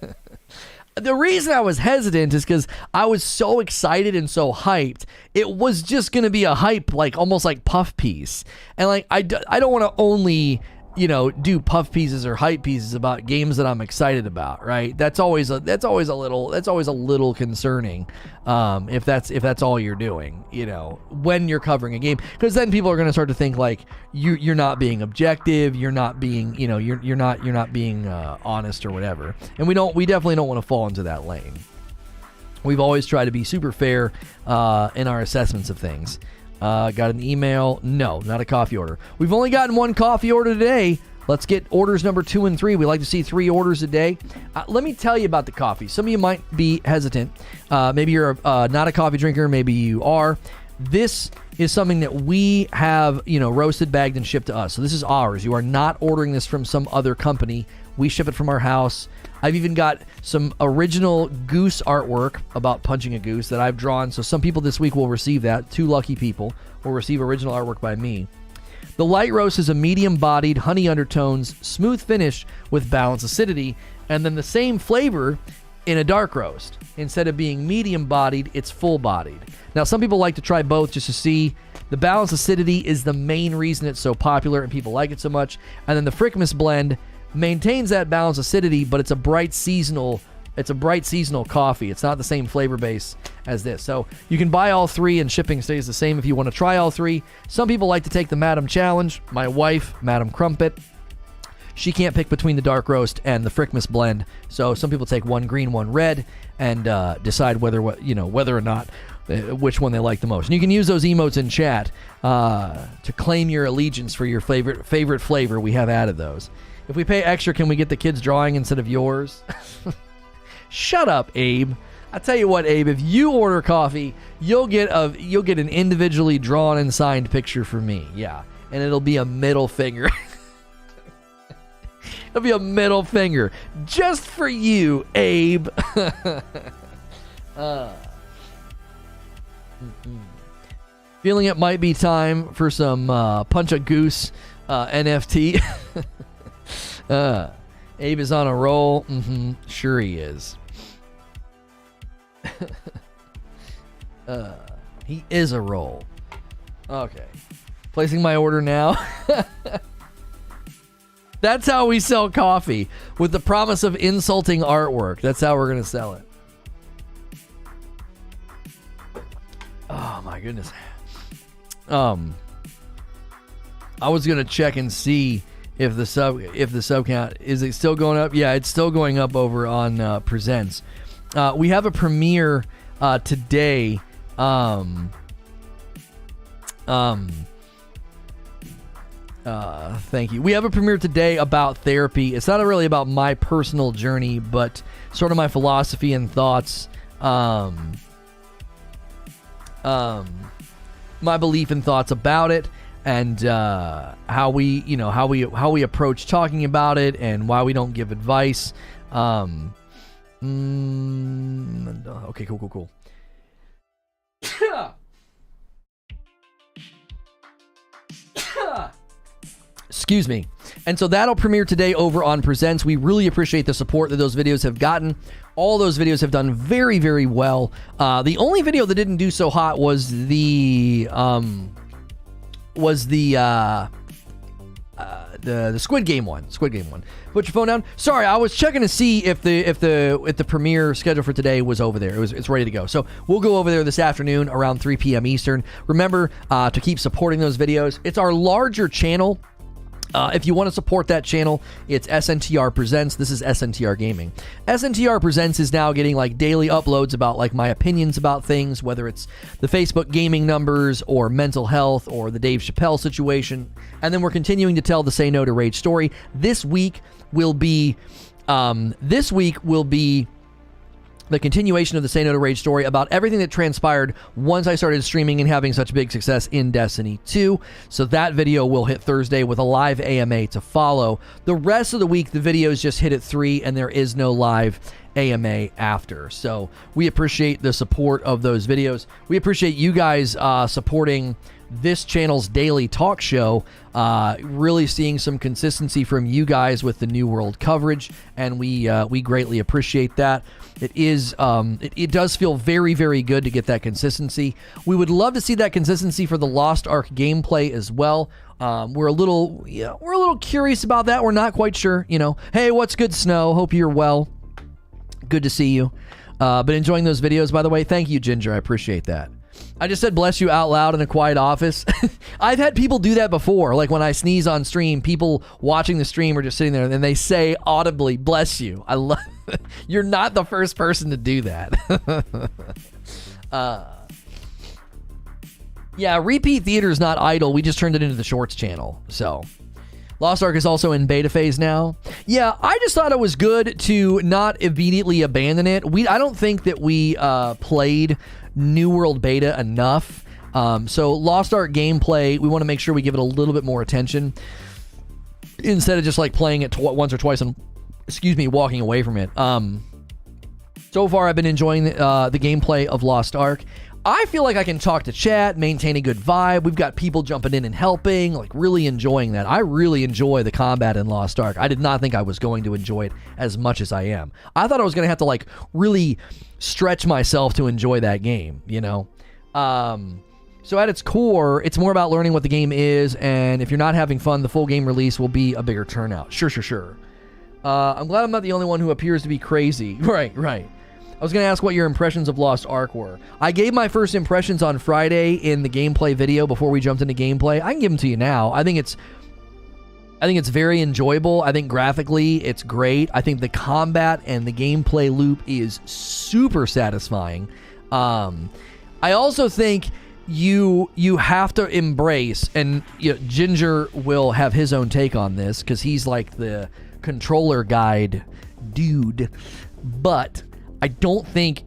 The reason I was hesitant is because I was so excited and so hyped. It was just going to be a hype, like almost like puff piece. And like I don't want to only, do puff pieces or hype pieces about games that I'm excited about, right? That's always a little concerning if that's all you're doing, when you're covering a game, because then people are going to start to think like you're not being objective, you're not being, you're not being honest or whatever. And we definitely don't want to fall into that lane. We've always tried to be super fair in our assessments of things. Got an email? No, not a coffee order. We've only gotten one coffee order today. Let's get orders number 2 and 3. We like to see 3 orders a day. Let me tell you about the coffee. Some of you might be hesitant. Maybe you're not a coffee drinker. Maybe you are. This is something that we have, roasted, bagged, and shipped to us. So this is ours. You are not ordering this from some other company. We ship it from our house. I've even got some original goose artwork about punching a goose that I've drawn. So some people this week will receive that. 2 lucky people will receive original artwork by me. The light roast is a medium-bodied, honey undertones, smooth finish with balanced acidity, and then the same flavor in a dark roast. Instead of being medium-bodied, it's full-bodied. Now, some people like to try both just to see. The balanced acidity is the main reason it's so popular and people like it so much. And then the Frickmas blend maintains that balanced acidity, but it's a bright seasonal coffee. It's not the same flavor base as this. So you can buy all 3 and shipping stays the same if you want to try all 3. Some people like to take the Madam Challenge. My wife, Madam Crumpet, she can't pick between the dark roast and the Frickmas blend. So some people take one green, one red, and decide whether or not which one they like the most. And you can use those emotes in chat to claim your allegiance for your favorite flavor. We have added those. If we pay extra, can we get the kids' drawing instead of yours? Shut up, Abe. I tell you what, Abe, if you order coffee, you'll get an individually drawn and signed picture for me. Yeah, and it'll be a middle finger. It'll be a middle finger just for you, Abe. Feeling it might be time for some Punch a Goose NFT. Abe is on a roll. Sure he is. He is a roll. Okay. Placing my order now. That's how we sell coffee, with the promise of insulting artwork. That's how we're going to sell it. Oh my goodness. I was going to check and see if the sub count, is it still going up? Yeah, it's still going up over on Presents. We have a premiere today. Thank you. We have a premiere today about therapy. It's not really about my personal journey, but sort of my philosophy and thoughts. My belief and thoughts about it, and how we approach talking about it, and why we don't give advice. Okay, cool. Excuse me. And so that'll premiere today over on Presents. We really appreciate the support that those videos have gotten. All those videos have done very, very well. The only video that didn't do so hot was the Squid Game one. Put your phone down. Sorry, I was checking to see if the premiere schedule for today was over there. It's ready to go. So we'll go over there this afternoon around 3 p.m. Eastern. Remember to keep supporting those videos. It's our larger channel. If you want to support that channel, it's SNTR Presents. This is SNTR Gaming. SNTR Presents is now getting like daily uploads about like my opinions about things, whether it's the Facebook gaming numbers or mental health or the Dave Chappelle situation. And then we're continuing to tell the Say No to Rage story. This week will be the continuation of the Say No to Rage story about everything that transpired once I started streaming and having such big success in Destiny 2. So that video will hit Thursday with a live AMA to follow. The rest of the week, the videos just hit at 3 and there is no live AMA after. So we appreciate the support of those videos. We appreciate you guys supporting this channel's daily talk show, really seeing some consistency from you guys with the New World coverage, and we greatly appreciate that. It is it does feel very, very good to get that consistency. We would love to see that consistency for the Lost Ark gameplay as well. We're a little curious about that. We're not quite sure. Hey, what's good, Snow? Hope you're well. Good to see you. But enjoying those videos, by the way. Thank you, Ginger. I appreciate that. I just said bless you out loud in a quiet office. I've had people do that before. Like when I sneeze on stream, people watching the stream are just sitting there and they say audibly, bless you. I love You're not the first person to do that. Yeah, Repeat Theater is not idle. We just turned it into the Shorts channel. So Lost Ark is also in beta phase now. Yeah, I just thought it was good to not immediately abandon it. I don't think that we played New World beta enough. So Lost Ark gameplay, we want to make sure we give it a little bit more attention instead of just like playing it once or twice and walking away from it. So far I've been enjoying the gameplay of Lost Ark. I feel like I can talk to chat, maintain a good vibe. We've got people jumping in and helping, like really enjoying that. I really enjoy the combat in Lost Ark. I did not think I was going to enjoy it as much as I am. I thought I was going to have to like really stretch myself to enjoy that game, So at its core, it's more about learning what the game is, and if you're not having fun, the full game release will be a bigger turnout. Sure. I'm glad I'm not the only one who appears to be crazy. Right. I was going to ask what your impressions of Lost Ark were. I gave my first impressions on Friday in the gameplay video before we jumped into gameplay. I can give them to you now. I think it's very enjoyable. I think graphically it's great. I think the combat and the gameplay loop is super satisfying. I also think you have to embrace, and Ginger will have his own take on this because he's like the controller guide dude, but I don't think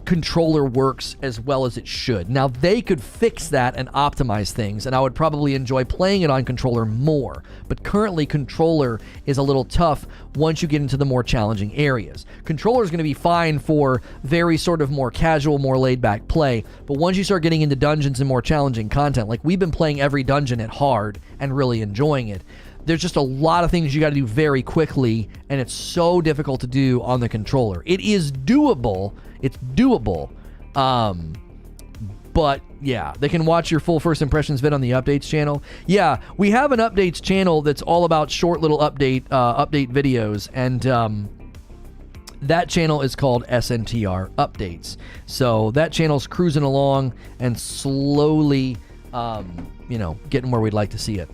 controller works as well as it should. Now, they could fix that and optimize things, and I would probably enjoy playing it on controller more. But currently, controller is a little tough once you get into the more challenging areas. Controller is going to be fine for very sort of more casual, more laid-back play, but once you start getting into dungeons and more challenging content, like we've been playing every dungeon at hard and really enjoying it, there's just a lot of things you got to do very quickly, and it's so difficult to do on the controller. It is doable. It's doable. But yeah, they can watch your full first impressions vid on the updates channel. Yeah, we have an updates channel that's all about short little update videos, and that channel is called SNTR Updates. So that channel's cruising along and slowly, getting where we'd like to see it.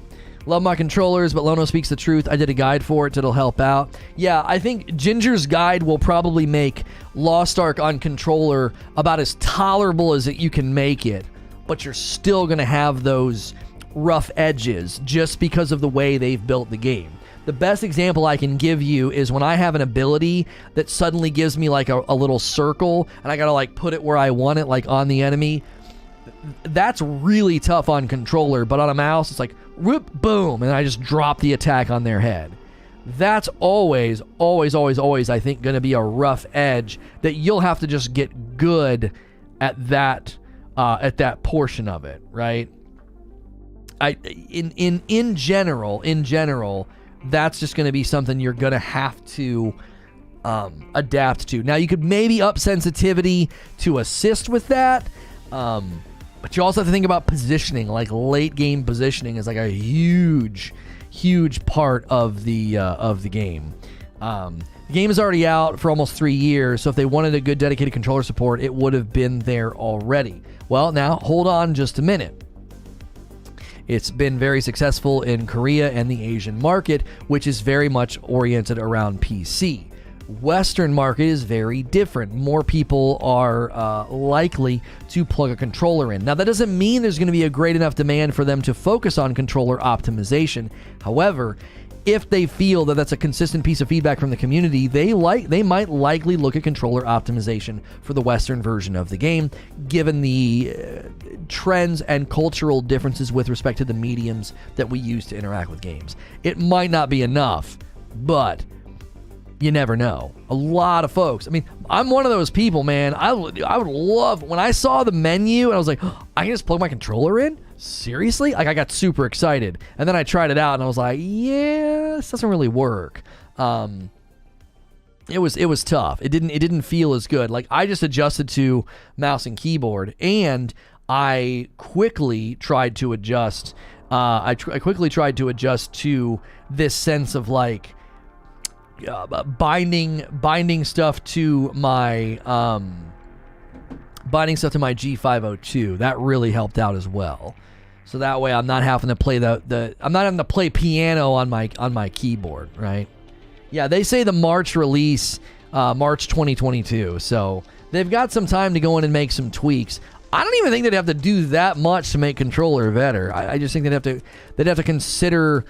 Love my controllers, but Lono speaks the truth. I did a guide for it. It'll help out. Yeah, I think Ginger's guide will probably make Lost Ark on controller about as tolerable as you can make it, but you're still going to have those rough edges just because of the way they've built the game. The best example I can give you is when I have an ability that suddenly gives me like a little circle, and I got to like put it where I want it, like on the enemy. That's really tough on controller, but on a mouse, it's like, whoop, boom, and I just drop the attack on their head. That's always, I think, going to be a rough edge that you'll have to just get good at that portion of it, right? In general, that's just going to be something you're going to have to adapt to. Now, you could maybe up sensitivity to assist with that, but you also have to think about positioning. Like late game positioning is like a huge part of the game. The game is already out for almost 3 years, so if they wanted a good dedicated controller support, it would have been there already. Well, now hold on just a minute. It's been very successful in Korea and the Asian market, which is very much oriented around PC. Western market is very different. More people are likely to plug a controller in. Now, that doesn't mean there's going to be a great enough demand for them to focus on controller optimization. However, if they feel that that's a consistent piece of feedback from the community, they might likely look at controller optimization for the Western version of the game, given the trends and cultural differences with respect to the mediums that we use to interact with games. It might not be enough, but you never know. A lot of folks. I mean, I'm one of those people, man. I would love, when I saw the menu and I was like, oh, I can just plug my controller in? Seriously? Like, I got super excited. And then I tried it out and I was like, yeah, this doesn't really work. It was tough. It didn't feel as good. Like, I just adjusted to mouse and keyboard, and I quickly tried to adjust. I quickly tried to adjust to this sense of like, binding stuff to my G502. That really helped out as well. So that way I'm not having to play I'm not having to play piano on my keyboard, right? Yeah, they say the March release, March 2022. So they've got some time to go in and make some tweaks. I don't even think they'd have to do that much to make controller better. I just think they'd have to consider,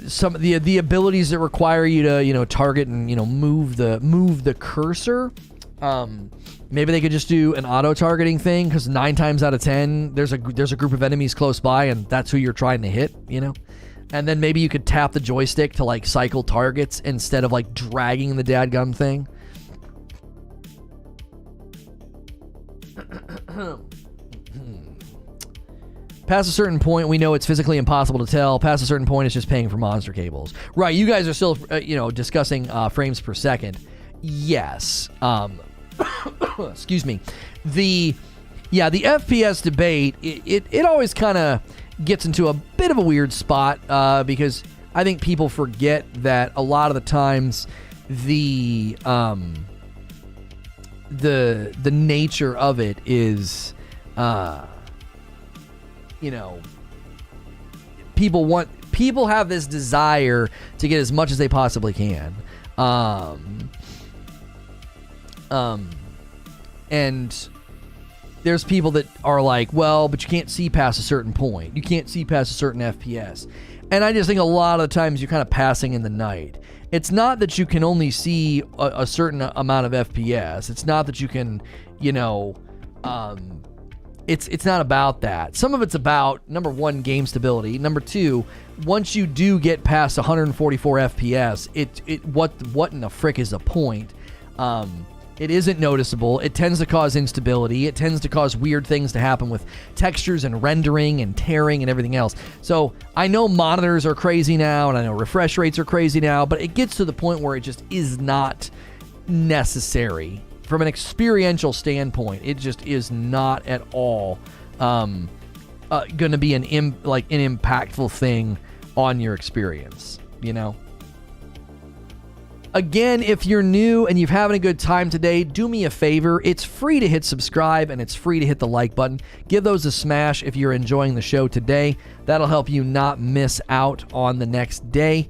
some of the abilities that require you to target and move the cursor. Maybe they could just do an auto targeting thing, because 9 times out of 10 there's a group of enemies close by and that's who you're trying to hit, and then maybe you could tap the joystick to like cycle targets instead of like dragging the dadgum thing. Past a certain point, we know it's physically impossible to tell. Past a certain point, it's just paying for monster cables. Right, you guys are still, discussing frames per second. Yes. Excuse me. The FPS debate, it always kind of gets into a bit of a weird spot because I think people forget that a lot of the times the nature of it is... people have this desire to get as much as they possibly can. And there's people that are like, well, but you can't see past a certain point. You can't see past a certain FPS. And I just think a lot of the times you're kind of passing in the night. It's not that you can only see a certain amount of FPS. It's not that you can, It's not about that. Some of it's about, number one, game stability. Number two, once you do get past 144 FPS, what in the frick is the point? It isn't noticeable. It tends to cause instability. It tends to cause weird things to happen with textures and rendering and tearing and everything else. So I know monitors are crazy now, and I know refresh rates are crazy now, but it gets to the point where it just is not necessary from an experiential standpoint, it just is not at all going to be an impactful thing on your experience, you know? Again, if you're new and you're having a good time today, do me a favor. It's free to hit subscribe and it's free to hit the like button. Give those a smash if you're enjoying the show today. That'll help you not miss out on the next day.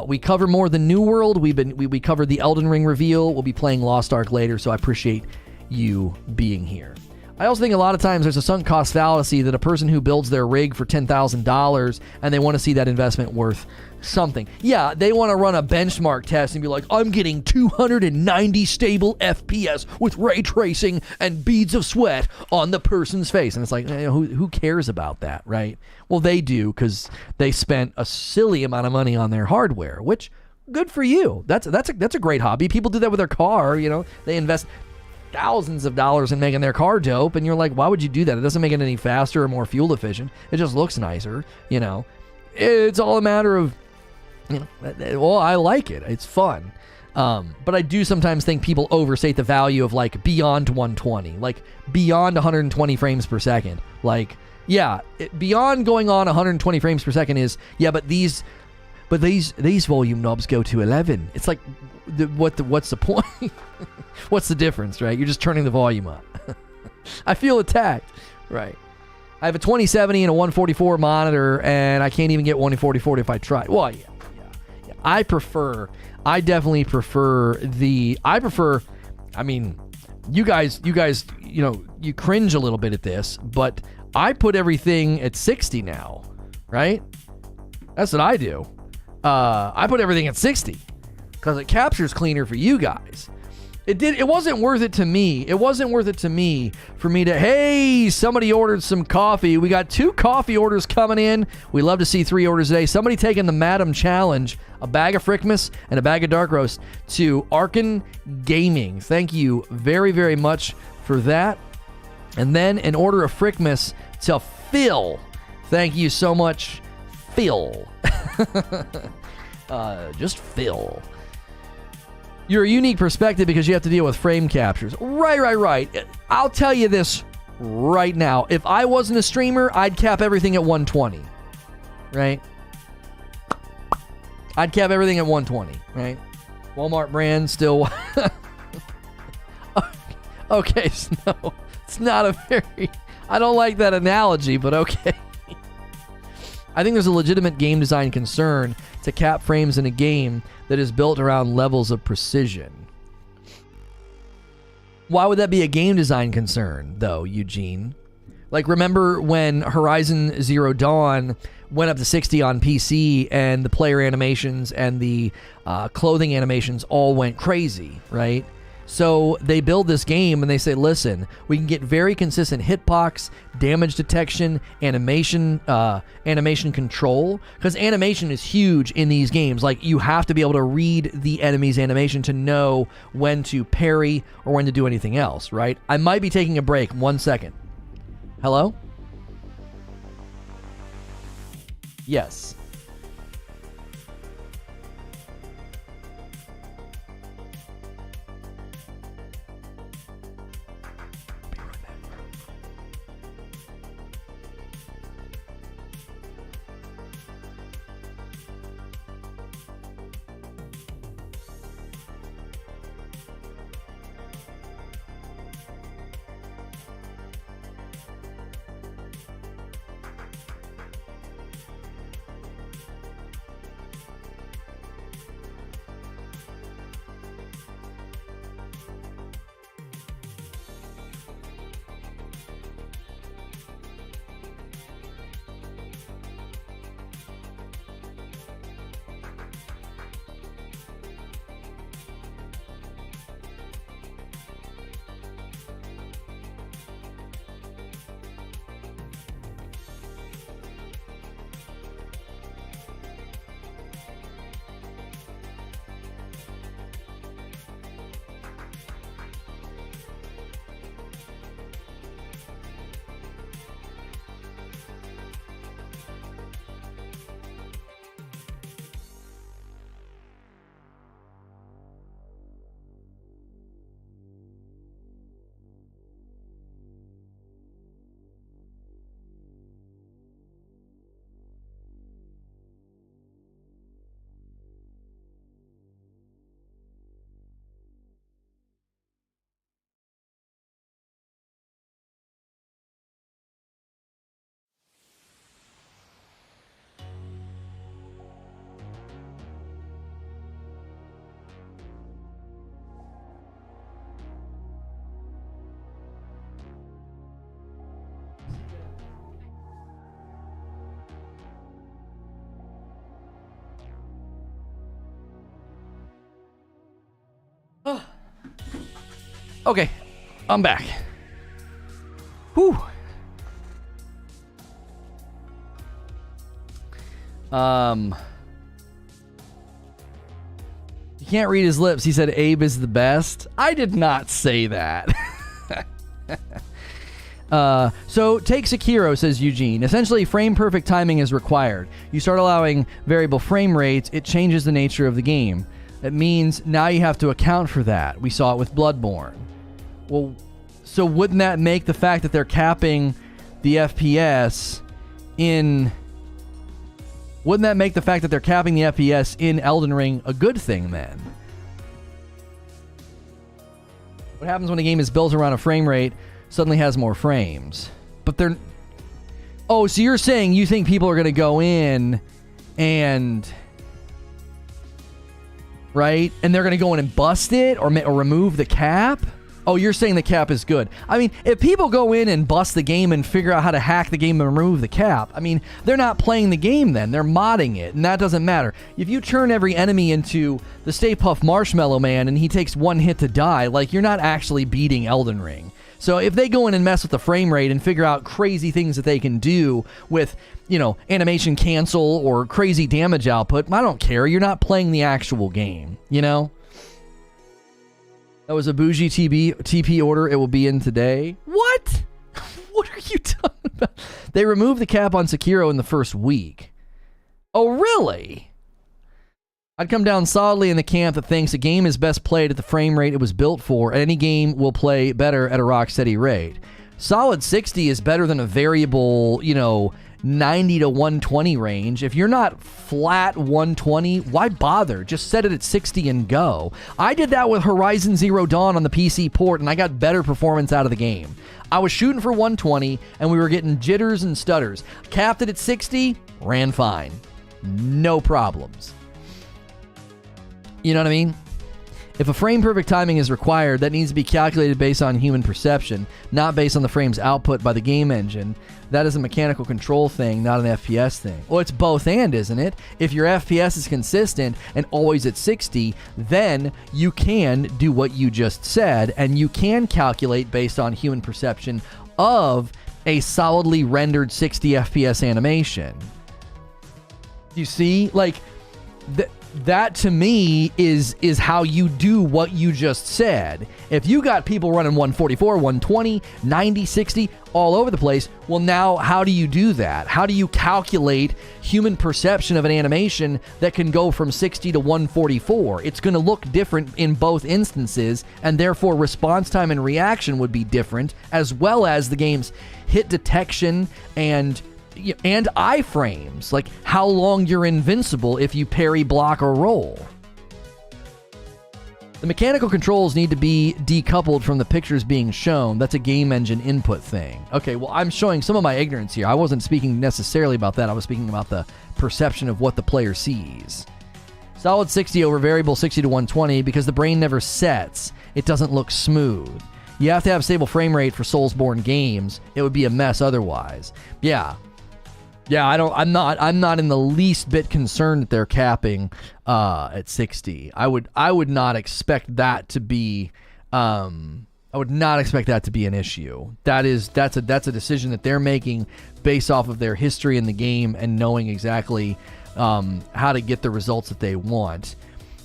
We cover more than New World. We covered the Elden Ring reveal. We'll be playing Lost Ark later, so I appreciate you being here. I also think a lot of times there's a sunk cost fallacy that a person who builds their rig for $10,000 and they want to see that investment worth something. Yeah, they want to run a benchmark test and be like, I'm getting 290 stable FPS with ray tracing and beads of sweat on the person's face. And it's like, who cares about that, right? Well, they do, because they spent a silly amount of money on their hardware, which, good for you. That's a great hobby. People do that with their car, you know. They invest thousands of dollars in making their car dope, and you're like, why would you do that? It doesn't make it any faster or more fuel efficient. It just looks nicer, you know. It's all a matter of, you know, well, I like it. It's fun. But I do sometimes think people overstate the value of, like, beyond 120, like beyond 120 frames per second. Like, yeah, beyond going on 120 frames per second is, yeah, but these volume knobs go to 11. It's like, what's the point? What's the difference, right? You're just turning the volume up. I feel attacked. Right. I have a 2070 and a 144 monitor, and I can't even get 144 if I try. Well, yeah. I definitely prefer I mean, you guys, you know, you cringe a little bit at this, but I put everything at 60 now, right? That's what I do. I put everything at 60 because it captures cleaner for you guys. It wasn't worth it to me. It wasn't worth it to me for me to, hey, somebody ordered some coffee. We got 2 coffee orders coming in. We love to see 3 orders a day. Somebody taking the Madam Challenge, a bag of Frickmas and a bag of Dark Roast, to Arkan Gaming. Thank you very, very much for that. And then an order of Frickmas to Phil. Thank you so much, Phil. Just Phil. You're a unique perspective because you have to deal with frame captures. Right. I'll tell you this right now. If I wasn't a streamer, I'd cap everything at 120. Right? I'd cap everything at 120. Right? Walmart brand still... Okay, Snow. It's not a very... I don't like that analogy, but okay. I think there's a legitimate game design concern to cap frames in a game that is built around levels of precision. Why would that be a game design concern, though, Eugene? Like, remember when Horizon Zero Dawn went up to 60 on PC and the player animations and the clothing animations all went crazy, right? So they build this game and they say, listen, we can get very consistent hitbox, damage detection, animation control, because animation is huge in these games. Like, you have to be able to read the enemy's animation to know when to parry or when to do anything else, right? I might be taking a break. 1 second. Hello? Yes. Okay, I'm back. Whew. You can't read his lips. He said Abe is the best. I did not say that. So take Sekiro, says Eugene. Essentially, frame perfect timing is required. You start allowing variable frame rates, it changes the nature of the game. It means now you have to account for that. We saw it with Bloodborne. Well, so wouldn't that make the fact that they're capping the FPS in... Wouldn't that make the fact that they're capping the FPS in Elden Ring a good thing then? What happens when a game is built around a frame rate suddenly has more frames? But they're... Oh, so you're saying you think people are going to go in and... Right? And they're going to go in and bust it or remove the cap? Oh, you're saying the cap is good. I mean, if people go in and bust the game and figure out how to hack the game and remove the cap, I mean, they're not playing the game then. They're modding it, and that doesn't matter. If you turn every enemy into the Stay Puft Marshmallow Man and he takes one hit to die, like, you're not actually beating Elden Ring. So if they go in and mess with the frame rate and figure out crazy things that they can do with, you know, animation cancel or crazy damage output, I don't care. You're not playing the actual game, you know? That was a bougie TP order. It will be in today. What? What are you talking about? They removed the cap on Sekiro in the first week. Oh, really? I'd come down solidly in the camp that thinks a game is best played at the frame rate it was built for. Any game will play better at a rock steady rate. Solid 60 is better than a variable, you know, 90 to 120 range. If you're not flat 120, why bother? Just set it at 60 and go. I did that with Horizon Zero Dawn on the PC port, and I got better performance out of the game. I was shooting for 120, and we were getting jitters and stutters. Capped it at 60, ran fine. No problems. You know what I mean? If a frame perfect timing is required, that needs to be calculated based on human perception, not based on the frames output by the game engine. That is a mechanical control thing, not an FPS thing. Well, it's both and, isn't it? If your FPS is consistent and always at 60, then you can do what you just said, and you can calculate based on human perception of a solidly rendered 60 FPS animation. You see? Like, that to me is how you do what you just said. If you got people running 144, 120, 90, 60 all over the place, well, now how do you do that? How do you calculate human perception of an animation that can go from 60 to 144? It's going to look different in both instances, and therefore response time and reaction would be different, as well as the game's hit detection and iframes, like how long you're invincible if you parry, block, or roll. The mechanical controls need to be decoupled from the pictures being shown. That's a game engine input thing. Okay, well, I'm showing some of my ignorance here. I wasn't speaking necessarily about that. I was speaking about the perception of what the player sees. Solid 60 over variable 60 to 120 because the brain never sets. It doesn't look smooth. You have to have stable frame rate for Soulsborne games. It would be a mess otherwise. Yeah, I'm not in the least bit concerned that they're capping at 60. I would not expect that to be an issue. That's a decision that they're making based off of their history in the game and knowing exactly how to get the results that they want.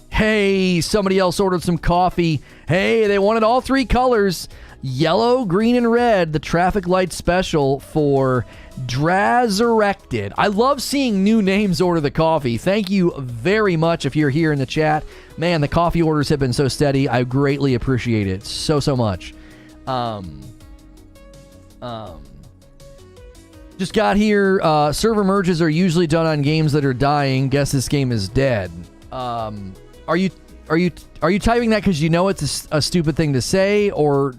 Hey, somebody else ordered some coffee. Hey, they wanted all three colors: yellow, green, and red. The traffic light special for Drazerected. I love seeing new names order the coffee. Thank you very much if you're here in the chat. Man, the coffee orders have been so steady. I greatly appreciate it so much. Just got here. Server merges are usually done on games that are dying. Guess this game is dead. Are you typing that because you know it's a stupid thing to say, or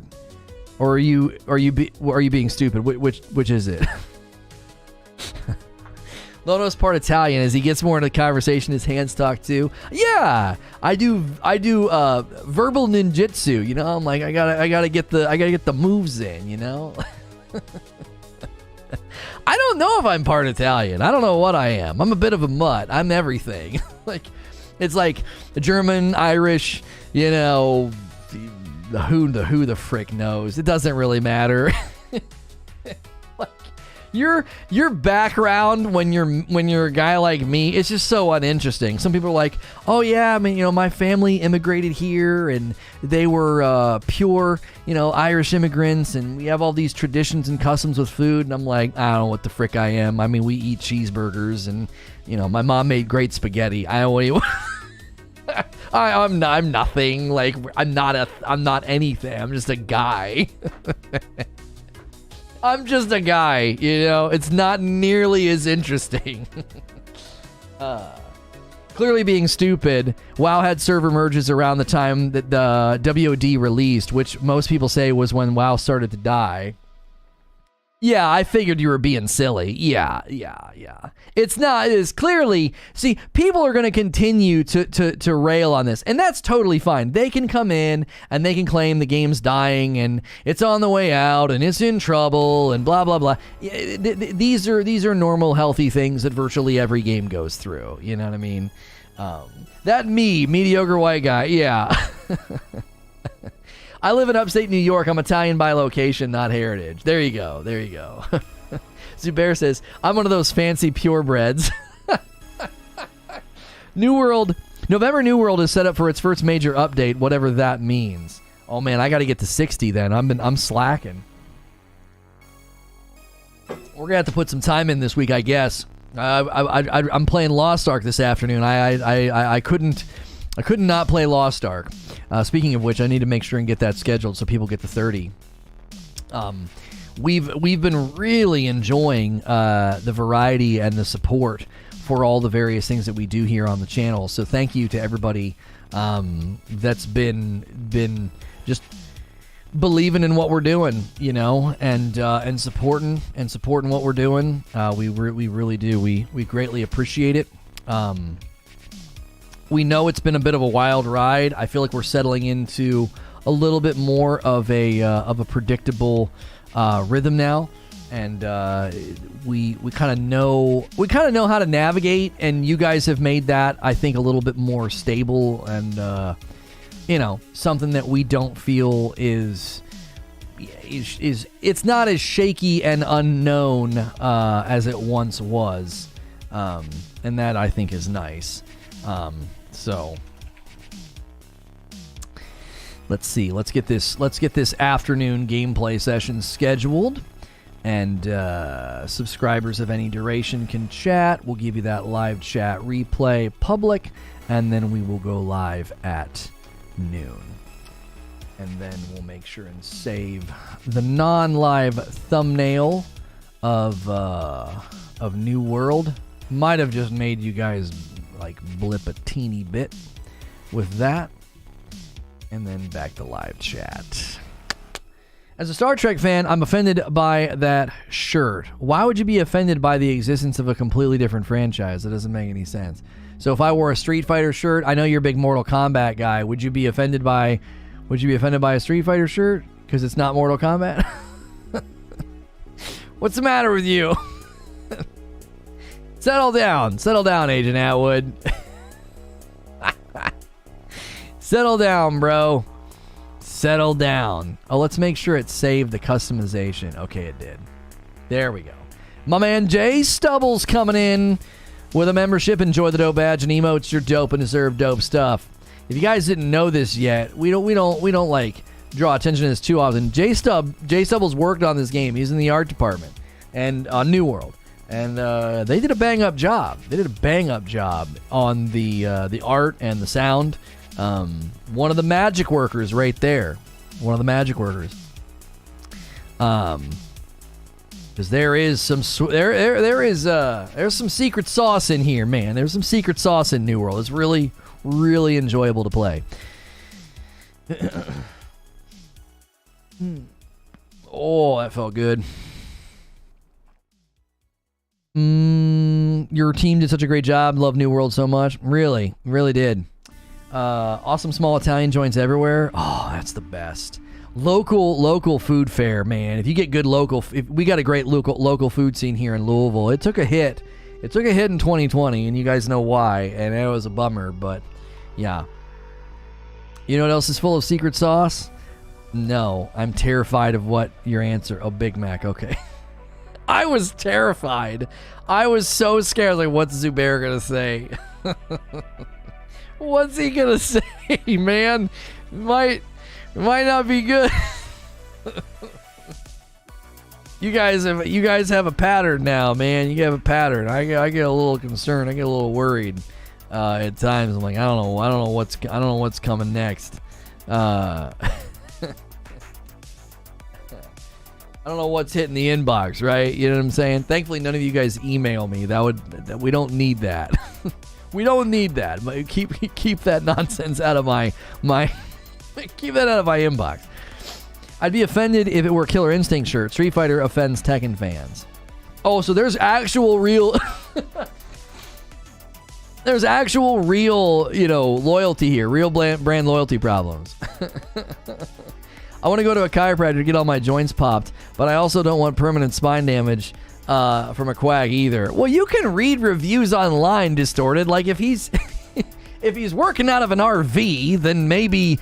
are you being stupid? Which is it? Lono's part Italian. As he gets more into the conversation, his hands talk too. Yeah, I do verbal ninjutsu. You know, I'm like I gotta get the moves in. You know. I don't know if I'm part Italian. I don't know what I am. I'm a bit of a mutt. I'm everything. Like, it's like German, Irish, you know, who the frick knows? It doesn't really matter. Like, your background when you're a guy like me, it's just so uninteresting. Some people are like, oh yeah, I mean, my family immigrated here and they were pure, Irish immigrants, and we have all these traditions and customs with food. And I'm like, I don't know what the frick I am. I mean, we eat cheeseburgers, and my mom made great spaghetti. I don't even. I'm nothing. Like, I'm not anything. I'm just a guy. I'm just a guy, It's not nearly as interesting. Clearly being stupid, WoW had server merges around the time that the WOD released, which most people say was when WoW started to die. Yeah, I figured you were being silly. Yeah. It's not. It is clearly. See, people are going to continue to rail on this, and that's totally fine. They can come in and they can claim the game's dying and it's on the way out and it's in trouble and blah blah blah. These are normal, healthy things that virtually every game goes through. You know what I mean? That mediocre white guy. Yeah. I live in upstate New York. I'm Italian by location, not heritage. There you go. Zubair says, I'm one of those fancy purebreds. November New World is set up for its first major update, whatever that means. Oh man, I got to get to 60 then. I'm slacking. We're gonna have to put some time in this week, I guess. I'm playing Lost Ark this afternoon. I couldn't not play Lost Ark. Speaking of which, I need to make sure and get that scheduled so people get to 30. We've been really enjoying the variety and the support for all the various things that we do here on the channel. So thank you to everybody that's been just believing in what we're doing, and supporting what we're doing. We really do. We greatly appreciate it. We know it's been a bit of a wild ride. I feel like we're settling into a little bit more of a predictable rhythm now, and we kind of know how to navigate. And you guys have made that, I think, a little bit more stable, and something that we don't feel is it's not as shaky and unknown as it once was, and that I think is nice. So let's see. Let's get this afternoon gameplay session scheduled, and subscribers of any duration can chat. We'll give you that live chat replay public, and then we will go live at noon. And then we'll make sure and save the non-live thumbnail of New World. Might have just made you guys like blip a teeny bit with that, and then back to live chat. As a Star Trek fan, I'm offended by that shirt. Why would you be offended by the existence of a completely different franchise? That doesn't make any sense. So if I wore a Street Fighter shirt, I know you're a big Mortal Kombat guy. Would you be offended by a Street Fighter shirt because it's not Mortal Kombat? What's the matter with you? Settle down, Agent Atwood. Settle down, bro. Settle down. Oh, let's make sure it saved the customization. Okay, it did. There we go. My man Jay Stubble's coming in with a membership. Enjoy the dope badge and emotes. You're dope and deserve dope stuff. If you guys didn't know this yet, we don't like draw attention to this too often. Jay Stubble's worked on this game. He's in the art department and on New World. And they did a bang-up job. On the art and the sound. One of the magic workers right there. Because there is some there's some secret sauce in here, man. There's some secret sauce in New World. It's really, really enjoyable to play. Oh, that felt good. Your team did such a great job. Love New World so much. Really, really did. Awesome small Italian joints everywhere. Oh, that's the best. Local food fare, man. If you get good we got a great local food scene here in Louisville. It took a hit. It took a hit in 2020, and you guys know why, and it was a bummer, but yeah. You know what else is full of secret sauce? No, I'm terrified of what your answer. Oh, Big Mac. Okay. I was terrified. I was so scared. Like, what's Zubair gonna say? What's he gonna say, man? Might not be good. You guys have a pattern now, man. You have a pattern. I get a little concerned. I get a little worried at times. I'm like, I don't know what's coming next. I don't know what's hitting the inbox, right? You know what I'm saying? Thankfully, none of you guys email me. We don't need that. We don't need that. But keep that nonsense out of my keep that out of my inbox. I'd be offended if it were Killer Instinct shirt. Street Fighter offends Tekken fans. Oh, so there's actual real there's actual real, loyalty here. Real brand loyalty problems. I want to go to a chiropractor to get all my joints popped, but I also don't want permanent spine damage from a quack either. Well, you can read reviews online, Distorted. Like, if he's if he's working out of an RV, then maybe,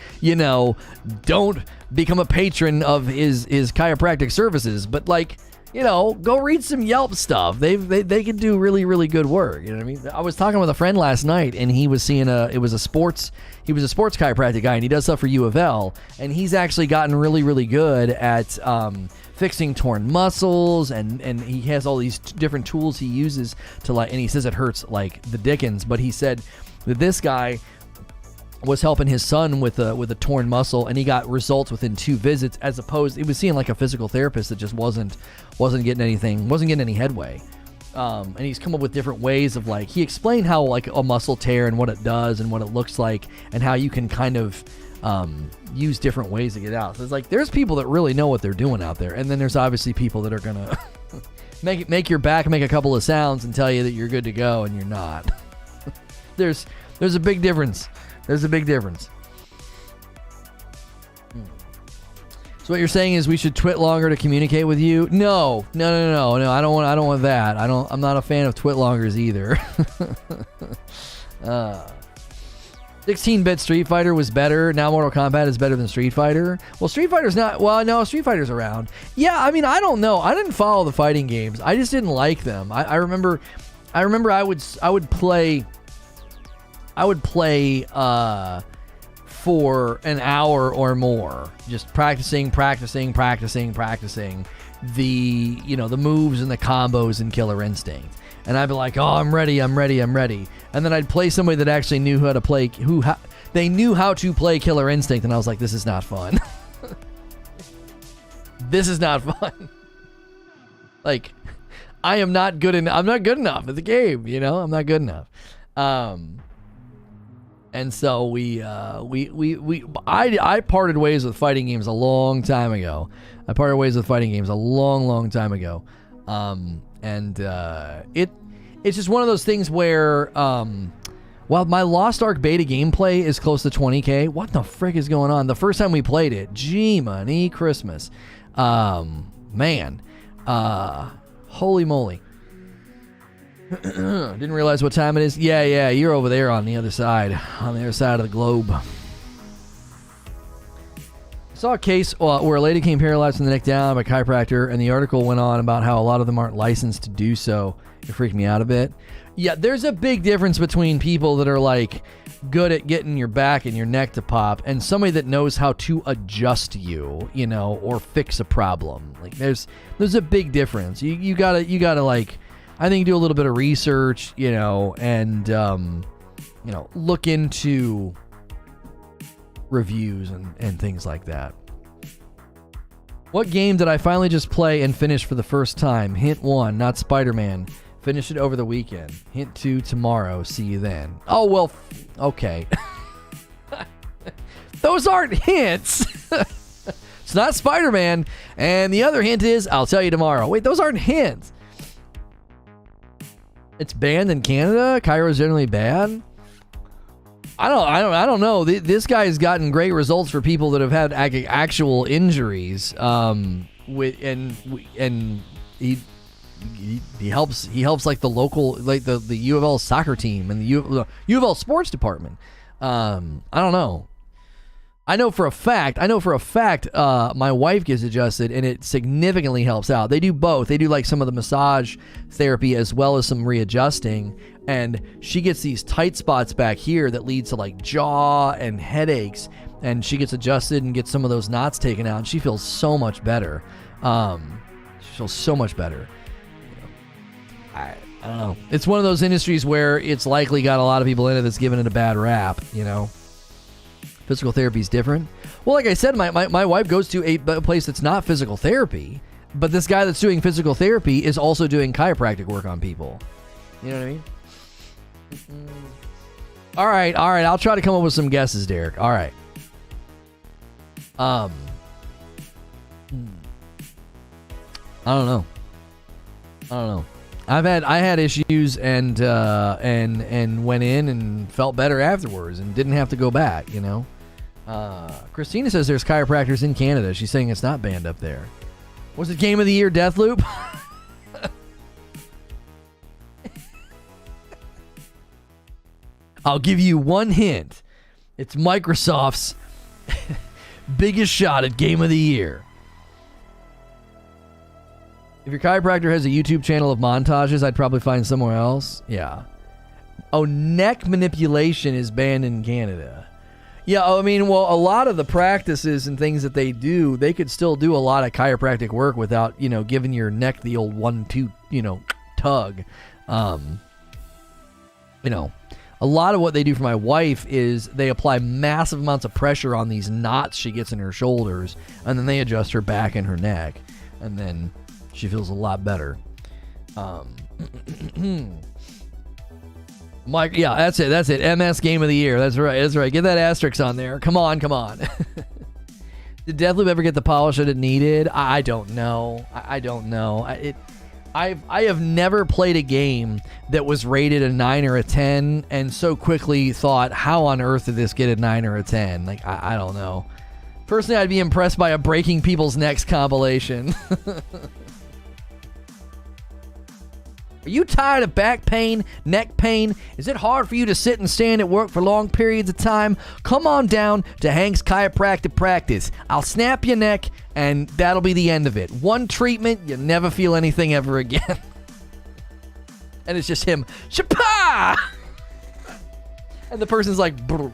don't become a patron of his chiropractic services. But, like, go read some Yelp stuff. They can do really, really good work. You know what I mean? I was talking with a friend last night, and he was seeing he was a sports chiropractic guy, and he does stuff for U of L, and he's actually gotten really, really good at fixing torn muscles, and he has all these different tools he uses to, like, and he says it hurts like the dickens, but he said that this guy was helping his son with a torn muscle, and he got results within 2 visits, as opposed, he was seeing like a physical therapist that just wasn't getting any headway. And he's come up with different ways of, like, he explained how, like, a muscle tear and what it does and what it looks like, and how you can kind of use different ways to get out. So it's like, there's people that really know what they're doing out there, and then there's obviously people that are gonna make your back make a couple of sounds and tell you that you're good to go, and you're not. There's a big difference. There's a big difference. So what you're saying is we should twit longer to communicate with you? No. I don't want that. I'm not a fan of twit longers either. 16-bit Street Fighter was better. Now Mortal Kombat is better than Street Fighter. Well, Street Fighter's not. Well, no, Street Fighter's around. Yeah, I mean, I don't know. I didn't follow the fighting games. I just didn't like them. I remember I would play for an hour or more, just practicing the moves and the combos in Killer Instinct. And I'd be like, oh, I'm ready. And then I'd play somebody that actually knew how to play, they knew how to play Killer Instinct, and I was like, this is not fun. This is not fun. Like, I'm not good enough at the game, I'm not good enough. And so I parted ways with fighting games a long time ago. Long time ago. It's just one of those things where, while my Lost Ark beta gameplay is close to 20K, what the frick is going on? The first time we played it, gee money Christmas. Man. Holy moly. Didn't realize what time it is. Yeah, you're over there on the other side of the globe. I saw a case where a lady came paralyzed from the neck down by a chiropractor, and the article went on about how a lot of them aren't licensed to do so. It freaked me out a bit. Yeah, there's a big difference between people that are, like, good at getting your back and your neck to pop, and somebody that knows how to adjust you, or fix a problem. Like, there's a big difference. You gotta like, I think, do a little bit of research, and look into reviews and things like that. What game did I finally just play and finish for the first time? Hint 1, not Spider-Man. Finish it over the weekend. Hint 2, tomorrow. See you then. Oh, well, okay. Those aren't hints. It's not Spider-Man. And the other hint is, I'll tell you tomorrow. Wait, those aren't hints. It's banned in Canada? Cairo's generally bad? I don't know. This guy's gotten great results for people that have had actual injuries. And he helps like the local, like the U of L soccer team and the U of L sports department. I don't know. I know for a fact, my wife gets adjusted and it significantly helps out. They do both. They do like some of the massage therapy as well as some readjusting. And she gets these tight spots back here that leads to like jaw and headaches. And she gets adjusted and gets some of those knots taken out. And she feels so much better. She feels so much better. I don't know. It's one of those industries where it's likely got a lot of people in it that's giving it a bad rap, you know? Physical therapy is different. Well, like I said, my wife goes to a place that's not physical therapy, but this guy that's doing physical therapy is also doing chiropractic work on people. You know what I mean? All right. I'll try to come up with some guesses, Derek. All right. I don't know. I had issues and went in and felt better afterwards and didn't have to go back, you know. Christina says there's chiropractors in Canada. She's saying it's not banned up there. Was it Game of the Year Deathloop? I'll give you one hint. It's Microsoft's biggest shot at Game of the Year. If your chiropractor has a YouTube channel of montages, I'd probably find somewhere else. Yeah. Oh, neck manipulation is banned in Canada. Yeah, I mean, well, a lot of the practices and things that they do, they could still do a lot of chiropractic work without, you know, giving your neck the old 1-2, you know, tug. You know, a lot of what they do for my wife is they apply massive amounts of pressure on these knots she gets in her shoulders, and then they adjust her back and her neck, and then she feels a lot better. Mike, yeah, that's it. MS Game of the Year. That's right. Get that asterisk on there. Come on. Did Deathloop ever get the polish that it needed? I don't know. I don't know. I have never played a game that was rated a 9 or a 10 and so quickly thought, how on earth did this get a 9 or a 10? Like, I don't know. Personally, I'd be impressed by a Breaking People's Necks compilation. Are you tired of back pain, neck pain? Is it hard for you to sit and stand at work for long periods of time? Come on down to Hank's Chiropractic Practice. I'll snap your neck, and that'll be the end of it. One treatment, you never feel anything ever again. And it's just him, Shapa! And the person's like, brr,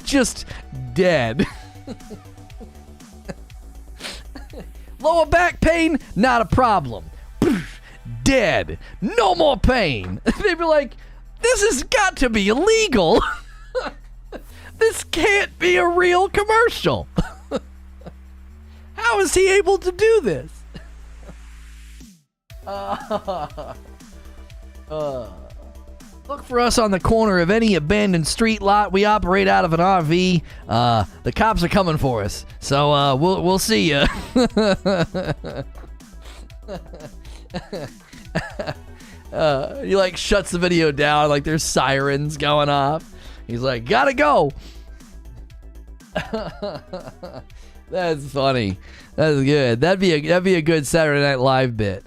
just dead. Lower back pain, not a problem. Dead. No more pain. They'd be like, this has got to be illegal. This can't be a real commercial. How is he able to do this? Look for us on the corner of any abandoned street lot. We operate out of an RV. The cops are coming for us, so we'll see ya. He like shuts the video down, like there's sirens going off. He's like, gotta go. That's funny. That's good. That'd be a good Saturday Night Live bit.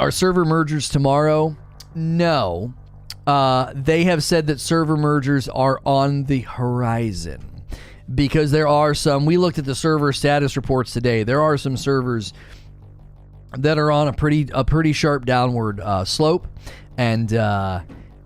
Are server mergers tomorrow? No. They have said that server mergers are on the horizon. Because there are some, we looked at the server status reports today. There are some servers that are on a pretty sharp downward slope, and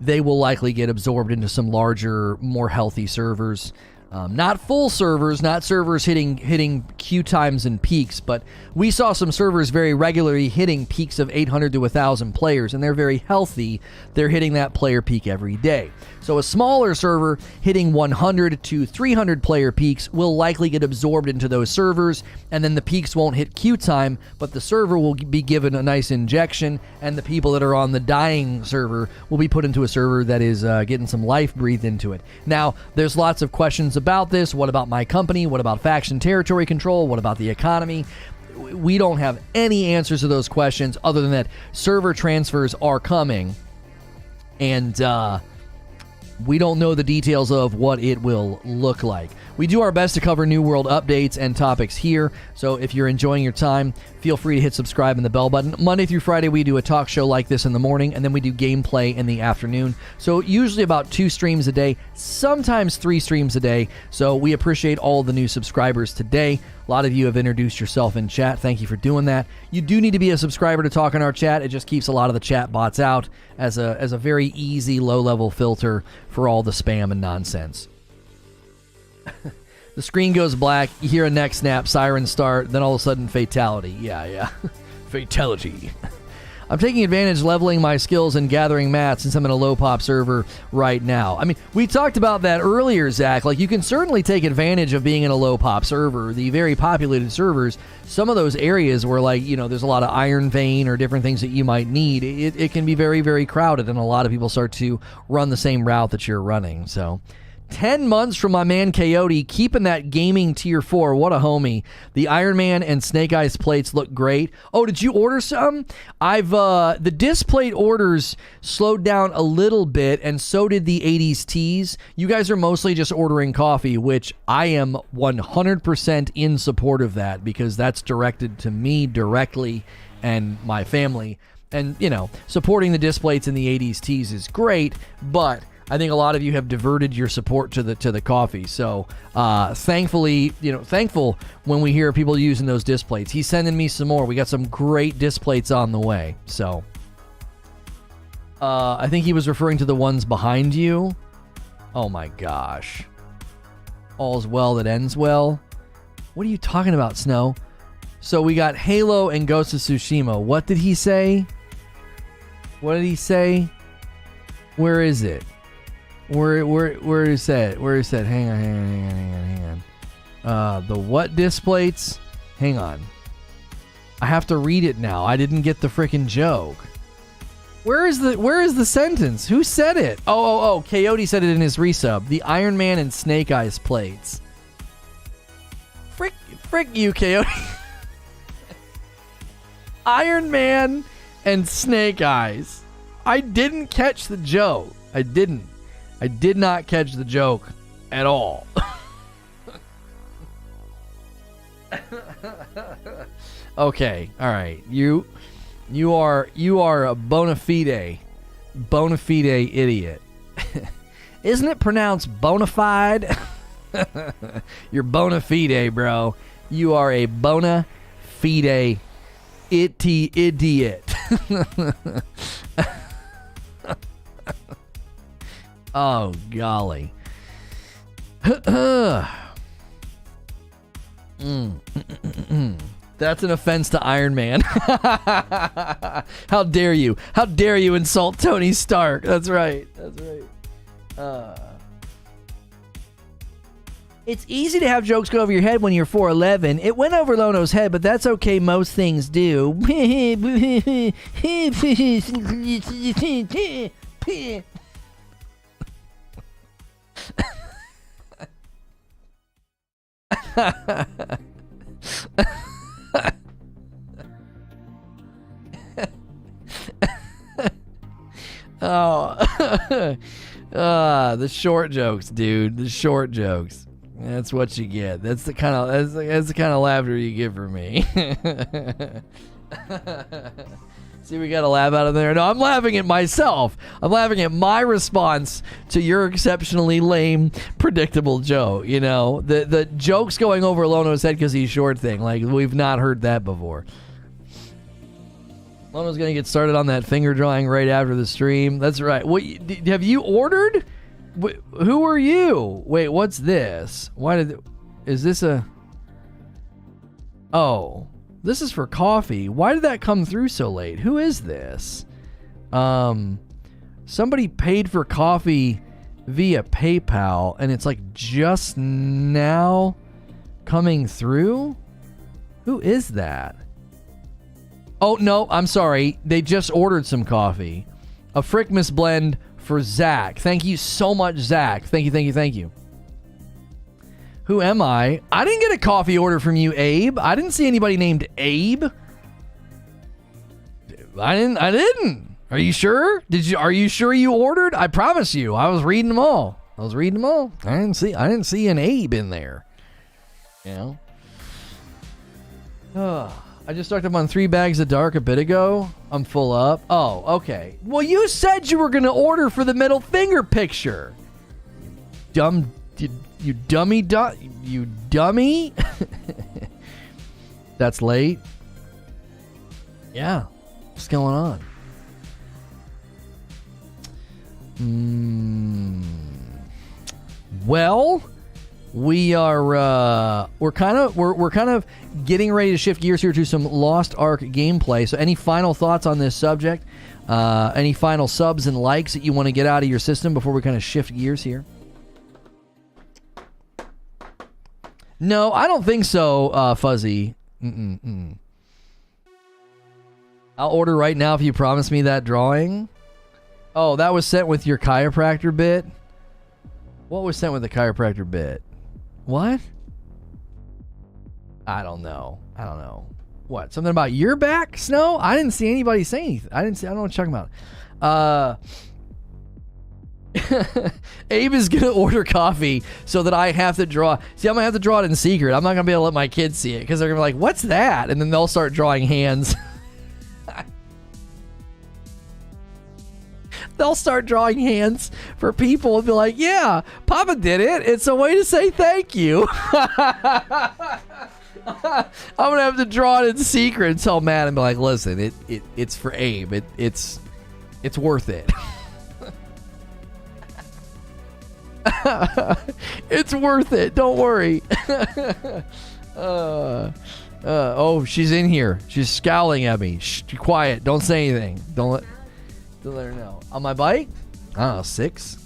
they will likely get absorbed into some larger, more healthy servers. Not full servers, not servers hitting queue times and peaks, but we saw some servers very regularly hitting peaks of 800 to 1,000 players, and they're very healthy. They're hitting that player peak every day. So a smaller server hitting 100 to 300 player peaks will likely get absorbed into those servers, and then the peaks won't hit queue time, but the server will be given a nice injection, and the people that are on the dying server will be put into a server that is getting some life breathed into it. Now, there's lots of questions about this. What about my company? What about faction territory control? What about the economy? We don't have any answers to those questions other than that server transfers are coming, and we don't know the details of what it will look like. We do our best to cover New World updates and topics here, so if you're enjoying your time, feel free to hit subscribe and the bell button. Monday through Friday, we do a talk show like this in the morning, and then we do gameplay in the afternoon. So usually about 2 streams a day, sometimes 3 streams a day. So we appreciate all the new subscribers today. A lot of you have introduced yourself in chat. Thank you for doing that. You do need to be a subscriber to talk in our chat. It just keeps a lot of the chat bots out as a very easy, low-level filter for all the spam and nonsense. The screen goes black, you hear a neck snap, siren start, then all of a sudden fatality. Yeah. Fatality. I'm taking advantage leveling my skills and gathering mats since I'm in a low pop server right now. I mean, we talked about that earlier, Zach. Like, you can certainly take advantage of being in a low pop server. The very populated servers, some of those areas where, like, you know, there's a lot of iron vein or different things that you might need, it can be very, very crowded, and a lot of people start to run the same route that you're running, so... 10 months from my man Coyote, keeping that gaming tier 4. What a homie. The Iron Man and Snake Eyes plates look great. Oh, did you order some? The disc plate orders slowed down a little bit, and so did the 80s teas. You guys are mostly just ordering coffee, which I am 100% in support of that, because that's directed to me directly and my family. And, you know, supporting the disc plates and the 80s teas is great, but I think a lot of you have diverted your support to the coffee. So thankfully, thankful when we hear people using those disc plates. He's sending me some more. We got some great disc plates on the way. So I think he was referring to the ones behind you. Oh my gosh. All's well that ends well. What are you talking about, Snow? So we got Halo and Ghost of Tsushima. What did he say? What did he say? Where is it? Where is that? Where is that? Hang on. The what disc plates? Hang on. I have to read it now. I didn't get the freaking joke. Where is the sentence? Who said it? Oh. Coyote said it in his resub. The Iron Man and Snake Eyes plates. Frick you, Coyote. Iron Man and Snake Eyes. I didn't catch the joke. I did not catch the joke at all. Okay, all right. You are a bona fide idiot. Isn't it pronounced bona fide? You're bona fide, bro. You are a bona fide idiot. Oh, golly. That's an offense to Iron Man. How dare you? How dare you insult Tony Stark? That's right. It's easy to have jokes go over your head when you're 4'11". It went over Lono's head, but that's okay. Most things do. The short jokes, dude. The short jokes. That's what you get. That's the kind of laughter you get from me. See, we got a laugh out of there. No, I'm laughing at myself. I'm laughing at my response to your exceptionally lame, predictable joke. You know, the joke's going over Lono's head because he's short thing. Like, we've not heard that before. Lono's going to get started on that finger drawing right after the stream. That's right. What, have you ordered? Who are you? Wait, what's this? Is this a... Oh... This is for coffee. Why did that come through so late? Who is this? Somebody paid for coffee via PayPal, and it's like just now coming through? Who is that? Oh, no, I'm sorry. They just ordered some coffee. A Frickmas blend for Zach. Thank you so much, Zach. Thank you. Who am I? I didn't get a coffee order from you, Abe. I didn't see anybody named Abe. I didn't. Are you sure? Are you sure you ordered? I promise you. I was reading them all. I didn't see an Abe in there. You know? I just stocked up on 3 bags of dark a bit ago. I'm full up. Oh, okay. Well, you said you were going to order for the middle finger picture. You dummy. You dummy. That's late. Yeah. What's going on? Well, we're kind of getting ready to shift gears here to some Lost Ark gameplay. So any final thoughts on this subject? Any final subs and likes that you want to get out of your system before we kind of shift gears here? No, I don't think so, Fuzzy. I'll order right now if you promise me that drawing. Oh, that was sent with your chiropractor bit? What was sent with the chiropractor bit? What? I don't know. What? Something about your back, Snow? I didn't see anybody say anything. I don't know what you're talking about. Abe is going to order coffee so that I have to draw. See, I'm going to have to draw it in secret. I'm not going to be able to let my kids see it because they're going to be like, what's that? And then they'll start drawing hands. They'll start drawing hands for people and be like, yeah, Papa did it. It's a way to say thank you. I'm going to have to draw it in secret and tell Matt and be like, listen, it's for Abe. It's worth it. It's worth it. Don't worry. Oh, she's in here. She's scowling at me. Shh, be quiet. Don't say anything. Don't let her know. On my bike? I don't know, 6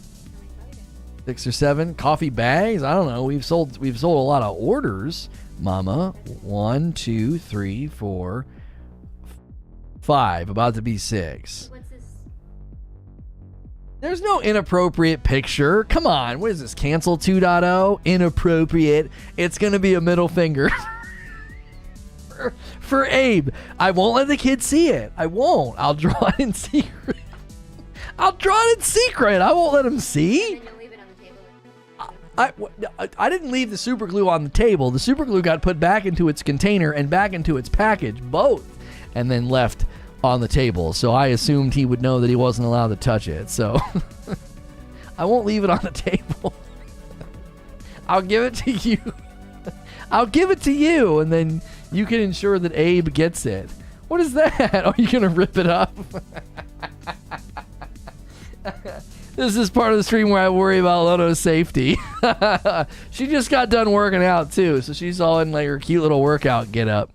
or 7 coffee bags. I don't know. We've sold a lot of orders, Mama. 1, 2, 3, 4, 5. About to be 6. What's this? There's no inappropriate picture. Come on. What is this? Cancel 2.0? Inappropriate. It's gonna be a middle finger. For Abe. I won't let the kids see it. I won't. I'll draw it in secret. I won't let them see. And then you'll leave it on the table. I didn't leave the super glue on the table. The super glue got put back into its container and back into its package, both, and then left on the table. So I assumed he would know that he wasn't allowed to touch it. So I won't leave it on the table. I'll give it to you. And then you can ensure that Abe gets it. What is that? Are you going to rip it up? This is part of the stream where I worry about Lono's safety. She just got done working out too, so she's all in like her cute little workout get up.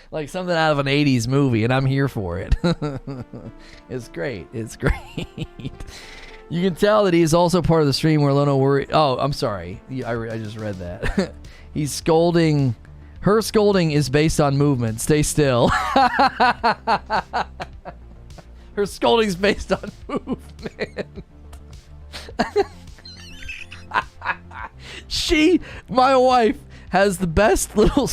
Like something out of an 80s movie, and I'm here for it. It's great. You can tell that he's also part of the stream where Lono worry. Oh, I'm sorry. I just read that. He's scolding. Her scolding is based on movement. Stay still. Her scolding's based on movement. My wife, has the best little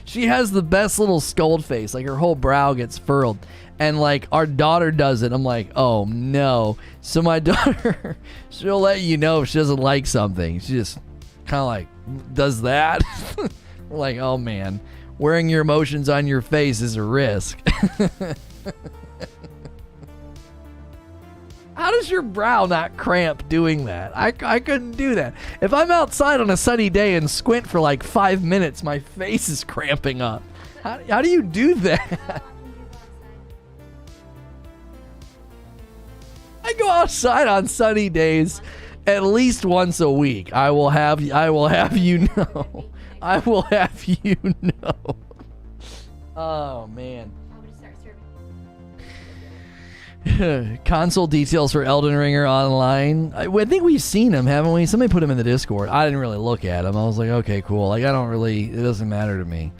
she has the best little scold face. Like her whole brow gets furrowed. And like our daughter does it. I'm like, oh no. So my daughter, she'll let you know if she doesn't like something. She just kind of like does that. We're like, oh man, wearing your emotions on your face is a risk. How does your brow not cramp doing that? I couldn't do that. If I'm outside on a sunny day and squint for like 5 minutes, my face is cramping up. How do you do that? I go outside on sunny days at least once a week. I will have you know. I will have you know. Oh man. Console details for Elden Ring are online. I think we've seen them, haven't we? Somebody put them in the Discord. I didn't really look at them. I was like, okay, cool. Like, it doesn't matter to me.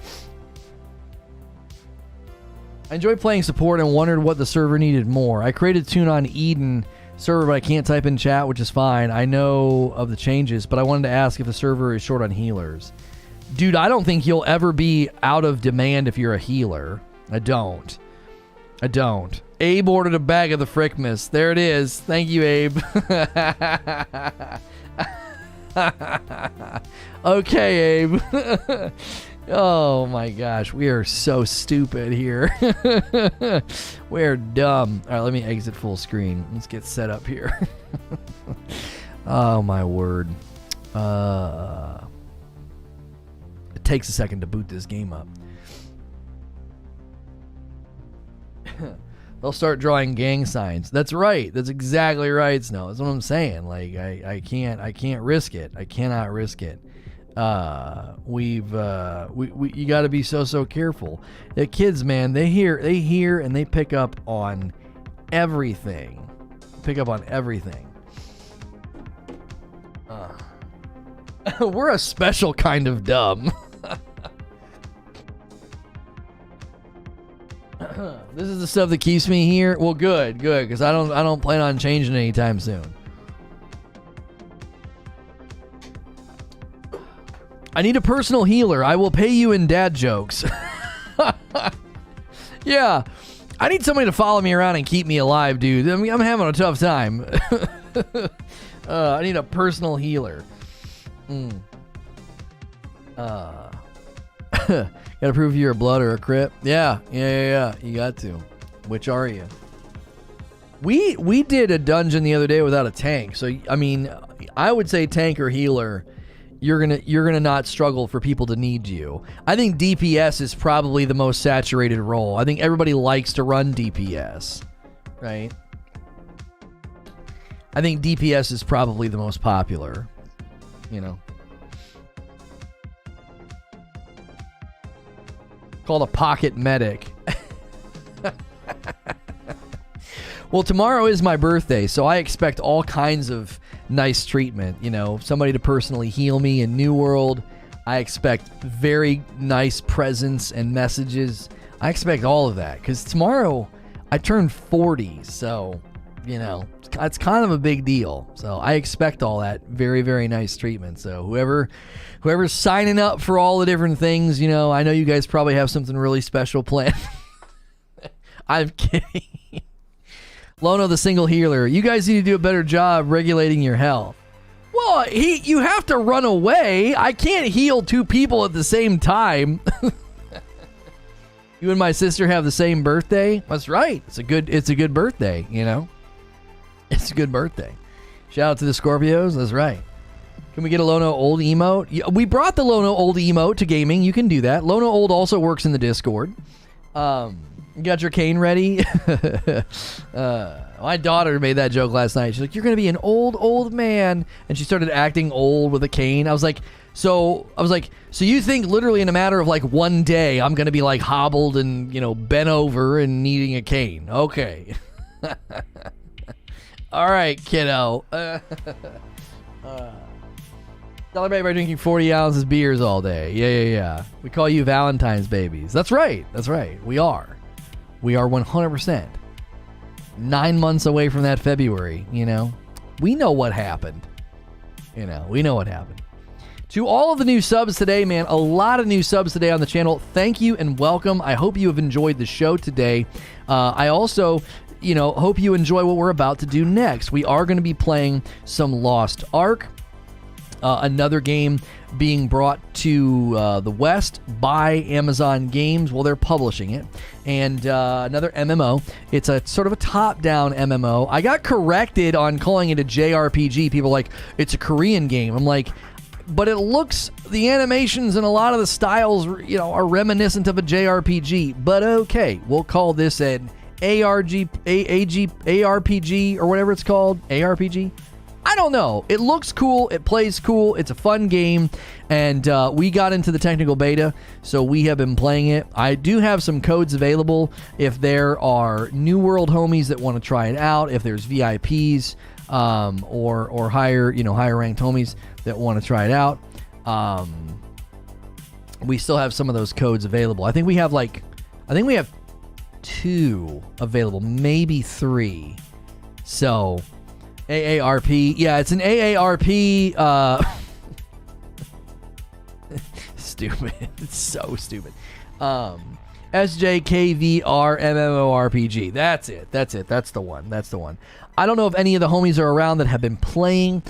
I enjoy playing support and wondered what the server needed more. I created tune on Eden server, but I can't type in chat, which is fine. I know of the changes, but I wanted to ask if the server is short on healers. Dude, I don't think you'll ever be out of demand if you're a healer. I don't. Abe ordered a bag of the Frickmas. There it is. Thank you, Abe. Okay, Abe. Oh my gosh, we are so stupid here. We're dumb. All right, let me exit full screen. Let's get set up here. Oh my word. It takes a second to boot this game up. They'll start drawing gang signs. That's right. That's exactly right, Snow. That's what I'm saying. Like I can't risk it. I cannot risk it. You got to be so careful. The kids, man, they hear and they pick up on everything. We're a special kind of dumb. This is the stuff that keeps me here. Well, good, because I don't plan on changing anytime soon. I need a personal healer. I will pay you in dad jokes. Yeah, I need somebody to follow me around and keep me alive, dude. I mean, I'm having a tough time. I need a personal healer. Gotta prove you're a blood or a crip. Yeah. You got to. Which are you? We did a dungeon the other day without a tank. So I mean, I would say tank or healer. You're gonna not struggle for people to need you. I think DPS is probably the most saturated role. I think everybody likes to run DPS, right? I think DPS is probably the most popular. You know. Called a pocket medic. Well, tomorrow is my birthday, so I expect all kinds of nice treatment. You know, somebody to personally heal me in New World. I expect very nice presents and messages. I expect all of that because tomorrow I turn 40, so you know it's kind of a big deal. So I expect all that very, very nice treatment. So whoever's signing up for all the different things, you know, I know you guys probably have something really special planned. I'm kidding. Lono, the single healer. You guys need to do a better job regulating your health. Well, you have to run away. I can't heal two people at the same time. You and my sister have the same birthday? That's right. It's a good birthday, you know. It's a good birthday. Shout out to the Scorpios. That's right. Can we get a Lono old emote? Yeah, we brought the Lono old emote to gaming. You can do that. Lono old also works in the Discord. You got your cane ready? My daughter made that joke last night. She's like, "You're going to be an old man." And she started acting old with a cane. I was like, so you think literally in a matter of like one day, I'm going to be like hobbled and, you know, bent over and needing a cane. Okay. All right, kiddo. Celebrate by drinking 40 ounces beers all day. Yeah. We call you Valentine's babies. That's right. We are 100%. 9 months away from that February, you know. We know what happened. To all of the new subs today, man, a lot of new subs today on the channel. Thank you and welcome. I hope you have enjoyed the show today. I also, you know, hope you enjoy what we're about to do next. We are going to be playing some Lost Ark. Another game being brought to the West by Amazon Games. Well, they're publishing it. And another MMO. It's a sort of a top-down MMO. I got corrected on calling it a JRPG. People are like, it's a Korean game. I'm like, but it looks, the animations and a lot of the styles, you know, are reminiscent of a JRPG. But okay, we'll call this an ARPG or whatever it's called. ARPG? I don't know. It looks cool. It plays cool. It's a fun game. And we got into the technical beta, so we have been playing it. I do have some codes available if there are New World homies that want to try it out, if there's VIPs or higher ranked homies that want to try it out. We still have some of those codes available. I think we have 2 available, maybe 3. So AARP. Yeah, it's an AARP. Stupid. It's so stupid. SJKVR MMORPG. That's it. That's the one. I don't know if any of the homies are around that have been playing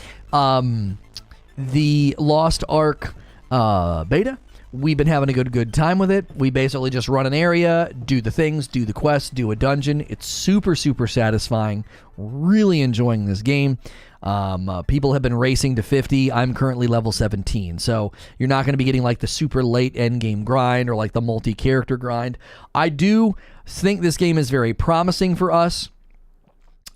the Lost Ark beta, we've been having a good time with it. We basically just run an area, do the things, do the quests, do a dungeon. It's super satisfying. Really enjoying this game. People have been racing to 50. I'm currently level 17, so you're not going to be getting like the super late end game grind or like the multi-character grind. I do think this game is very promising for us.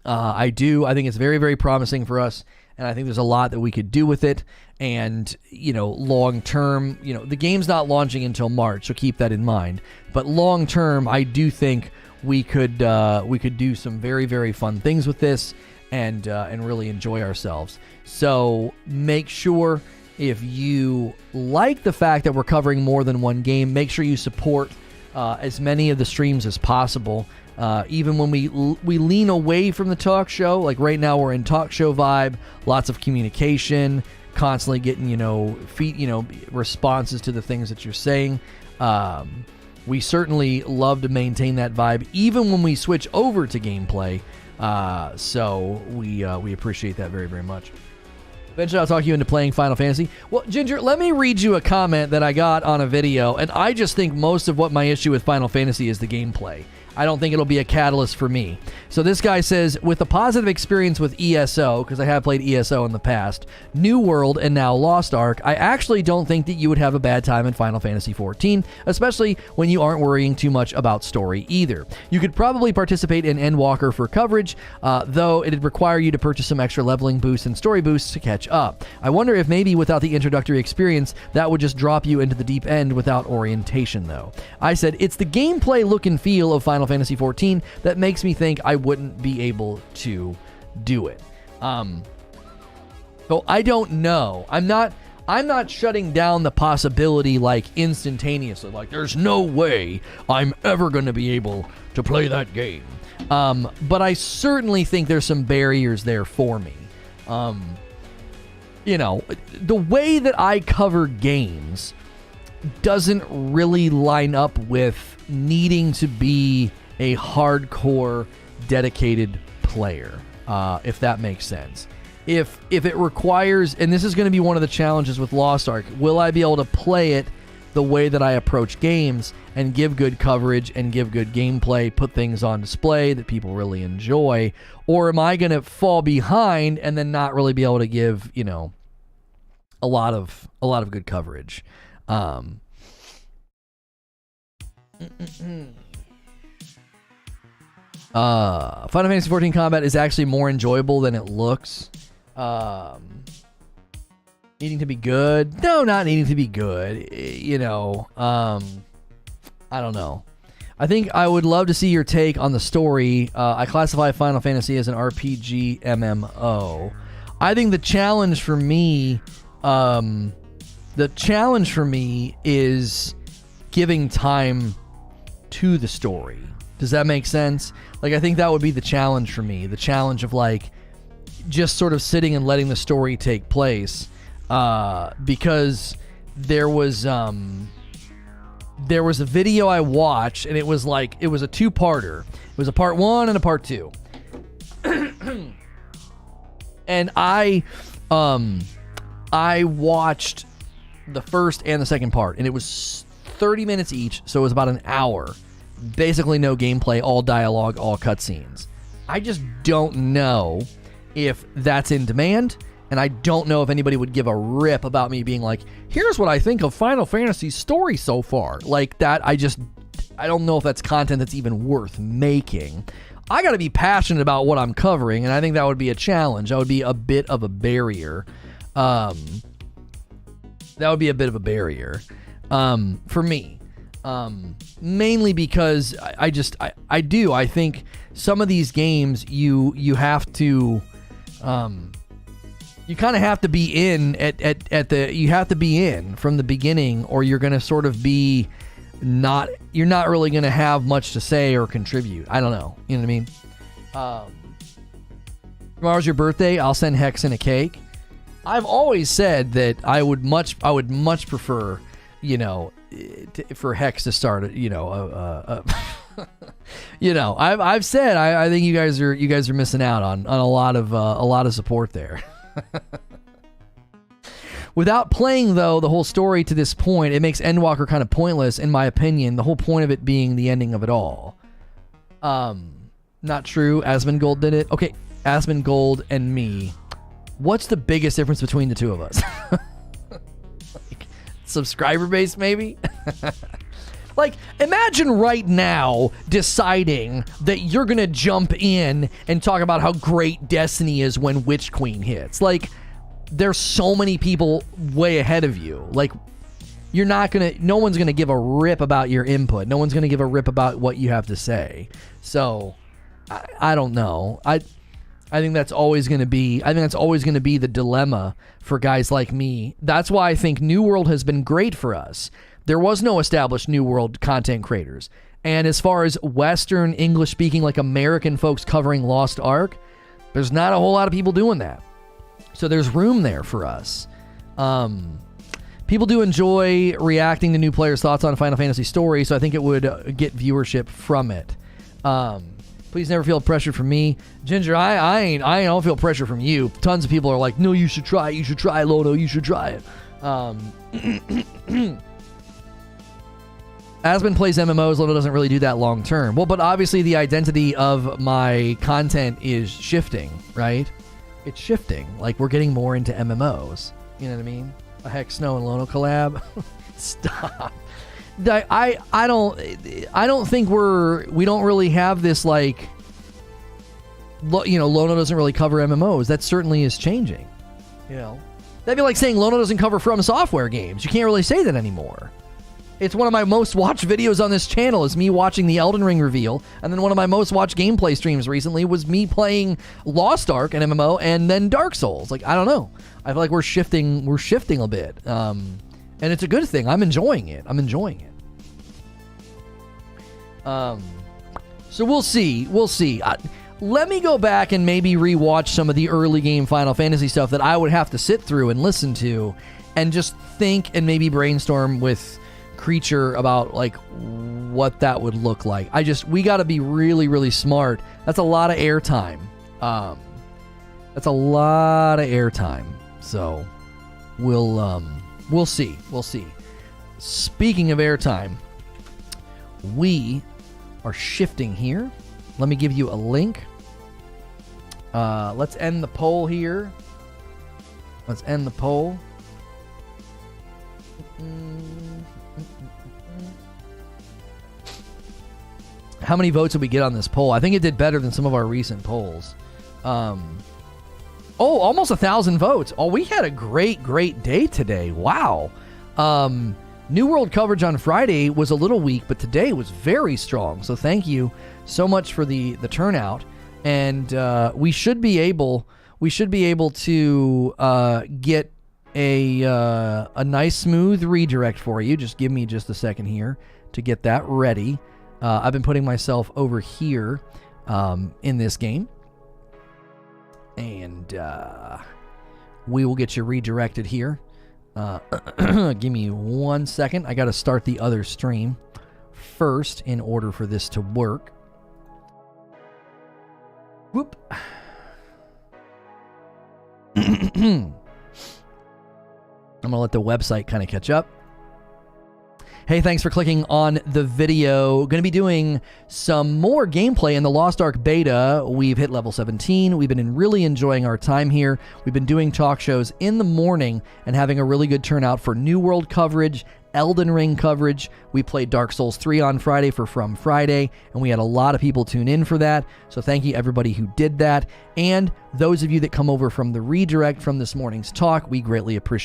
I think it's very promising for us, and I think there's a lot that we could do with it. And, long term, the game's not launching until March, so keep that in mind. But long term, I do think we could do some very fun things with this and really enjoy ourselves. So make sure, if you like the fact that we're covering more than one game, make sure you support as many of the streams as possible. Even when we lean away from the talk show, like right now we're in talk show vibe, lots of communication, constantly getting, responses to the things that you're saying. We certainly love to maintain that vibe, even when we switch over to gameplay. So we appreciate that very much. Eventually I'll talk you into playing Final Fantasy. Well, Ginger, let me read you a comment that I got on a video, and I just think most of what my issue with Final Fantasy is the gameplay. I don't think it'll be a catalyst for me. So this guy says, with a positive experience with ESO, because I have played ESO in the past, New World, and now Lost Ark, I actually don't think that you would have a bad time in Final Fantasy XIV, especially when you aren't worrying too much about story either. You could probably participate in Endwalker for coverage, though it'd require you to purchase some extra leveling boosts and story boosts to catch up. I wonder if maybe without the introductory experience, that would just drop you into the deep end without orientation, though. I said, it's the gameplay look and feel of Final Fantasy XIV that makes me think I wouldn't be able to do it. So I don't know. I'm not shutting down the possibility like instantaneously. Like there's no way I'm ever going to be able to play that game. But I certainly think there's some barriers there for me. The way that I cover games doesn't really line up with needing to be a hardcore dedicated player, if that makes sense. If it requires, and this is going to be one of the challenges with Lost Ark, will I be able to play it the way that I approach games and give good coverage and give good gameplay, put things on display that people really enjoy, or am I going to fall behind and then not really be able to give, a lot of good coverage? Final Fantasy XIV combat is actually more enjoyable than it looks. Needing to be good? No, not needing to be good. I don't know. I think I would love to see your take on the story. I classify Final Fantasy as an RPG MMO. I think the challenge for me, is giving time to the story. Does that make sense? Like, I think that would be the challenge for me. The challenge of, like, just sort of sitting and letting the story take place. Because there was a video I watched, and it was a two-parter. It was a part 1 and a part 2. And I watched the first and the second part, and it was 30 minutes each, so it was about an hour. Basically no gameplay, all dialogue, all cutscenes. I just don't know if that's in demand, and I don't know if anybody would give a rip about me being like, here's what I think of Final Fantasy's story so far. Like that, I don't know if that's content that's even worth making. I gotta be passionate about what I'm covering, and I think that would be a challenge. That would be a bit of a barrier. For me. Mainly because I think some of these games you have to you kind of have to be in you have to be in from the beginning, or you're going to sort of be you're not really going to have much to say or contribute. I don't know. You know what I mean? Tomorrow's your birthday. I'll send Hex in a cake. I've always said that I would much prefer, for Hex to start, I've said I think you guys are missing out on a lot of support there. Without playing, though, the whole story to this point, it makes Endwalker kind of pointless, in my opinion, the whole point of it being the ending of it all. Not true. Asmongold did it. Okay, Asmongold and me. What's the biggest difference between the two of us? Like, subscriber base, maybe? Like, imagine right now deciding that you're going to jump in and talk about how great Destiny is when Witch Queen hits. Like, there's so many people way ahead of you. Like, you're not going to... No one's going to give a rip about your input. No one's going to give a rip about what you have to say. So, I don't know. I think that's always going to be... I think that's always going to be the dilemma for guys like me. That's why I think New World has been great for us. There was no established New World content creators. And as far as Western, English-speaking, like American folks covering Lost Ark, there's not a whole lot of people doing that. So there's room there for us. People do enjoy reacting to new players' thoughts on Final Fantasy story, so I think it would get viewership from it. Please never feel pressure from me. Ginger, I don't feel pressure from you. Tons of people are like, no, you should try it. You should try it, Lono. You should try it. Aspen plays MMOs. Lono doesn't really do that long term. Well, but obviously the identity of my content is shifting, right? It's shifting. Like, we're getting more into MMOs. You know what I mean? A Heck Snow and Lono collab. Stop. I don't think we don't really have this, like, Lono doesn't really cover MMOs. That certainly is changing. You know, that'd be like saying Lono doesn't cover From Software games. You can't really say that anymore. It's one of my most watched videos on this channel is me watching the Elden Ring reveal, and then one of my most watched gameplay streams recently was me playing Lost Ark, an MMO, and then Dark Souls. Like, I don't know. I feel like we're shifting a bit. And it's a good thing. I'm enjoying it. So we'll see. Let me go back and maybe rewatch some of the early game Final Fantasy stuff that I would have to sit through and listen to and just think and maybe brainstorm with Creature about, like, what that would look like. We got to be really, really smart. That's a lot of airtime. So we'll see. Speaking of airtime, we are shifting here. Let me give you a link. Let's end the poll here. How many votes did we get on this poll? I think it did better than some of our recent polls. Almost 1,000 votes. Oh, we had a great day today. Wow. New World coverage on Friday was a little weak, but today was very strong. So thank you so much for the turnout. And we should be able to get a nice smooth redirect for you. Just give me just a second here to get that ready. I've been putting myself over here in this game. And we will get you redirected here. Give me 1 second. I got to start the other stream first in order for this to work. Whoop. I'm going to let the website kind of catch up. Hey, thanks for clicking on the video. Going to be doing some more gameplay in the Lost Ark beta. We've hit level 17. We've been really enjoying our time here. We've been doing talk shows in the morning and having a really good turnout for New World coverage, Elden Ring coverage. We played Dark Souls 3 on Friday for From Friday, and we had a lot of people tune in for that. So thank you everybody who did that. And those of you that come over from the redirect from this morning's talk, we greatly appreciate